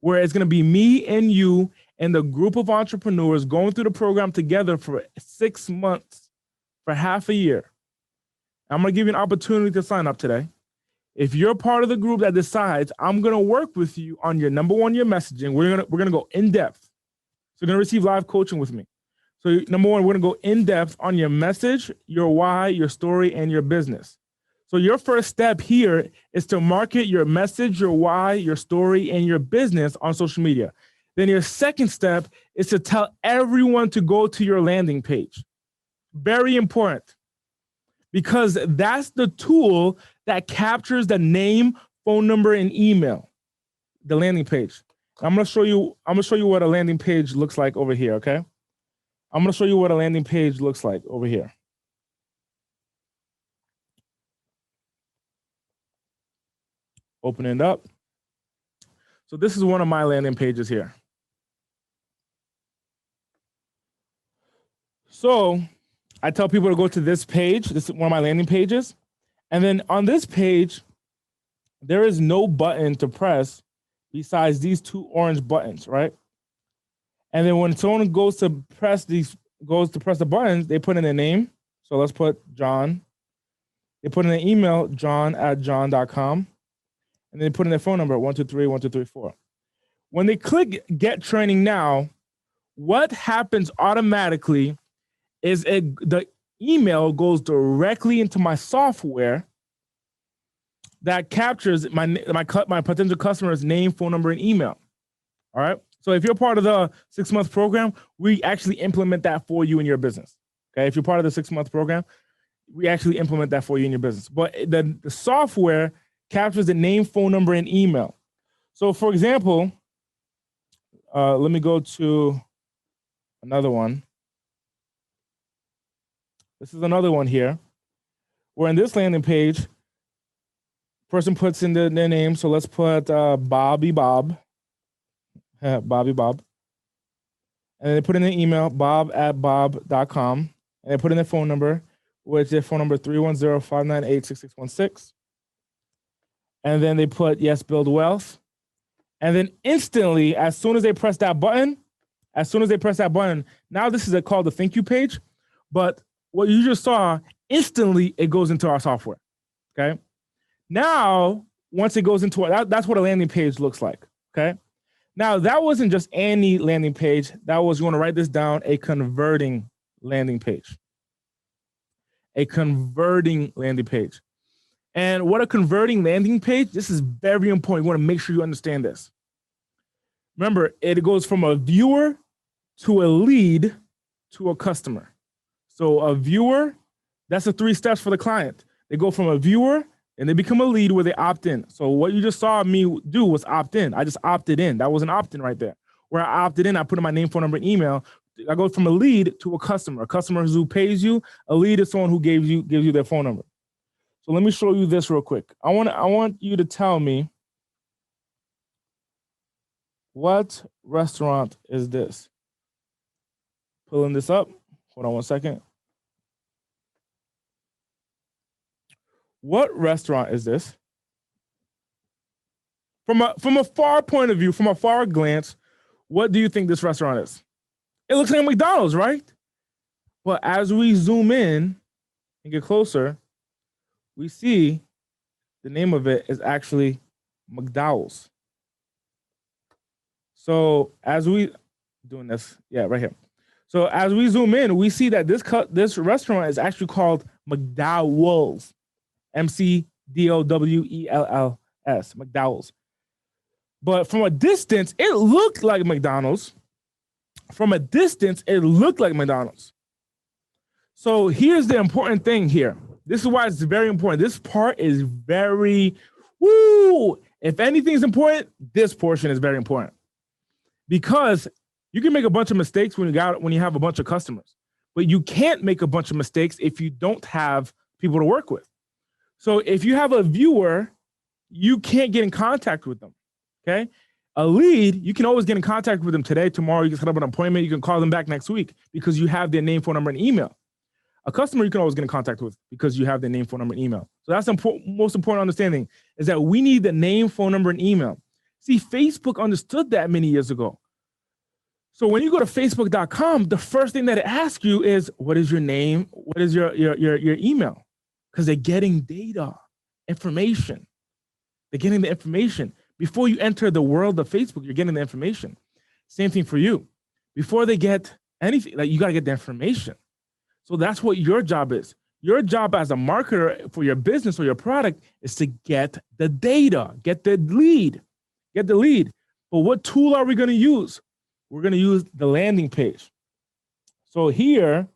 where it's going to be me and you and the group of entrepreneurs going through the program together for 6 months, for half a year. I'm going to give you an opportunity to sign up today. If you're part of the group that decides, I'm going to work with you on your number one, your messaging. We're going to go in depth. So you're going to receive live coaching with me. So number one, we're going to go in depth on your message, your why, your story, and your business. So your first step here is to market your message, your why, your story, and your business on social media. Then your second step is to tell everyone to go to your landing page. Very important, because that's the tool that captures the name, phone number, and email, the landing page. I'm going to show you what a landing page looks like over here, okay? I'm going to show you what a landing page looks like over here. Open it up. So this is one of my landing pages here. So I tell people to go to this page. This is one of my landing pages. And then on this page, there is no button to press besides these two orange buttons, right? And then when someone goes to press the buttons, they put in their name. So let's put John. They put in an email, john@john.com. And they put in their phone number, 123-1234. When they click Get Training Now, what happens automatically is the email goes directly into my software that captures my potential customer's name, phone number, and email. All right. So if you're part of the 6-month program, we actually implement that for you in your business. Okay. If you're part of the 6-month program, we actually implement that for you in your business. But the software captures the name, phone number, and email. So for example, let me go to another one. This is another one here, where in this landing page, person puts in their name. So let's put Bobby Bob. Bobby Bob. And they put in their email, bob@bob.com. And they put in their phone number, which is their phone number 310-598-6616. and then they put yes, build wealth. And then instantly, as soon as they press that button, now this is called the thank you page. But what you just saw, instantly it goes into our software. Okay. Now, once it goes into it, that's what a landing page looks like. Okay. Now, that wasn't just any landing page. That was, you want to write this down, a converting landing page. A converting landing page. And what a converting landing page, this is very important. You want to make sure you understand this. Remember, it goes from a viewer to a lead to a customer. So a viewer, that's the 3 steps for the client. They go from a viewer and they become a lead where they opt in. So what you just saw me do was opt in. I just opted in. That was an opt-in right there. Where I opted in, I put in my name, phone number, and email. I go from a lead to a customer. A customer is who pays you. A lead is someone who gives you their phone number. So let me show you this real quick. I want you to tell me, what restaurant is this? Pulling this up. Hold on one second. What restaurant is this? From a far point of view, from a far glance, what do you think this restaurant is? It looks like McDonald's, right? But as we zoom in and get closer, we see the name of it is actually McDowell's. So as we doing this, yeah, right here. So as we zoom in, we see that this restaurant is actually called McDowell's, McDowell's, McDowell's. But from a distance, it looked like McDonald's. From a distance, it looked like McDonald's. So here's the important thing here. This is why it's very important. This part is very, if anything is important, this portion is very important. Because you can make a bunch of mistakes when you have a bunch of customers, but you can't make a bunch of mistakes if you don't have people to work with. So if you have a viewer, you can't get in contact with them, okay? A lead, you can always get in contact with them today, tomorrow. You can set up an appointment. You can call them back next week because you have their name, phone number, and email. A customer you can always get in contact with because you have their name, phone number, and email. So that's the most important understanding is that we need the name, phone number, and email. See, Facebook understood that many years ago. So when you go to facebook.com, the first thing that it asks you is, what is your name? What is your email? Because they're getting data, information. They're getting the information. Before you enter the world of Facebook, you're getting the information. Same thing for you. Before they get anything, like, you got to get the information. So that's what your job is. Your job as a marketer for your business or your product is to get the data, get the lead. But what tool are we going to use? We're going to use the landing page. So here,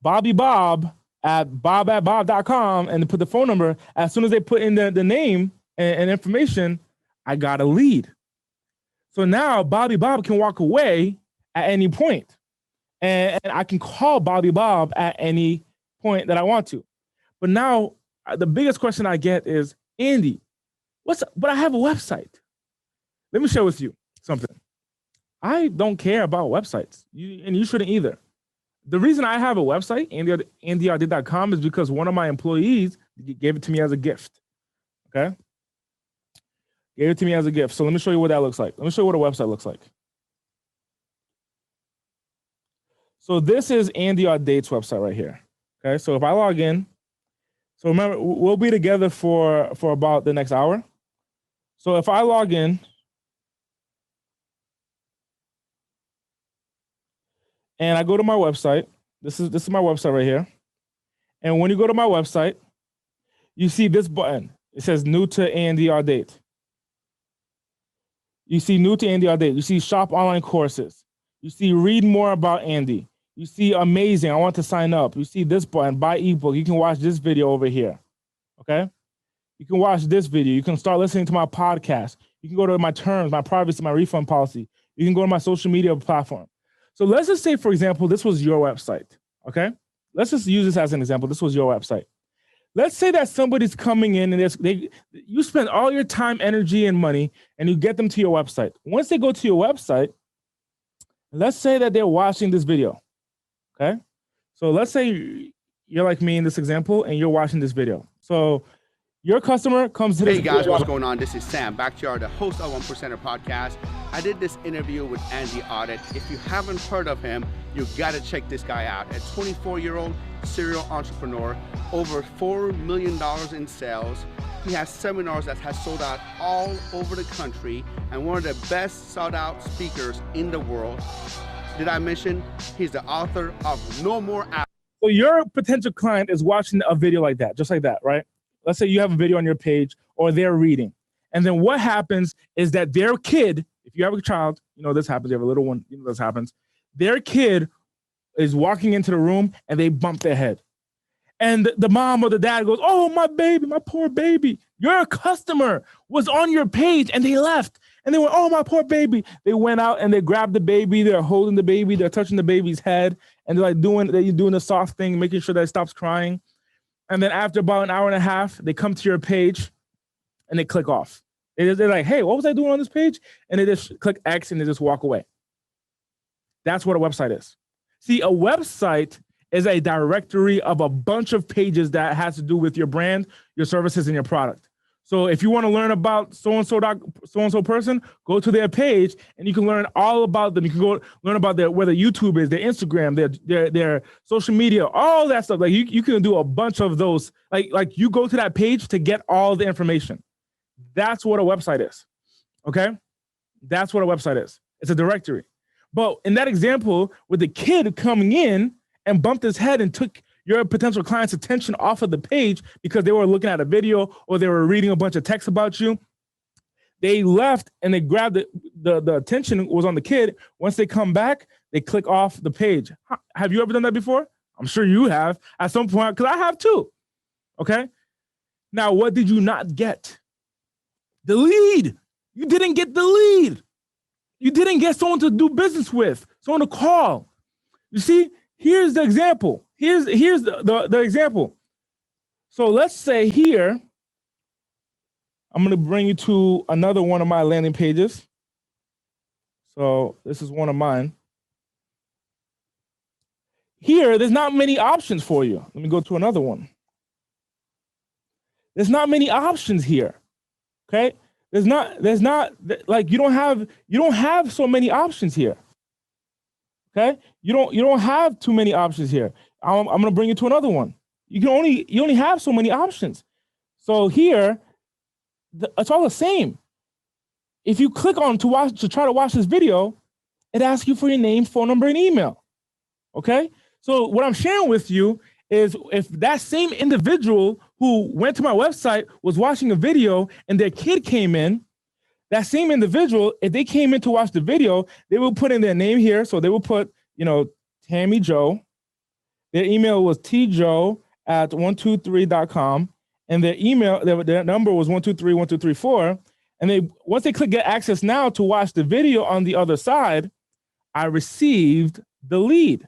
Bobby Bob at bob@bob.com, and put the phone number. As soon as they put in the name and information, I got a lead. So now Bobby Bob can walk away at any point, and I can call Bobby Bob at any point that I want to. But now the biggest question I get is, Andy, but I have a website. Let me share with you something. I don't care about websites, and you shouldn't either. The reason I have a website, AndyAudate.com, is because one of my employees gave it to me as a gift. Okay? Gave it to me as a gift. So let me show you what that looks like. Let me show you what a website looks like. So this is Andy Audate's website right here. Okay, so if I log in, so remember, we'll be together for about the next hour. So if I log in, and I go to my website, this is my website right here. And when you go to my website, you see this button. It says new to Andy Audate. You see new to Andy Audate. You see shop online courses. You see read more about Andy. You see amazing, I want to sign up. You see this button, buy ebook. You can watch this video over here, okay? You can watch this video. You can start listening to my podcast. You can go to my terms, my privacy, my refund policy. You can go to my social media platform. So let's just say, for example, this was your website, okay? Let's just use this as an example. This was your website. Let's say that somebody's coming in and you spend all your time, energy, and money, and you get them to your website. Once they go to your website, let's say that they're watching this video. Okay. So let's say you're like me in this example and you're watching this video. So your customer comes to this. Hey guys, what's going on? This is Sam Backyard, the host of 1%er podcast. I did this interview with Andy Audate. If you haven't heard of him, you gotta check this guy out. A 24-year-old serial entrepreneur, over $4 million in sales. He has seminars that has sold out all over the country and one of the best sought out speakers in the world. Did I mention he's the author of No More Apps? So your potential client is watching a video like that, just like that, right? Let's say you have a video on your page or they're reading. And then what happens is that their kid, if you have a child, you know this happens, you have a little one, you know this happens. Their kid is walking into the room and they bump their head. And the mom or the dad goes, oh, my baby, my poor baby. Your customer was on your page and they left. And they went, oh, my poor baby. They went out and they grabbed the baby. They're holding the baby. They're touching the baby's head. And they're like doing the soft thing, making sure that it stops crying. And then after about an hour and a half, they come to your page and they click off. They're like, hey, what was I doing on this page? And they just click X and they just walk away. That's what a website is. See, a website is a directory of a bunch of pages that has to do with your brand, your services, and your product. So if you want to learn about so-and-so person, go to their page and you can learn all about them. You can go learn about where their YouTube is, their Instagram, their social media, all that stuff. Like you can do a bunch of those. Like you go to that page to get all the information. That's what a website is. Okay? That's what a website is. It's a directory. But in that example, with the kid coming in and bumped his head and took your potential client's attention off of the page because they were looking at a video or they were reading a bunch of text about you, they left and they grabbed the attention was on the kid. Once they come back, they click off the page. Have you ever done that before? I'm sure you have at some point, because I have too. Okay? Now, what did you not get? The lead. You didn't get the lead. You didn't get someone to do business with, someone to call. You see, here's the example. Here's the example. So let's say here, I'm going to bring you to another one of my landing pages. So this is one of mine. Here, there's not many options for you. Let me go to another one. There's not many options here. Okay? There's not like you don't have so many options here. Okay? You don't have too many options here. I'm going to bring you to another one. You only have so many options. So here, it's all the same. If you click on to try to watch this video, it asks you for your name, phone number, and email. Okay? So what I'm sharing with you is if that same individual who went to my website was watching a video and their kid came in, that same individual, if they came in to watch the video, they will put in their name here. So they will put, Tammy Joe. Their email was tjoe@123.com. And their email, their number was 1231234. And once they click get access now to watch the video on the other side, I received the lead.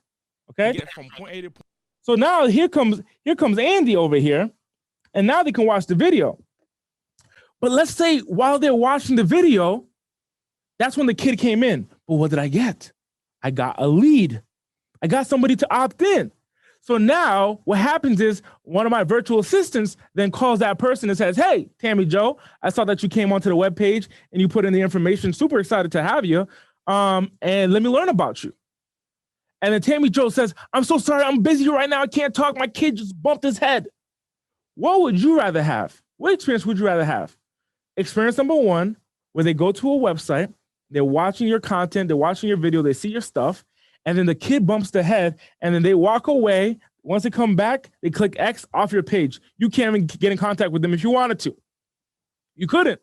Okay. From point A to point. So now here comes Andy over here, and now they can watch the video. But let's say while they're watching the video, that's when the kid came in. But what did I get? I got a lead. I got somebody to opt in. So now what happens is one of my virtual assistants then calls that person and says, hey, Tammy Joe, I saw that you came onto the webpage and you put in the information. Super excited to have you. And let me learn about you. And then Tammy Joe says, I'm so sorry, I'm busy right now. I can't talk. My kid just bumped his head. What would you rather have? What experience would you rather have? Experience number one, where they go to a website, they're watching your content, they're watching your video, they see your stuff, and then the kid bumps their head, and then they walk away. Once they come back, they click X off your page. You can't even get in contact with them if you wanted to. You couldn't.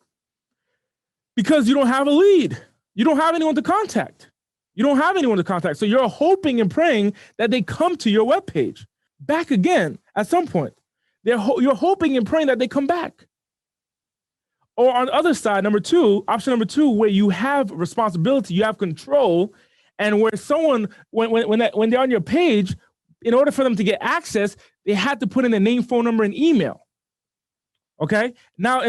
Because you don't have a lead. You don't have anyone to contact. You don't have anyone to contact. So you're hoping and praying that they come to your webpage back again at some point. You're hoping and praying that they come back. Or on the other side, option number two, where you have responsibility, you have control, and where someone, when they're on your page, in order for them to get access, they had to put in their name, phone number, and email. Okay? Now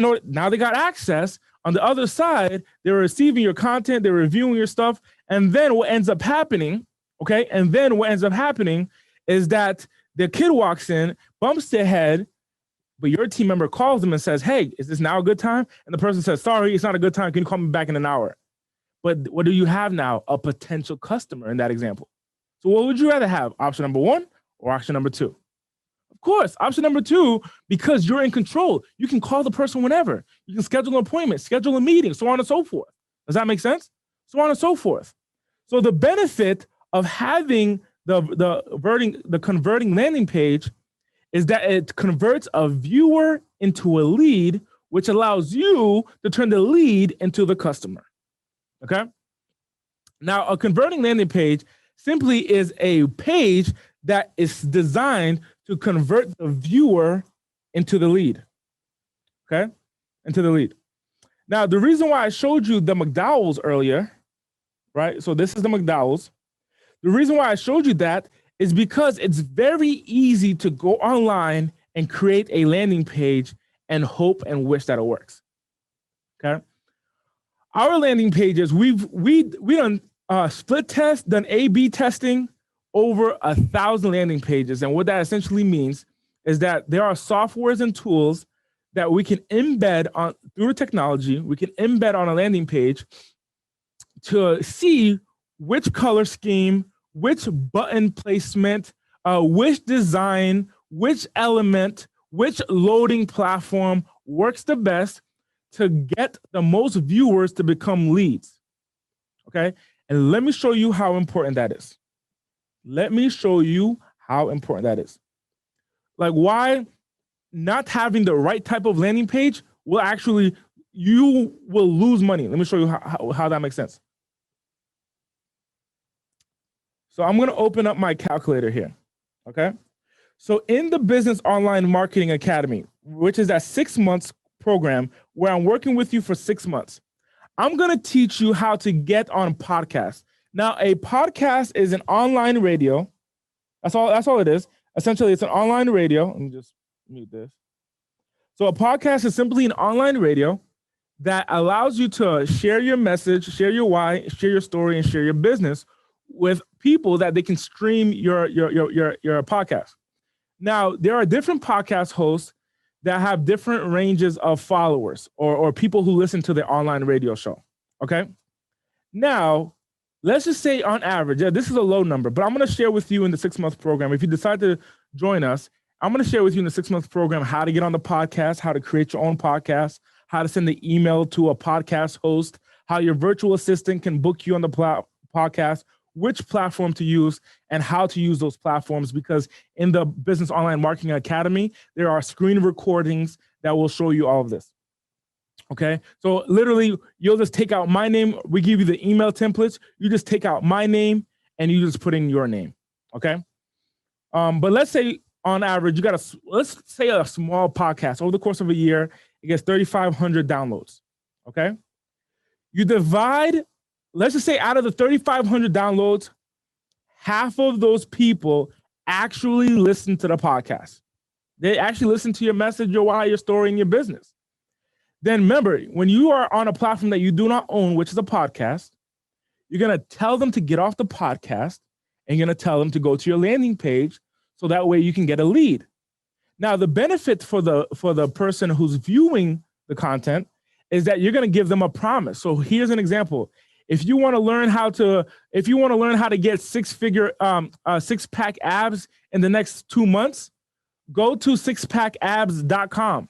they got access. On the other side, they're receiving your content, they're reviewing your stuff, and then what ends up happening, Okay. And then what ends up happening is that the kid walks in, bumps their head, but your team member calls them and says, hey, is this now a good time? And the person says, sorry, it's not a good time. Can you call me back in an hour? But what do you have now? A potential customer in that example. So what would you rather have? Option number one or option number two? Of course, option number two, because you're in control. You can call the person whenever. You can schedule an appointment, schedule a meeting, so on and so forth. Does that make sense? So on and so forth. So the benefit of having the converting landing page is that it converts a viewer into a lead, which allows you to turn the lead into the customer. Okay? Now, a converting landing page simply is a page that is designed to convert the viewer into the lead. Okay? Into the lead. Now, the reason why I showed you the McDowell's earlier, right? So this is the McDowell's. The reason why I showed you that is because it's very easy to go online and create a landing page and hope and wish that it works. Okay? Our landing pages, we done split test, done A/B testing over 1,000 landing pages. And what that essentially means is that there are softwares and tools that we can embed on through technology. We can embed on a landing page to see which color scheme, which button placement, which design, which element, which loading platform works the best to get the most viewers to become leads. Okay? And let me show you how important that is. Let me show you how important that is. Like why not having the right type of landing page will actually, you will lose money. Let me show you how that makes sense. So I'm going to open up my calculator here. Okay. So in the Business Online Marketing Academy, which is that 6 months program where I'm working with you for 6 months, I'm going to teach you how to get on podcasts. Now, a podcast is an online radio. That's all it is. Essentially, it's an online radio. Let me just mute this. So a podcast is simply an online radio that allows you to share your message, share your why, share your story, and share your business with people that they can stream your podcast. Now, there are different podcast hosts that have different ranges of followers or people who listen to the online radio show. Okay. Now, let's just say on average, this is a low number, but I'm going to share with you in the 6 month program. If you decide to join us, I'm going to share with you in the 6 month program how to get on the podcast, how to create your own podcast, how to send the email to a podcast host, how your virtual assistant can book you on the podcast, which platform to use, and how to use those platforms. Because in the Business Online Marketing Academy, there are screen recordings that will show you all of this. Okay, so literally, you'll just take out my name. We give you the email templates. You just take out my name and you just put in your name. Okay, but let's say on average, you got let's say a small podcast over the course of a year, it gets 3,500 downloads. Okay, you divide. Let's just say out of the 3,500 downloads, half of those people actually listen to the podcast. They actually listen to your message, your why, your story, and your business. Then remember, when you are on a platform that you do not own, which is a podcast, you're going to tell them to get off the podcast and you're going to tell them to go to your landing page so that way you can get a lead. Now, the benefit for the person who's viewing the content is that you're going to give them a promise. So here's an example. If you want to learn how to get six-pack abs in the next 2 months, go to sixpackabs.com.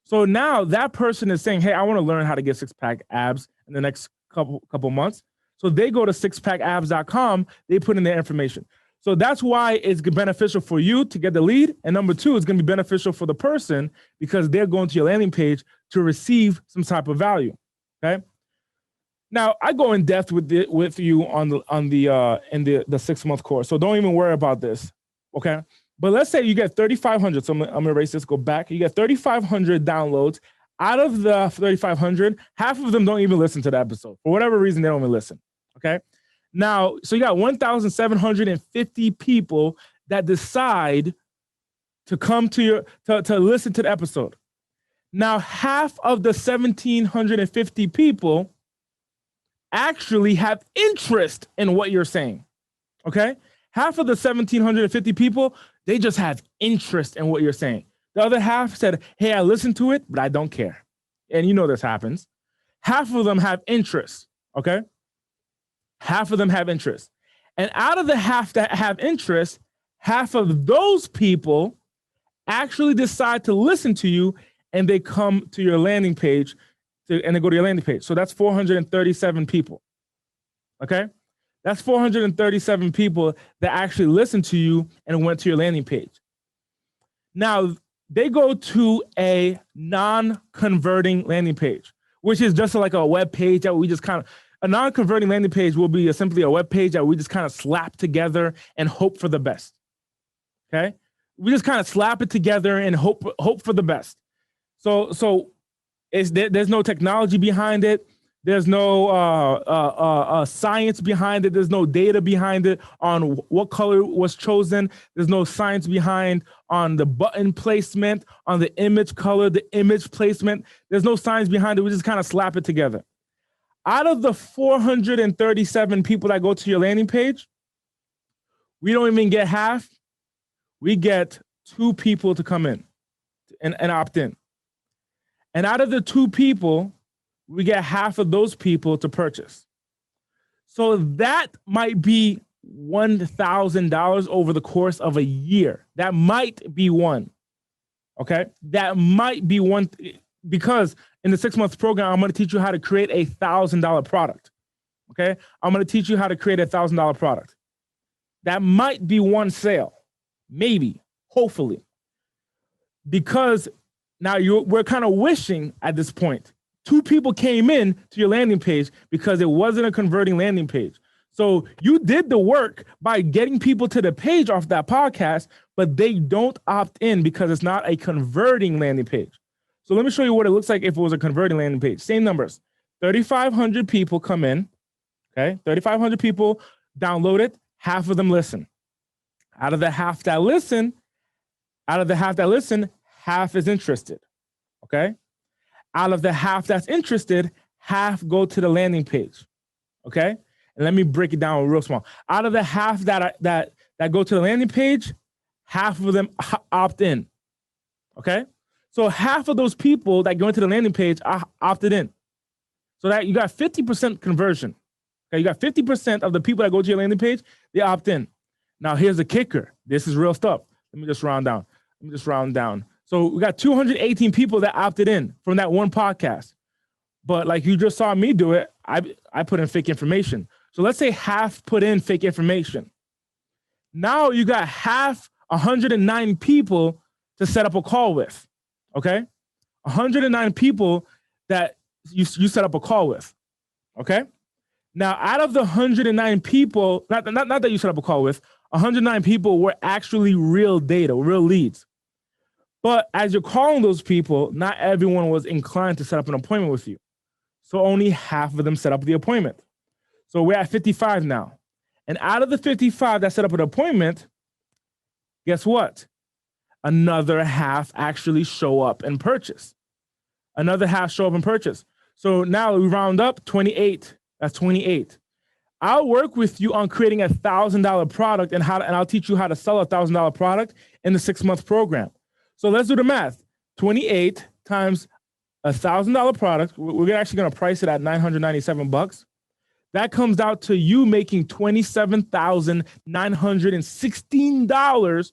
So now that person is saying, hey, I want to learn how to get six-pack abs in the next couple months. So they go to sixpackabs.com, they put in their information. So that's why it's beneficial for you to get the lead. And number two, it's going to be beneficial for the person because they're going to your landing page to receive some type of value. Okay. Now I go in depth with you in the 6 month course. So don't even worry about this. Okay. But let's say you get 3,500. So I'm going to erase this, go back. You get 3,500 downloads. Out of the 3,500, half of them don't even listen to the episode. For whatever reason, they don't even listen. Okay. Now, so you got 1,750 people that decide to come to to listen to the episode. Now, half of the 1,750 people actually have interest in what you're saying. Okay? Half of the 1,750 people, they just have interest in what you're saying. The other half said, hey, I listened to it, but I don't care. And you know this happens. Half of them have interest, okay? Half of them have interest. And out of the half that have interest, half of those people actually decide to listen to you, and they come to your landing page, and they go to your landing page. So that's 437 people, okay? That's 437 people that actually listened to you and went to your landing page. Now, they go to a non-converting landing page, which is just like a web page that we just kind of, a non-converting landing page will be simply a web page that we just kind of slap together and hope for the best, okay? We just kind of slap it together and hope for the best. So there's no technology behind it. There's no science behind it. There's no data behind it on what color was chosen. There's no science behind on the button placement, on the image color, the image placement. There's no science behind it. We just kind of slap it together. Out of the 437 people that go to your landing page, we don't even get half. We get 2 people to come in and opt in. And out of the 2 people, we get half of those people to purchase. So that might be $1,000 over the course of a year. That might be one, okay? That might be one, because in the 6-month program, I'm gonna teach you how to create a $1,000 product, okay? I'm gonna teach you how to create a $1,000 product. That might be one sale, maybe, hopefully. Because now we're kind of wishing at this point, 2 people came in to your landing page because it wasn't a converting landing page. So you did the work by getting people to the page off that podcast, but they don't opt in because it's not a converting landing page. So let me show you what it looks like if it was a converting landing page. Same numbers. 3,500 people come in, okay? 3,500 people download it. Half of them listen. Out of the half that listen, half is interested, okay? Out of the half that's interested, half go to the landing page, okay? And let me break it down real small. Out of the half that go to the landing page, half of them opt in, okay? So half of those people that go into the landing page opted in. So that you got 50% conversion, okay? You got 50% of the people that go to your landing page, they opt in. Now here's the kicker. This is real stuff. Let me just round down. So we got 218 people that opted in from that one podcast. But like you just saw me do it, I put in fake information. So let's say half put in fake information. Now you got half, 109 people to set up a call with, okay? 109 people that you set up a call with, okay? Now, out of the 109 people, not that you set up a call with, 109 people were actually real data, real leads. But as you're calling those people, not everyone was inclined to set up an appointment with you. So only half of them set up the appointment. So we're at 55 now. And out of the 55 that set up an appointment, guess what? Another half actually show up and purchase. Another half show up and purchase. So now we round up 28. That's 28. I'll work with you on creating a $1,000 product and I'll teach you how to sell a $1,000 product in the 6-month program. So let's do the math. 28 times a $1,000 product. We're actually going to price it at $997. That comes out to you making $27,916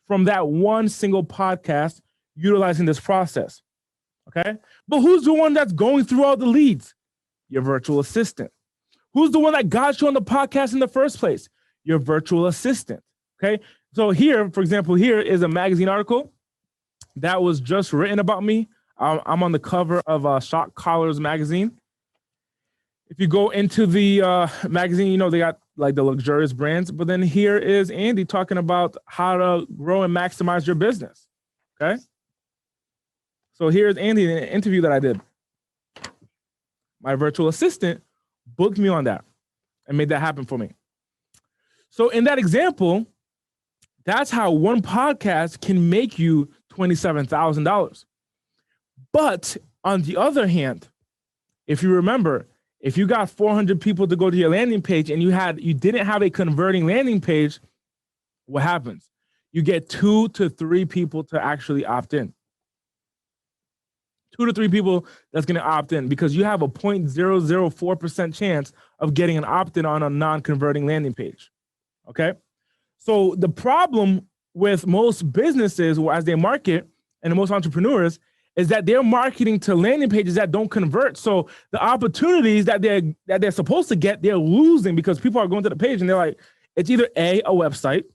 from that one single podcast utilizing this process. Okay. But who's the one that's going through all the leads? Your virtual assistant. Who's the one that got you on the podcast in the first place? Your virtual assistant. Okay. So here, for example, here is a magazine article that was just written about me. I'm on the cover of Shock Collars magazine. If you go into the magazine, you know, they got like the luxurious brands, but then here is Andy talking about how to grow and maximize your business. Okay. So here's Andy in an interview that I did. My virtual assistant booked me on that and made that happen for me. So in that example, that's how one podcast can make you $27,000. But on the other hand, if you remember, If you got 400 people to go to your landing page and you didn't have a converting landing page, what happens? You get 2 to 3 people to actually opt in. 2 to 3 people that's going to opt in because you have a 0.004% chance of getting an opt-in on a non-converting landing page. Okay? So the problem with most businesses as they market and most entrepreneurs is that they're marketing to landing pages that don't convert. So the opportunities that they're supposed to get, they're losing because people are going to the page and they're like, it's either a website.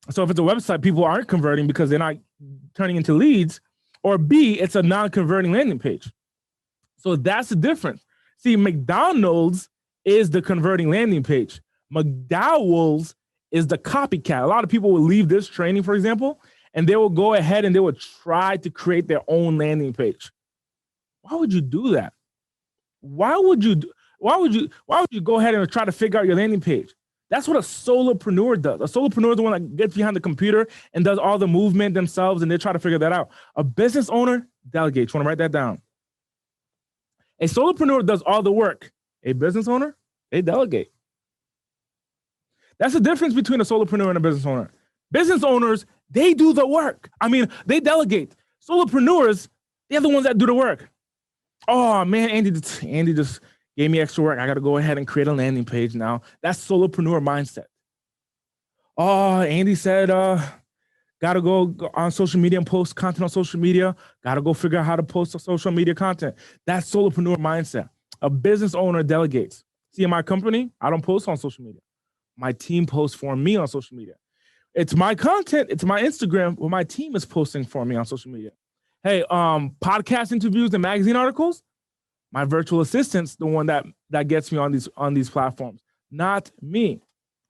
So if it's a website, people aren't converting because they're not turning into leads, or B, it's a non-converting landing page. So that's the difference. See, McDonald's is the converting landing page. McDowell's is the copycat. A lot of people will leave this training, for example, and they will go ahead and they will try to create their own landing page. Why would you do that? Why would you go ahead and try to figure out your landing page? That's what a solopreneur does. A solopreneur is the one that gets behind the computer and does all the movement themselves, and they try to figure that out. A business owner delegates. You want to write that down? A solopreneur does all the work. A business owner, they delegate. That's the difference between a solopreneur and a business owner. Business owners, they do the work. I mean, they delegate. Solopreneurs, they're the ones that do the work. Oh man, Andy just gave me extra work. I got to go ahead and create a landing page now. That's solopreneur mindset. Oh, Andy said, got to go on social media and post content on social media. Got to go figure out how to post social media content. That's solopreneur mindset. A business owner delegates. See, in my company, I don't post on social media. My team posts for me on social media. It's my content. It's my Instagram where my team is posting for me on social media. Hey, podcast interviews and magazine articles, my virtual assistant's the one that gets me on these platforms, not me.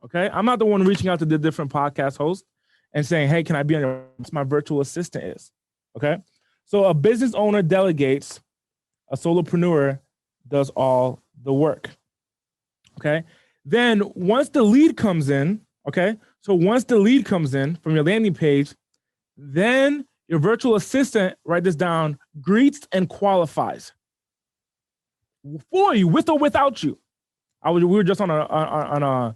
Okay, I'm not the one reaching out to the different podcast hosts and saying, "Hey, can I be on your?" My virtual assistant is. Okay, so a business owner delegates, a solopreneur does all the work. Okay, then once the lead comes in, okay, so once the lead comes in from your landing page, then your virtual assistant, write this down, greets and qualifies for you, with or without you. We were just on a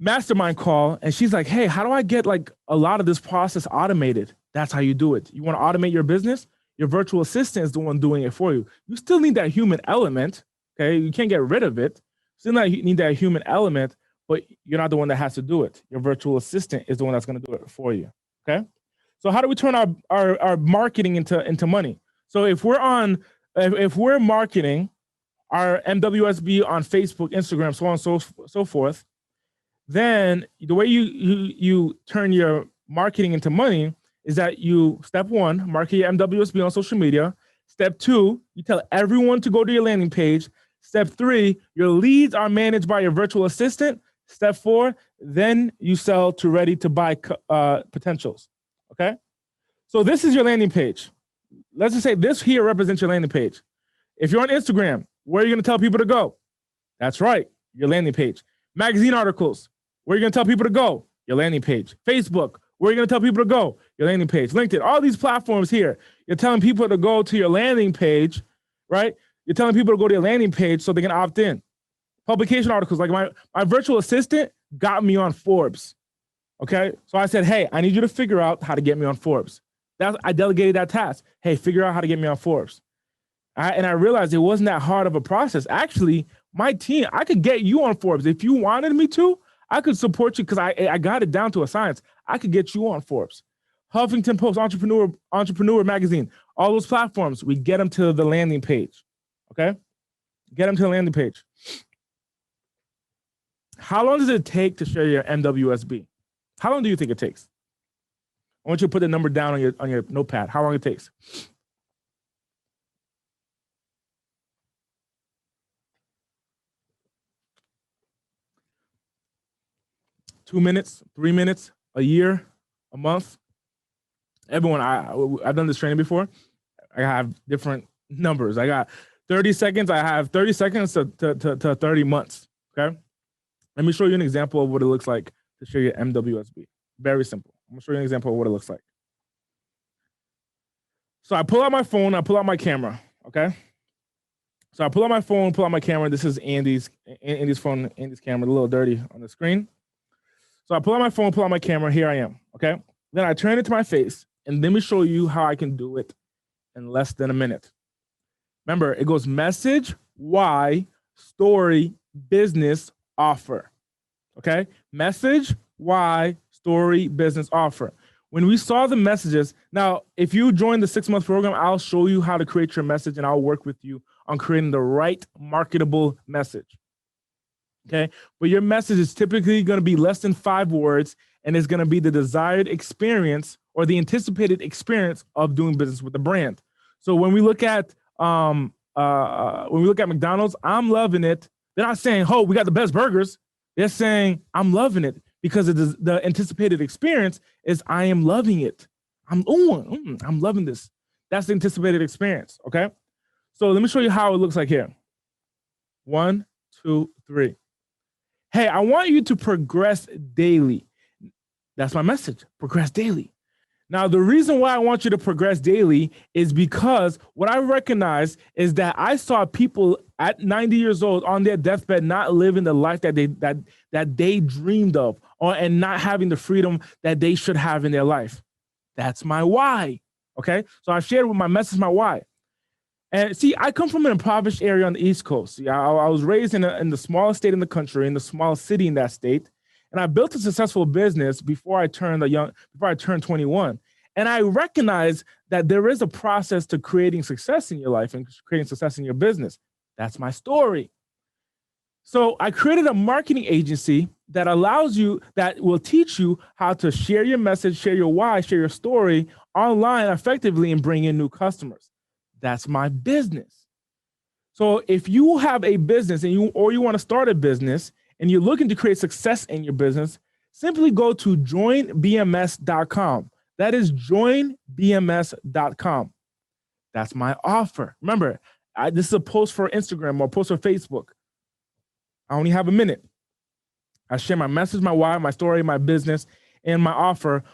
mastermind call, and she's like, "Hey, how do I get like a lot of this process automated?" That's how you do it. You want to automate your business? Your virtual assistant is the one doing it for you. You still need that human element, okay? You can't get rid of it. Still need that human element, but you're not the one that has to do it. Your virtual assistant is the one that's going to do it for you, okay? So how do we turn our marketing into money? So if we're marketing our MWSB on Facebook, Instagram, so on and so forth, then the way you turn your marketing into money is that you, step 1, market your MWSB on social media. Step 2, you tell everyone to go to your landing page. Step 3, your leads are managed by your virtual assistant. Step 4, then you sell to ready to buy potentials. Okay? So this is your landing page. Let's just say this here represents your landing page. If you're on Instagram, where are you going to tell people to go? That's right, your landing page. Magazine articles, where are you going to tell people to go? Your landing page. Facebook, where are you going to tell people to go? Your landing page. LinkedIn, all these platforms here, you're telling people to go to your landing page, right? You're telling people to go to your landing page so they can opt in. Publication articles, like my virtual assistant got me on Forbes, okay? So I said, hey, I need you to figure out how to get me on Forbes. I delegated that task. Hey, figure out how to get me on Forbes. And I realized it wasn't that hard of a process. Actually, my team, I could get you on Forbes. If you wanted me to, I could support you because I got it down to a science. I could get you on Forbes. Huffington Post, Entrepreneur Magazine, all those platforms, we get them to the landing page, okay? Get them to the landing page. How long does it take to share your MWSB? How long do you think it takes? I want you to put the number down on your notepad. How long it takes? Two minutes, 3 minutes, a year, a month. Everyone, I've done this training before. I have different numbers. I got 30 seconds. I have 30 seconds to 30 months. Okay. Let me show you an example of what it looks like to share your MWSB. Very simple. I'm gonna show you an example of what it looks like. So I pull out my phone, I pull out my camera. Okay. So I pull out my phone, pull out my camera. This is Andy's phone, Andy's camera, a little dirty on the screen. So I pull out my phone, pull out my camera. Here I am. Okay. Then I turn it to my face, and let me show you how I can do it in less than a minute. Remember, it goes message, why, story, business, offer. Okay. Message, why, story, business, offer. When we saw the messages, now, if you join the 6-month program, I'll show you how to create your message, and I'll work with you on creating the right marketable message. Okay. But your message is typically going to be less than 5 words, and it's going to be the desired experience or the anticipated experience of doing business with the brand. So when we look at McDonald's, I'm loving it. They're not saying, "Oh, we got the best burgers." They're saying, "I'm loving it," because the anticipated experience is, "I am loving it. I'm loving this." That's the anticipated experience. Okay. So let me show you how it looks like here. 1, 2, 3. Hey, I want you to progress daily. That's my message. Progress daily. Now, the reason why I want you to progress daily is because what I recognize is that I saw people at 90 years old on their deathbed not living the life that they dreamed of, and not having the freedom that they should have in their life. That's my why. Okay. So I shared with my message my why. And see, I come from an impoverished area on the East Coast. I was raised in the smallest state in the country, in the smallest city in that state. And I built a successful business before I turned 21. And I recognize that there is a process to creating success in your life and creating success in your business. That's my story. So I created a marketing agency that will teach you how to share your message, share your why, share your story online effectively, and bring in new customers. That's my business. So if you have a business and you want to start a business and you're looking to create success in your business, simply go to joinbms.com. That is joinbms.com. That's my offer. Remember, this is a post for Instagram or a post for Facebook. I only have a minute. I share my message, my why, my story, my business, and my offer.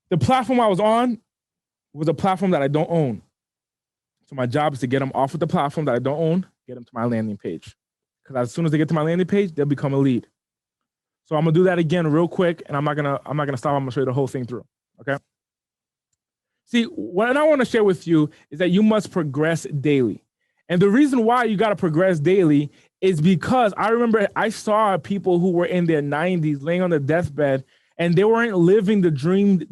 The platform I was on was a platform that I don't own. So my job is to get them off of the platform that I don't own, get them to my landing page. Because as soon as they get to my landing page, they'll become a lead. So I'm gonna do that again real quick, and I'm not gonna stop. I'm gonna show you the whole thing through. Okay. See, what I want to share with you is that you must progress daily. And the reason why you got to progress daily is because I remember I saw people who were in their 90s laying on their deathbed, and they weren't living the dream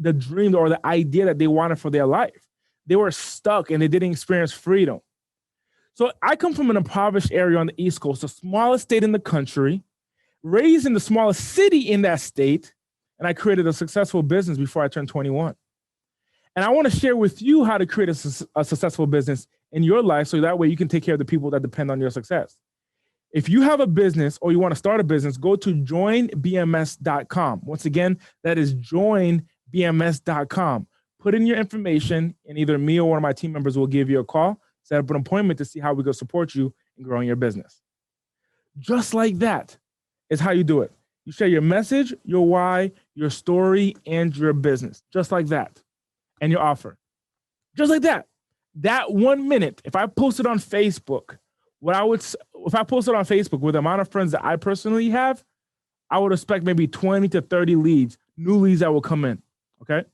or the idea that they wanted for their life. They were stuck and they didn't experience freedom. So I come from an impoverished area on the East Coast, the smallest state in the country, raised in the smallest city in that state, and I created a successful business before I turned 21. And I want to share with you how to create a successful business in your life so that way you can take care of the people that depend on your success. If you have a business or you want to start a business, go to joinbms.com. Once again, that is joinbms.com. Put in your information, and either me or one of my team members will give you a call, set up an appointment to see how we can support you in growing your business. Just like that is how you do it. You share your message, your why, your story, and your business. Just like that. And your offer. Just like that. That 1 minute, if I post it on Facebook, if I post it on Facebook with the amount of friends that I personally have, I would expect maybe 20 to 30 leads, new leads that will come in. Okay.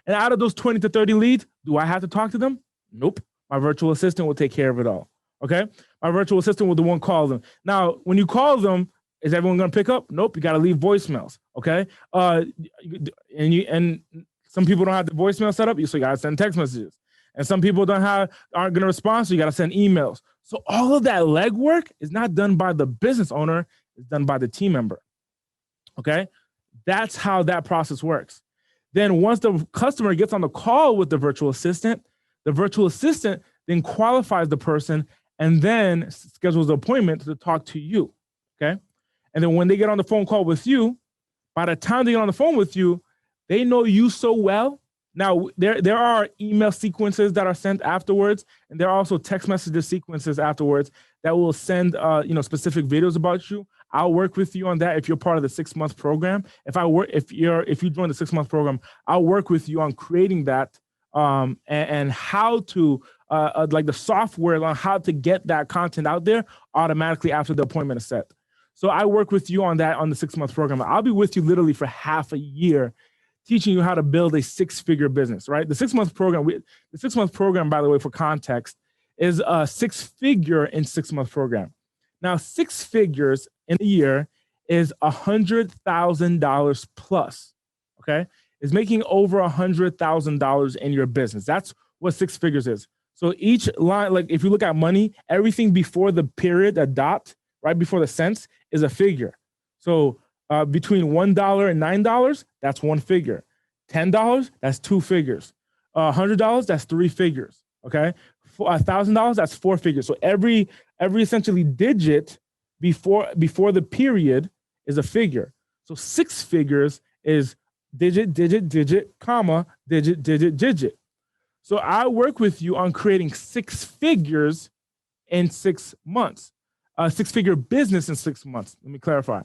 And out of those 20 to 30 leads, do I have to talk to them? Nope. My virtual assistant will take care of it all. Okay. My virtual assistant will the one call them. Now, when you call them, is everyone going to pick up? Nope. You got to leave voicemails. Okay. And some people don't have the voicemail set up, so you got to send text messages. And some people aren't going to respond, so you got to send emails. So all of that legwork is not done by the business owner, it's done by the team member. Okay? That's how that process works. Then once the customer gets on the call with the virtual assistant then qualifies the person and then schedules the appointment to talk to you. Okay? And then when they get on the phone call with you, by the time they get on the phone with you, they know you so well. Now, there are email sequences that are sent afterwards, and there are also text messages sequences afterwards that will send specific videos about you. I'll work with you on that if you're part of the 6-month program. If you join the 6-month program, I'll work with you on creating that and how to like the software on how to get that content out there automatically after the appointment is set. So I work with you on that on the 6-month program. I'll be with you literally for half a year, teaching you how to build a 6-figure business, right? The 6-month program, by the way, for context, is a 6-figure in 6-month program. Now, 6 figures in a year is $100,000 plus, okay? Is making over $100,000 in your business. That's what 6 figures is. So each line, like if you look at money, everything before the period, a dot, right before the cents, is a figure. So between $1 and $9, that's 1 figure. $10, that's 2 figures. $100, that's 3 figures. Okay, $1,000, that's 4 figures. So every essentially digit before the period is a figure. So 6 figures is digit, comma, digit. So I work with you on creating 6 figures in 6 months, a 6-figure business in 6 months. Let me clarify.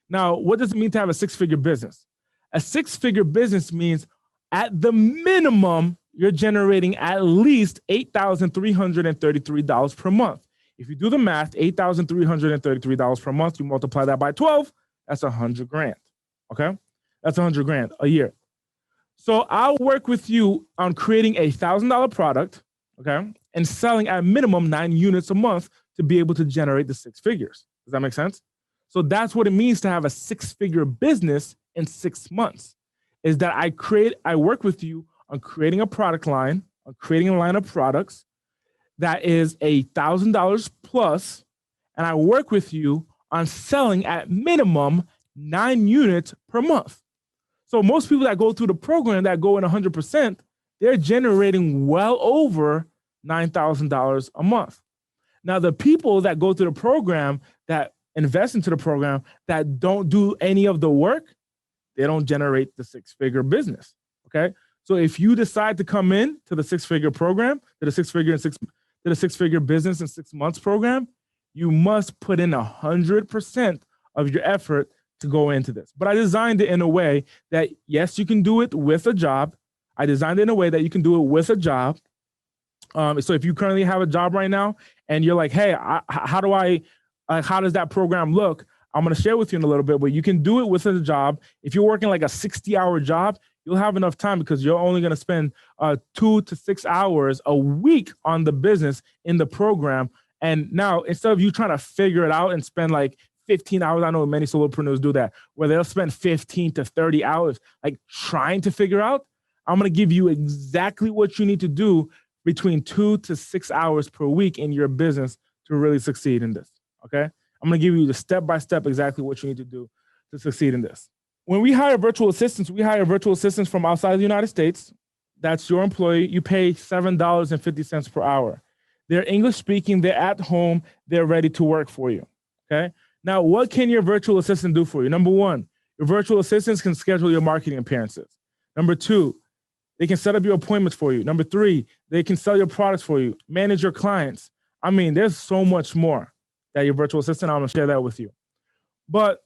Now, what does it mean to have a 6-figure business? A 6-figure business means at the minimum, you're generating at least $8,333 per month. If you do the math, $8,333 per month, you multiply that by 12, that's $100,000. Okay? That's $100,000 a year. So I'll work with you on creating a $1,000 product, okay, and selling at minimum 9 units a month to be able to generate the 6 figures. Does that make sense? So that's what it means to have a 6-figure business in 6 months, is that I work with you on creating a product line, on creating a line of products that is $1,000 plus, and I work with you on selling at minimum 9 units per month. So most people that go through the program that go in 100%, they're generating well over $9,000 a month. Now, the people that go through the program, that invest into the program, that don't do any of the work, they don't generate the 6-figure business, okay? So if you decide to come in to the 6-figure program, to the 6-figure business in 6 months program, you must put in 100% of your effort to go into this. But I designed it in a way that, yes, you can do it with a job. I designed it in a way that you can do it with a job. So if you currently have a job right now and you're like, hey, how does that program look? I'm going to share with you in a little bit, but you can do it with a job. If you're working like a 60-hour job, you'll have enough time because you're only going to spend 2 to 6 hours a week on the business in the program. And now, instead of you trying to figure it out and spend like 15 hours, I know many solopreneurs do that, where they'll spend 15 to 30 hours like trying to figure out, I'm going to give you exactly what you need to do between 2 to 6 hours per week in your business to really succeed in this, okay? I'm going to give you the step-by-step exactly what you need to do to succeed in this. When we hire virtual assistants from outside the United States. That's your employee. You pay $7.50 per hour. They're English speaking. They're at home. They're ready to work for you, okay? Now, what can your virtual assistant do for you? Number 1, your virtual assistants can schedule your marketing appearances. Number 2, they can set up your appointments for you. Number 3, they can sell your products for you, manage your clients. I mean, there's so much more that your virtual assistant, I'm gonna share that with you. But,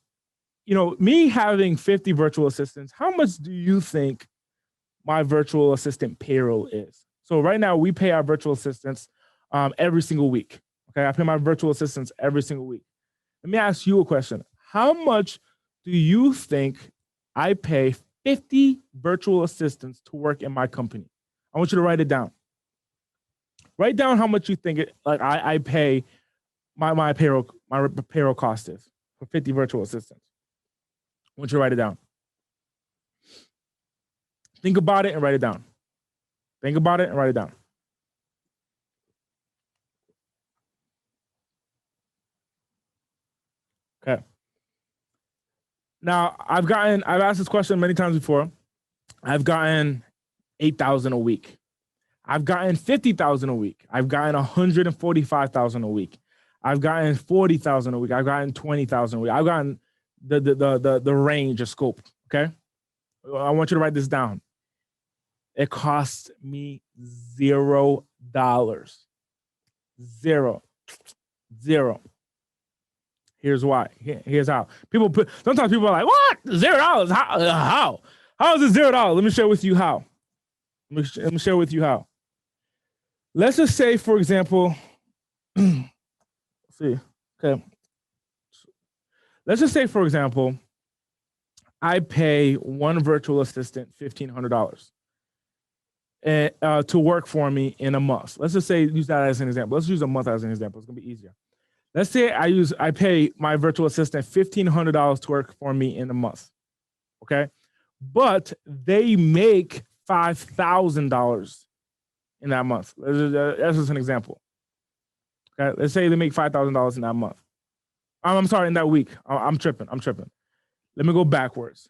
you know, me having 50 virtual assistants, how much do you think my virtual assistant payroll is? So right now we pay our virtual assistants every single week. Okay, I pay my virtual assistants every single week. Let me ask you a question. How much do you think I pay 50 virtual assistants to work in my company? I want you to write it down. Write down how much you think I pay my payroll cost is for 50 virtual assistants. I want you to write it down. Think about it and write it down. Think about it and write it down. Okay. Now, I've asked this question many times before. I've gotten 8,000 a week. I've gotten 50,000 a week. I've gotten 145,000 a week. I've gotten 40,000 a week. I've gotten 20,000 a week. I've gotten the range of scope. Okay. I want you to write this down. It costs me $0. Zero. Here's why. Here's how. Sometimes people are like, what? $0? How? How is it $0? Let me share with you how. Let me share with you how. let's just say, for example, see, okay. Let's just say, for example, I pay one virtual assistant $1,500 to work for me in a month. Let's just say, use that as an example. Let's use a month as an example. It's gonna be easier. Let's say I pay my virtual assistant $1,500 to work for me in a month. Okay, but they make $5,000 in that month. That's just an example. Okay, let's say they make $5,000 in that month. I'm sorry, in that week. I'm tripping. Let me go backwards.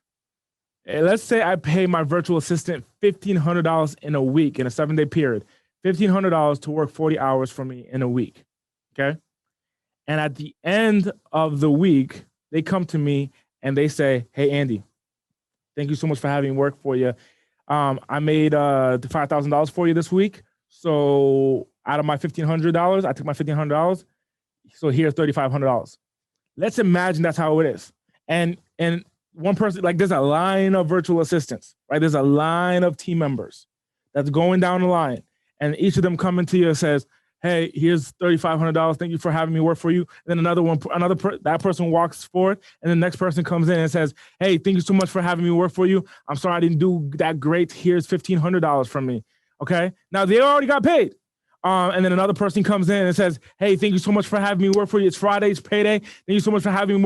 Let's say I pay my virtual assistant $1,500 in a week, in a 7-day period, $1,500 to work 40 hours for me in a week. Okay. And at the end of the week, they come to me and they say, hey, Andy, thank you so much for having me work for you. I made $5,000 for you this week. So out of my $1,500, I took my $1,500. So here's $3,500. Let's imagine that's how it is. And one person, like, there's a line of virtual assistants, right? There's a line of team members that's going down the line. And each of them coming to you and says, hey, here's $3,500. Thank you for having me work for you. And then that person walks forward, and the next person comes in and says, hey, thank you so much for having me work for you. I'm sorry I didn't do that great. Here's $1,500 from me. Okay. Now they already got paid. And then another person comes in and says, hey, thank you so much for having me work for you. It's Friday, it's payday. Thank you so much for having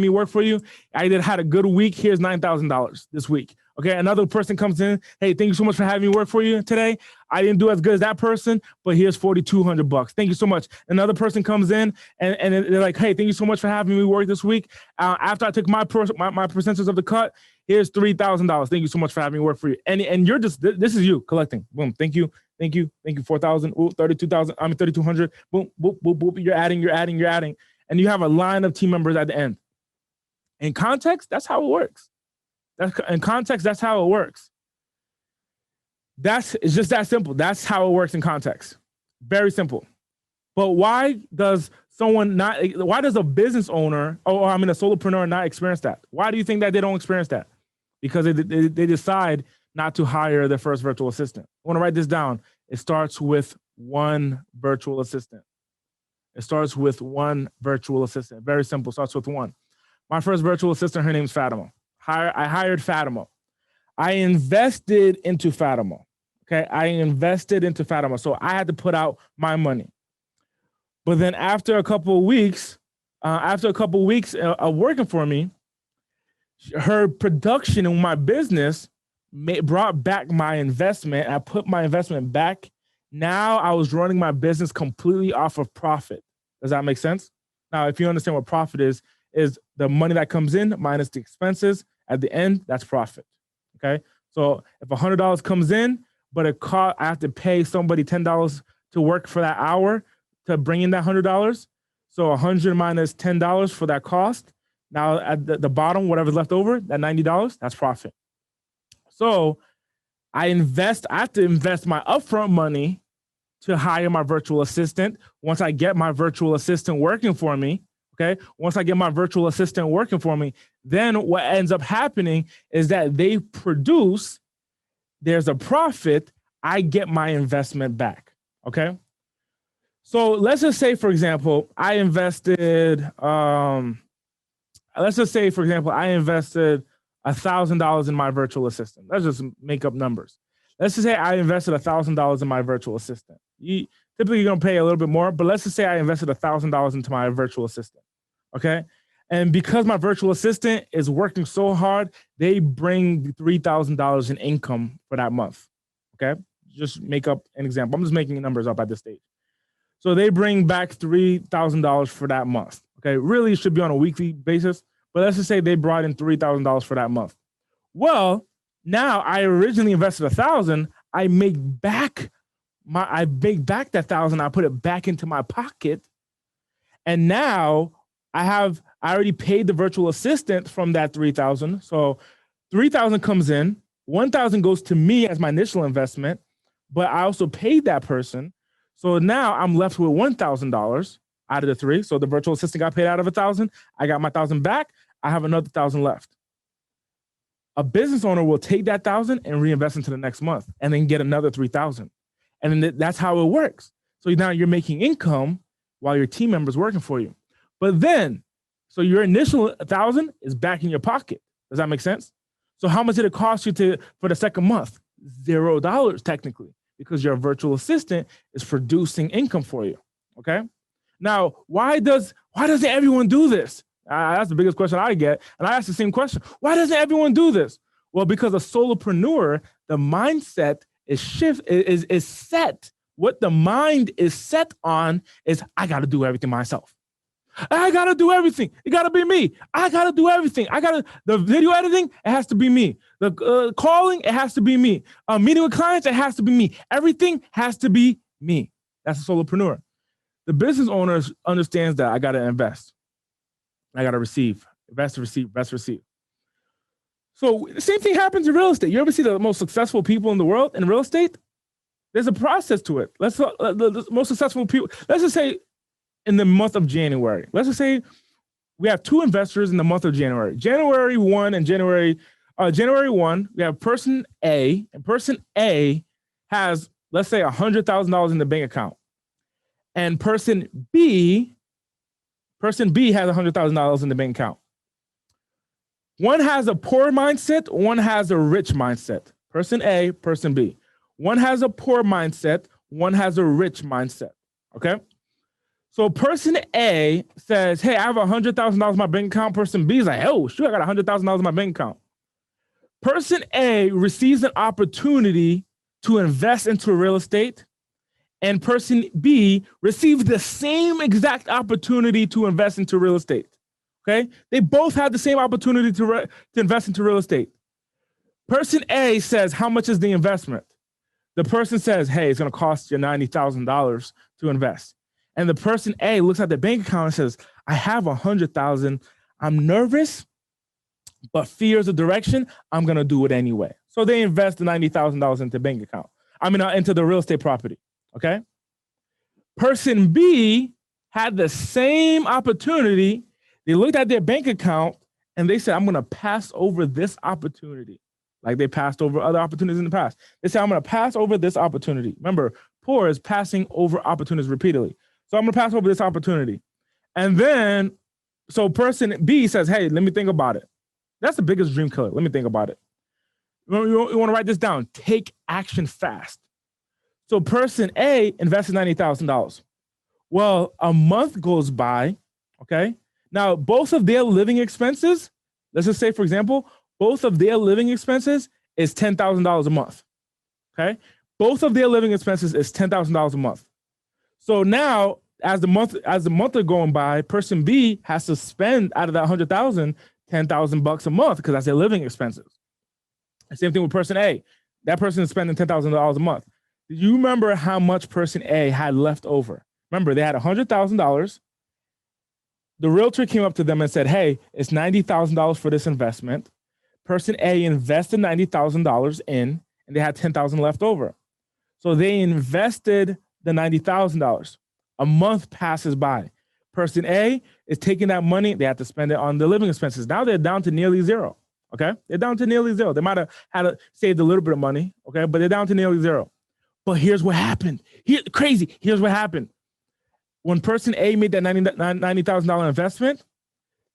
me work for you. I had a good week. Here's $9,000 this week. Okay, another person comes in. Hey, thank you so much for having me work for you today. I didn't do as good as that person, but here's $4,200. Thank you so much. Another person comes in and they're like, hey, thank you so much for having me work this week. After I took my percentage of the cut, here's $3,000. Thank you so much for having me work for you. And you're just, this is you collecting. Boom. Thank you. 4,000. 32,000. I mean 3,200. Boom, boop, boop, boop. You're adding. And you have a line of team members at the end. In context, that's how it works. That's how it works. It's just that simple. That's how it works in context. Very simple. But why does a business owner, a solopreneur not experience that? Why do you think that they don't experience that? Because they decide not to hire their first virtual assistant. I want to write this down. It starts with one virtual assistant. Very simple. Starts with one. My first virtual assistant, her name's Fatima. I hired Fatima. I invested into Fatima. Okay. So I had to put out my money. But then after a couple of weeks of working for me, her production in my business brought back my investment. I put my investment back. Now I was running my business completely off of profit. Does that make sense? Now, if you understand what profit is the money that comes in minus the expenses. At the end, that's profit. Okay. So if $100 comes in, but I have to pay somebody $10 to work for that hour to bring in that $100. So 100 minus $10 for that cost. Now at the bottom, whatever's left over, that $90, that's profit. So I have to invest my upfront money to hire my virtual assistant. Once I get my virtual assistant working for me, okay, then what ends up happening is that they produce, there's a profit, I get my investment back, okay? So let's just say, for example, I invested $1,000 in my virtual assistant. Let's just make up numbers. Let's just say I invested $1,000 in my virtual assistant. Typically, you're going to pay a little bit more, but let's just say I invested $1,000 into my virtual assistant, okay? And because my virtual assistant is working so hard, they bring $3,000 in income for that month, okay? Just make up an example. I'm just making numbers up at this stage. So they bring back $3,000 for that month, okay? Really, it should be on a weekly basis, but let's just say they brought in $3,000 for that month. Well, now I originally invested $1,000. I make back that $1,000. I put it back into my pocket, and now I already paid the virtual assistant from that $3,000. So $3,000 comes in, $1,000 goes to me as my initial investment, but I also paid that person. So now I'm left with $1,000 out of the three. So the virtual assistant got paid out of $1,000. I got my $1,000 back. I have another $1,000 left. A business owner will take that $1,000 and reinvest into the next month and then get another $3,000. And then that's how it works. So now you're making income while your team member's working for you. But then, so your initial 1,000 is back in your pocket. Does that make sense? So how much did it cost you for the second month? $0 technically, because your virtual assistant is producing income for you. Okay. Now, why doesn't everyone do this? That's the biggest question I get. And I ask the same question. Why doesn't everyone do this? Well, because a solopreneur, the mindset is set. What the mind is set on is, I got to do everything myself. I got to do everything. It got to be me. I got to do everything. The video editing, it has to be me. The calling, it has to be me. Meeting with clients, it has to be me. Everything has to be me. That's a solopreneur. The business owner understands that I got to invest. I got to receive. Invest, receive, invest, receive. So the same thing happens in real estate. You ever see the most successful people in the world in real estate? There's a process to it. The most successful people, let's just say in the month of January. Let's just say we have 2 investors in the month of January. January 1, we have person A, and person A has, let's say, $100,000 in the bank account. And person B has $100,000 in the bank account. One has a poor mindset, one has a rich mindset. Person A, person B. One has a poor mindset, one has a rich mindset. Okay? So person A says, hey, I have $100,000 in my bank account. Person B is like, oh, shoot, I got $100,000 in my bank account. Person A receives an opportunity to invest into real estate, and person B receives the same exact opportunity to invest into real estate. Okay? They both had the same opportunity to invest into real estate. Person A says, how much is the investment? The person says, hey, it's going to cost you $90,000 to invest. And the person A looks at the bank account and says, I have $100,000. I'm nervous, but fears of direction. I'm going to do it anyway. So they invest the $90,000 into the bank account. Into the real estate property. Okay. Person B had the same opportunity. They looked at their bank account and they said, I'm going to pass over this opportunity. Like they passed over other opportunities in the past. They said, I'm going to pass over this opportunity. Remember, poor is passing over opportunities repeatedly. So I'm going to pass over this opportunity. And then, so person B says, hey, let me think about it. That's the biggest dream killer. Let me think about it. You want to write this down. Take action fast. So person A invested $90,000. Well, a month goes by, okay? Now, both of their living expenses, let's just say, for example, both of their living expenses is $10,000 a month, okay? Both of their living expenses is $10,000 a month. So now, as the month are going by, person B has to spend out of that $100,000, $10,000 a month because that's their living expenses. The same thing with person A. That person is spending $10,000 a month. Do you remember how much person A had left over? Remember, they had $100,000. The realtor came up to them and said, hey, it's $90,000 for this investment. Person A invested $90,000 in, and they had $10,000 left over. So they invested the $90,000. A month passes by. Person A is taking that money. They have to spend it on the living expenses. Now they're down to nearly zero. Okay, they're down to nearly zero. They might have had saved a little bit of money. Okay, but they're down to nearly zero. But here's what happened. Here's what happened. When person A made that $90,000 investment,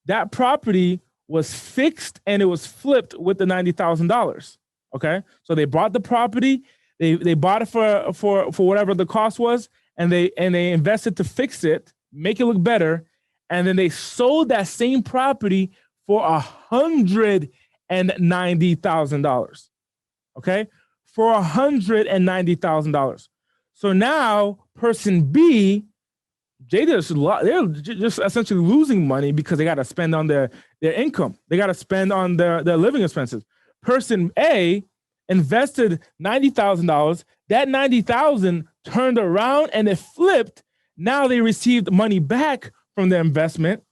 that property was fixed and it was flipped with the $90,000. Okay, so they bought the property. They bought it for whatever the cost was, and they invested to fix it, make it look better, and then they sold that same property for $190,000. Okay, for $190,000. So now person B, they're just essentially losing money because they got to spend on their income. They got to spend on their living expenses. Person A invested $90,000. That $90,000 turned around and it flipped. Now they received money back from their investment,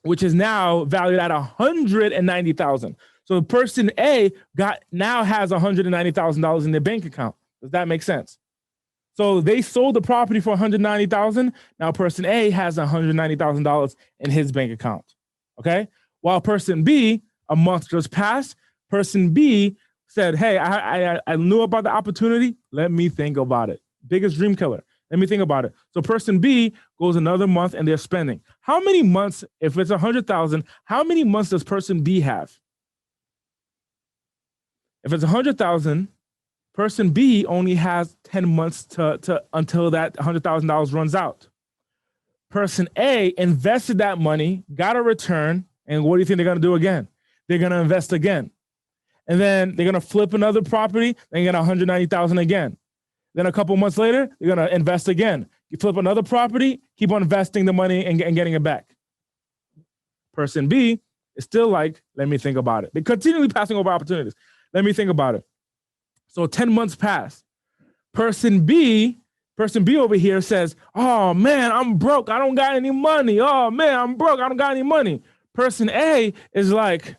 which is now valued at $190,000. So person A now has $190,000 in their bank account. Does that make sense? So they sold the property for $190,000. Now person A has $190,000 in his bank account. Okay. While person B, a month just passed, person B said, hey, I knew about the opportunity. Let me think about it. Biggest dream killer. Let me think about it. So person B goes another month and they're spending. How many months, if it's 100,000, how many months does person B have? If it's 100,000, person B only has 10 months to until that $100,000 runs out. Person A invested that money, got a return, and what do you think they're going to do again? They're going to invest again. And then they're going to flip another property, and get 190,000 again. Then a couple months later, they're going to invest again. You flip another property, keep on investing the money and getting it back. Person B is still like, let me think about it. They're continually passing over opportunities. Let me think about it. So 10 months pass. Person B over here says, oh man, I'm broke. I don't got any money. Oh man, I'm broke. I don't got any money. Person A is like,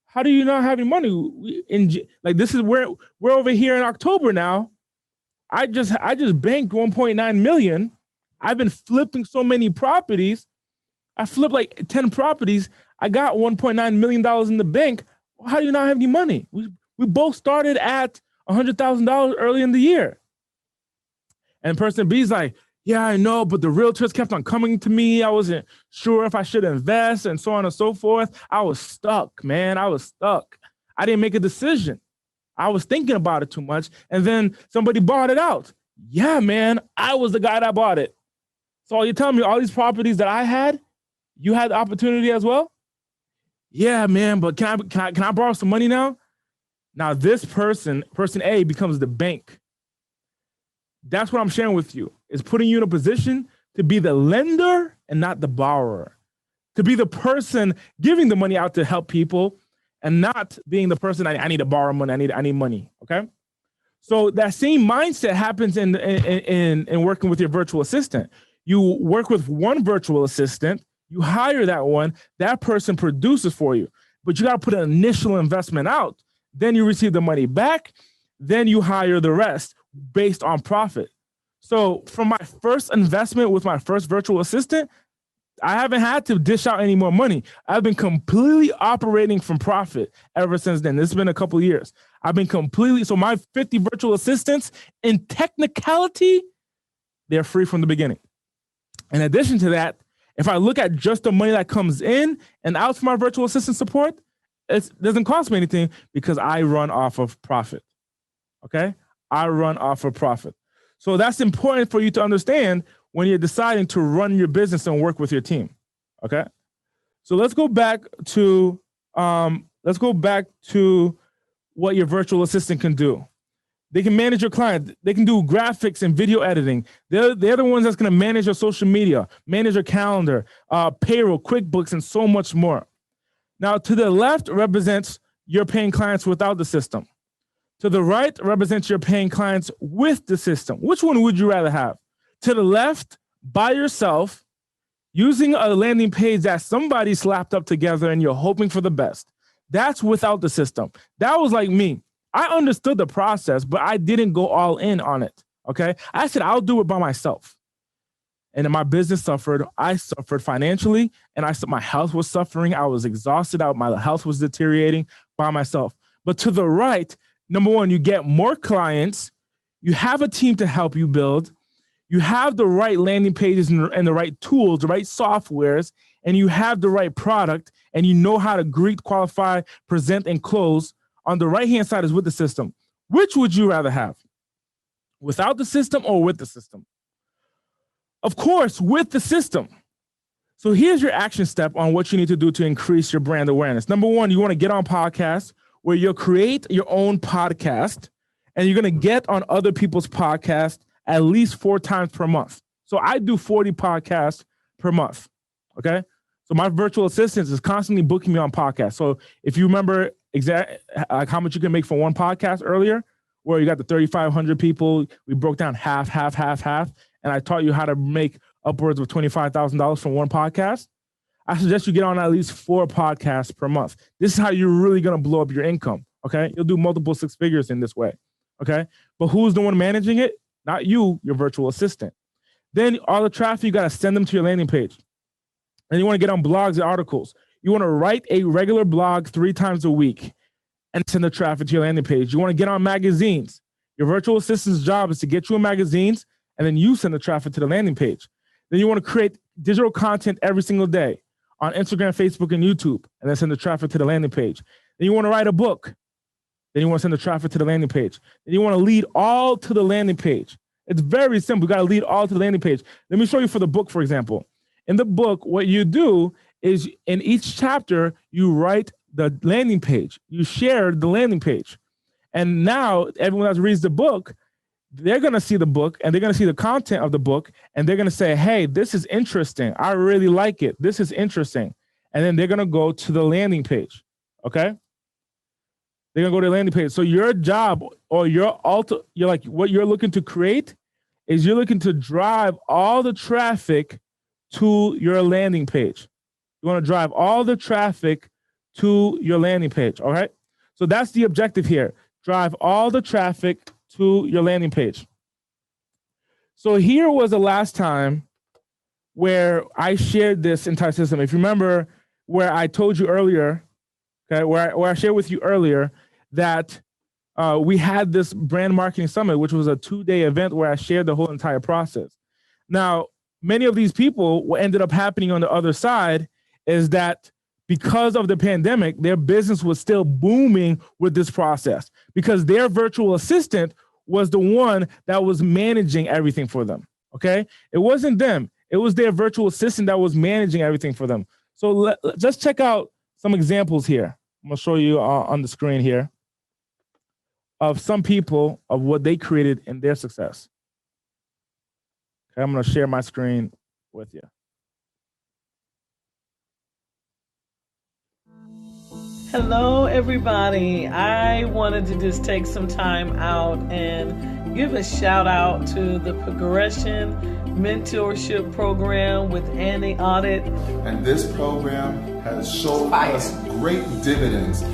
how do you not have any money? Like this is where we're over here in October now. I just banked 1.9 million. I've been flipping so many properties. I flipped like 10 properties. I got $1.9 million in the bank. How do you not have any money? We both started at $100,000 early in the year. And person B's like, yeah, I know, but the realtors kept on coming to me. I wasn't sure if I should invest and so on and so forth. I was stuck, man. I was stuck. I didn't make a decision. I was thinking about it too much. And then somebody bought it out. Yeah, man, I was the guy that bought it. So you're telling me all these properties that I had, you had the opportunity as well? Yeah, man, but can I borrow some money now? Now this person A becomes the bank. That's what I'm sharing with you, is putting you in a position to be the lender and not the borrower, to be the person giving the money out to help people and not being the person, I need to borrow money, I need money, okay? So that same mindset happens in working with your virtual assistant. You work with one virtual assistant, you hire that one, that person produces for you, but you gotta put an initial investment out. Then you receive the money back, then you hire the rest based on profit. So from my first investment with my first virtual assistant, I haven't had to dish out any more money. I've been completely operating from profit ever since then. It's been a couple of years. I've been completely, so my 50 virtual assistants, in technicality, they're free from the beginning. In addition to that, if I look at just the money that comes in and out for my virtual assistant support, it doesn't cost me anything because I run off of profit, okay? I run off of profit. So that's important for you to understand when you're deciding to run your business and work with your team, okay? So let's go back to what your virtual assistant can do. They can manage your client. They can do graphics and video editing. They're the ones that's going to manage your social media, manage your calendar, payroll, QuickBooks, and so much more. Now, to the left represents your paying clients without the system. To the right represents your paying clients with the system. Which one would you rather have? To the left, by yourself, using a landing page that somebody slapped up together and you're hoping for the best. That's without the system. That was like me. I understood the process, but I didn't go all in on it, okay? I said, I'll do it by myself. And then my business suffered. I suffered financially, and my health was suffering. I was exhausted. My health was deteriorating by myself. But to the right, number one, you get more clients. You have a team to help you build. You have the right landing pages and the right tools, the right softwares, and you have the right product, and you know how to greet, qualify, present, and close. On the right-hand side is with the system. Which would you rather have? Without the system or with the system? Of course, with the system. So here's your action step on what you need to do to increase your brand awareness. Number one, you want to get on podcasts where you'll create your own podcast and you're going to get on other people's podcasts at least 4 times per month. So I do 40 podcasts per month, okay? So my virtual assistant is constantly booking me on podcasts. So if you remember like how much you can make from one podcast earlier, where you got the 3,500 people, we broke down half, and I taught you how to make upwards of $25,000 from one podcast. I suggest you get on at least 4 podcasts per month. This is how you're really going to blow up your income, okay? You'll do multiple 6 figures in this way, okay? But who's the one managing it? Not you, your virtual assistant. Then all the traffic, you got to send them to your landing page. And you want to get on blogs and articles. You want to write a regular blog 3 times a week and send the traffic to your landing page. You want to get on magazines. Your virtual assistant's job is to get you in magazines, and then you send the traffic to the landing page. Then you want to create digital content every single day on Instagram, Facebook, and YouTube, and then send the traffic to the landing page. Then you want to write a book. Then you want to send the traffic to the landing page. Then you want to lead all to the landing page. It's very simple. You got to lead all to the landing page. Let me show you for the book, for example. In the book, what you do is in each chapter, you write the landing page. You share the landing page. And now everyone that reads the book, they're going to see the book and they're going to see the content of the book. And they're going to say, hey, this is interesting. I really like it. This is interesting. And then they're going to go to the landing page. Okay. They're going to go to the landing page. So your job or you're like what you're looking to create is you're looking to drive all the traffic to your landing page. You want to drive all the traffic to your landing page. All right. So that's the objective here. Drive all the traffic to your landing page. So here was the last time where I shared this entire system. If you remember where I told you earlier, okay, where I shared with you earlier that we had this brand marketing summit, which was a 2-day event where I shared the whole entire process. Now, many of these people, what ended up happening on the other side is that because of the pandemic, their business was still booming with this process because their virtual assistant was the one that was managing everything for them, okay? It wasn't them. It was their virtual assistant that was managing everything for them. So let's check out some examples here. I'm gonna show you on the screen here of some people of what they created in their success. Okay, I'm gonna share my screen with you. Hello, everybody. I wanted to just take some time out and give a shout out to the Progression Mentorship Program with Audate. And this program has shown us great dividends.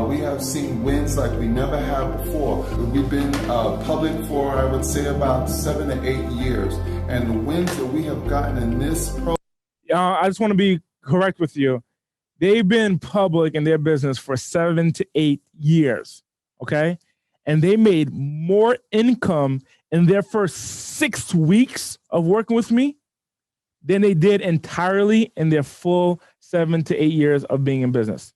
We have seen wins like we never have before. We've been public for, I would say, about 7 to 8 years. And the wins that we have gotten in this program. I just want to be correct with you. They've been public in their business for 7 to 8 years, okay? And they made more income in their first 6 weeks of working with me than they did entirely in their full 7 to 8 years of being in business.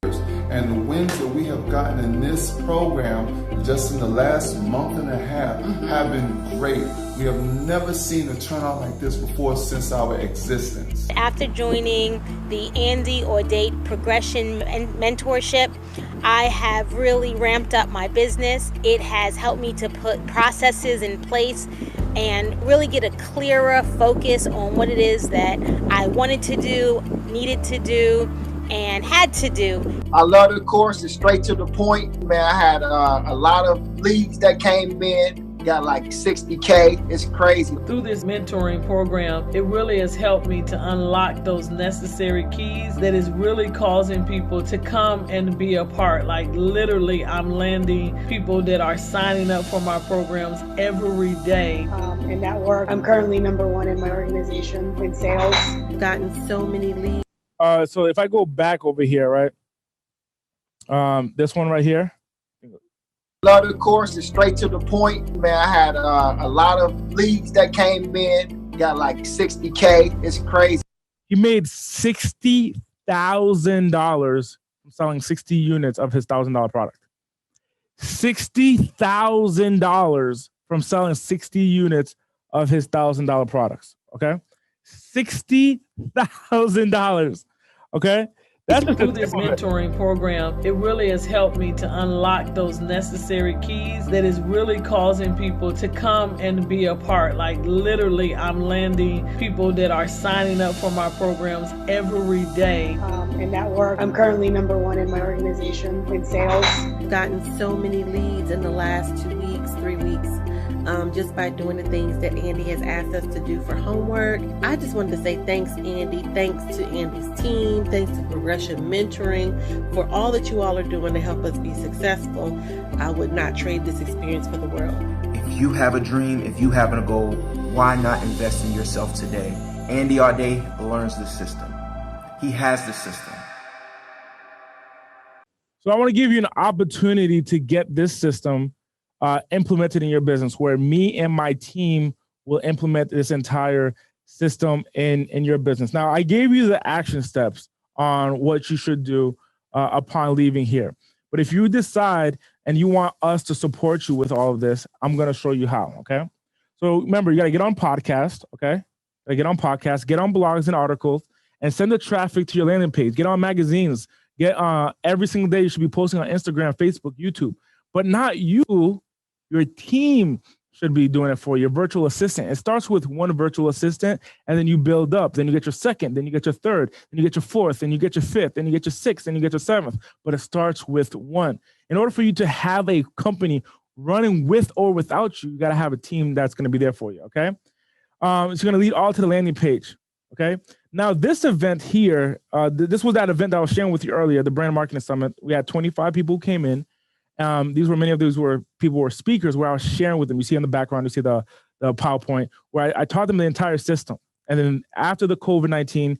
And the wins that we have gotten in this program just in the last month and a half have been great. We have never seen a turnout like this before since our existence. After joining the Audate Progression and Mentorship, I have really ramped up my business. It has helped me to put processes in place and really get a clearer focus on what it is that I wanted to do, needed to do, and had to do. I love the course. It's straight to the point. Man, I had a lot of leads that came in. Got like 60K. It's crazy. Through this mentoring program, it really has helped me to unlock those necessary keys that is really causing people to come and be a part. Like literally, I'm landing people that are signing up for my programs every day. In that work, I'm currently #1 in my organization in sales. I've gotten so many leads. So if I go back over here, right? This one right here. Love the course. It's straight to the point. Man, I had a lot of leads that came in. Got like 60K. It's crazy. He made $60,000 from selling 60 units of his $1,000 product. $60,000 from selling 60 units of his $1,000 products. Okay, $60,000. Okay. That's through this mentoring program, it really has helped me to unlock those necessary keys that is really causing people to come and be a part. Like literally, I'm landing people that are signing up for my programs every day. In that work, I'm currently #1 in my organization in sales. I've gotten so many leads in the last 2 weeks, 3 weeks. Just by doing the things that Andy has asked us to do for homework. I just wanted to say thanks, Andy. Thanks to Andy's team. Thanks to Progression Mentoring for all that you all are doing to help us be successful. I would not trade this experience for the world. If you have a dream, if you have a goal, why not invest in yourself today? Andy Audate learns the system. He has the system. So I want to give you an opportunity to get this system implemented in your business, where me and my team will implement this entire system in your business. Now, I gave you the action steps on what you should do upon leaving here. But if you decide and you want us to support you with all of this, I'm going to show you how, okay? So remember, you got to get on podcast, okay? Get on podcasts, get on blogs and articles, and send the traffic to your landing page. Get on magazines. Get every single day you should be posting on Instagram, Facebook, YouTube. But not you, your team should be doing it for you, your virtual assistant. It starts with one virtual assistant, and then you build up. Then you get your second, then you get your third, then you get your fourth, then you get your fifth, then you get your sixth, then you get your seventh. But it starts with one. In order for you to have a company running with or without you, you got to have a team that's going to be there for you, okay? It's going to lead all to the landing page, okay? Now, this event here, this was that event that I was sharing with you earlier, the Brand Marketing Summit. We had 25 people who came in. Many of these were people who were speakers where I was sharing with them. You see in the background, you see the PowerPoint, where I taught them the entire system. And then after the COVID-19,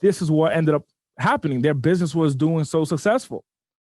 this is what ended up happening. Their business was doing so successful.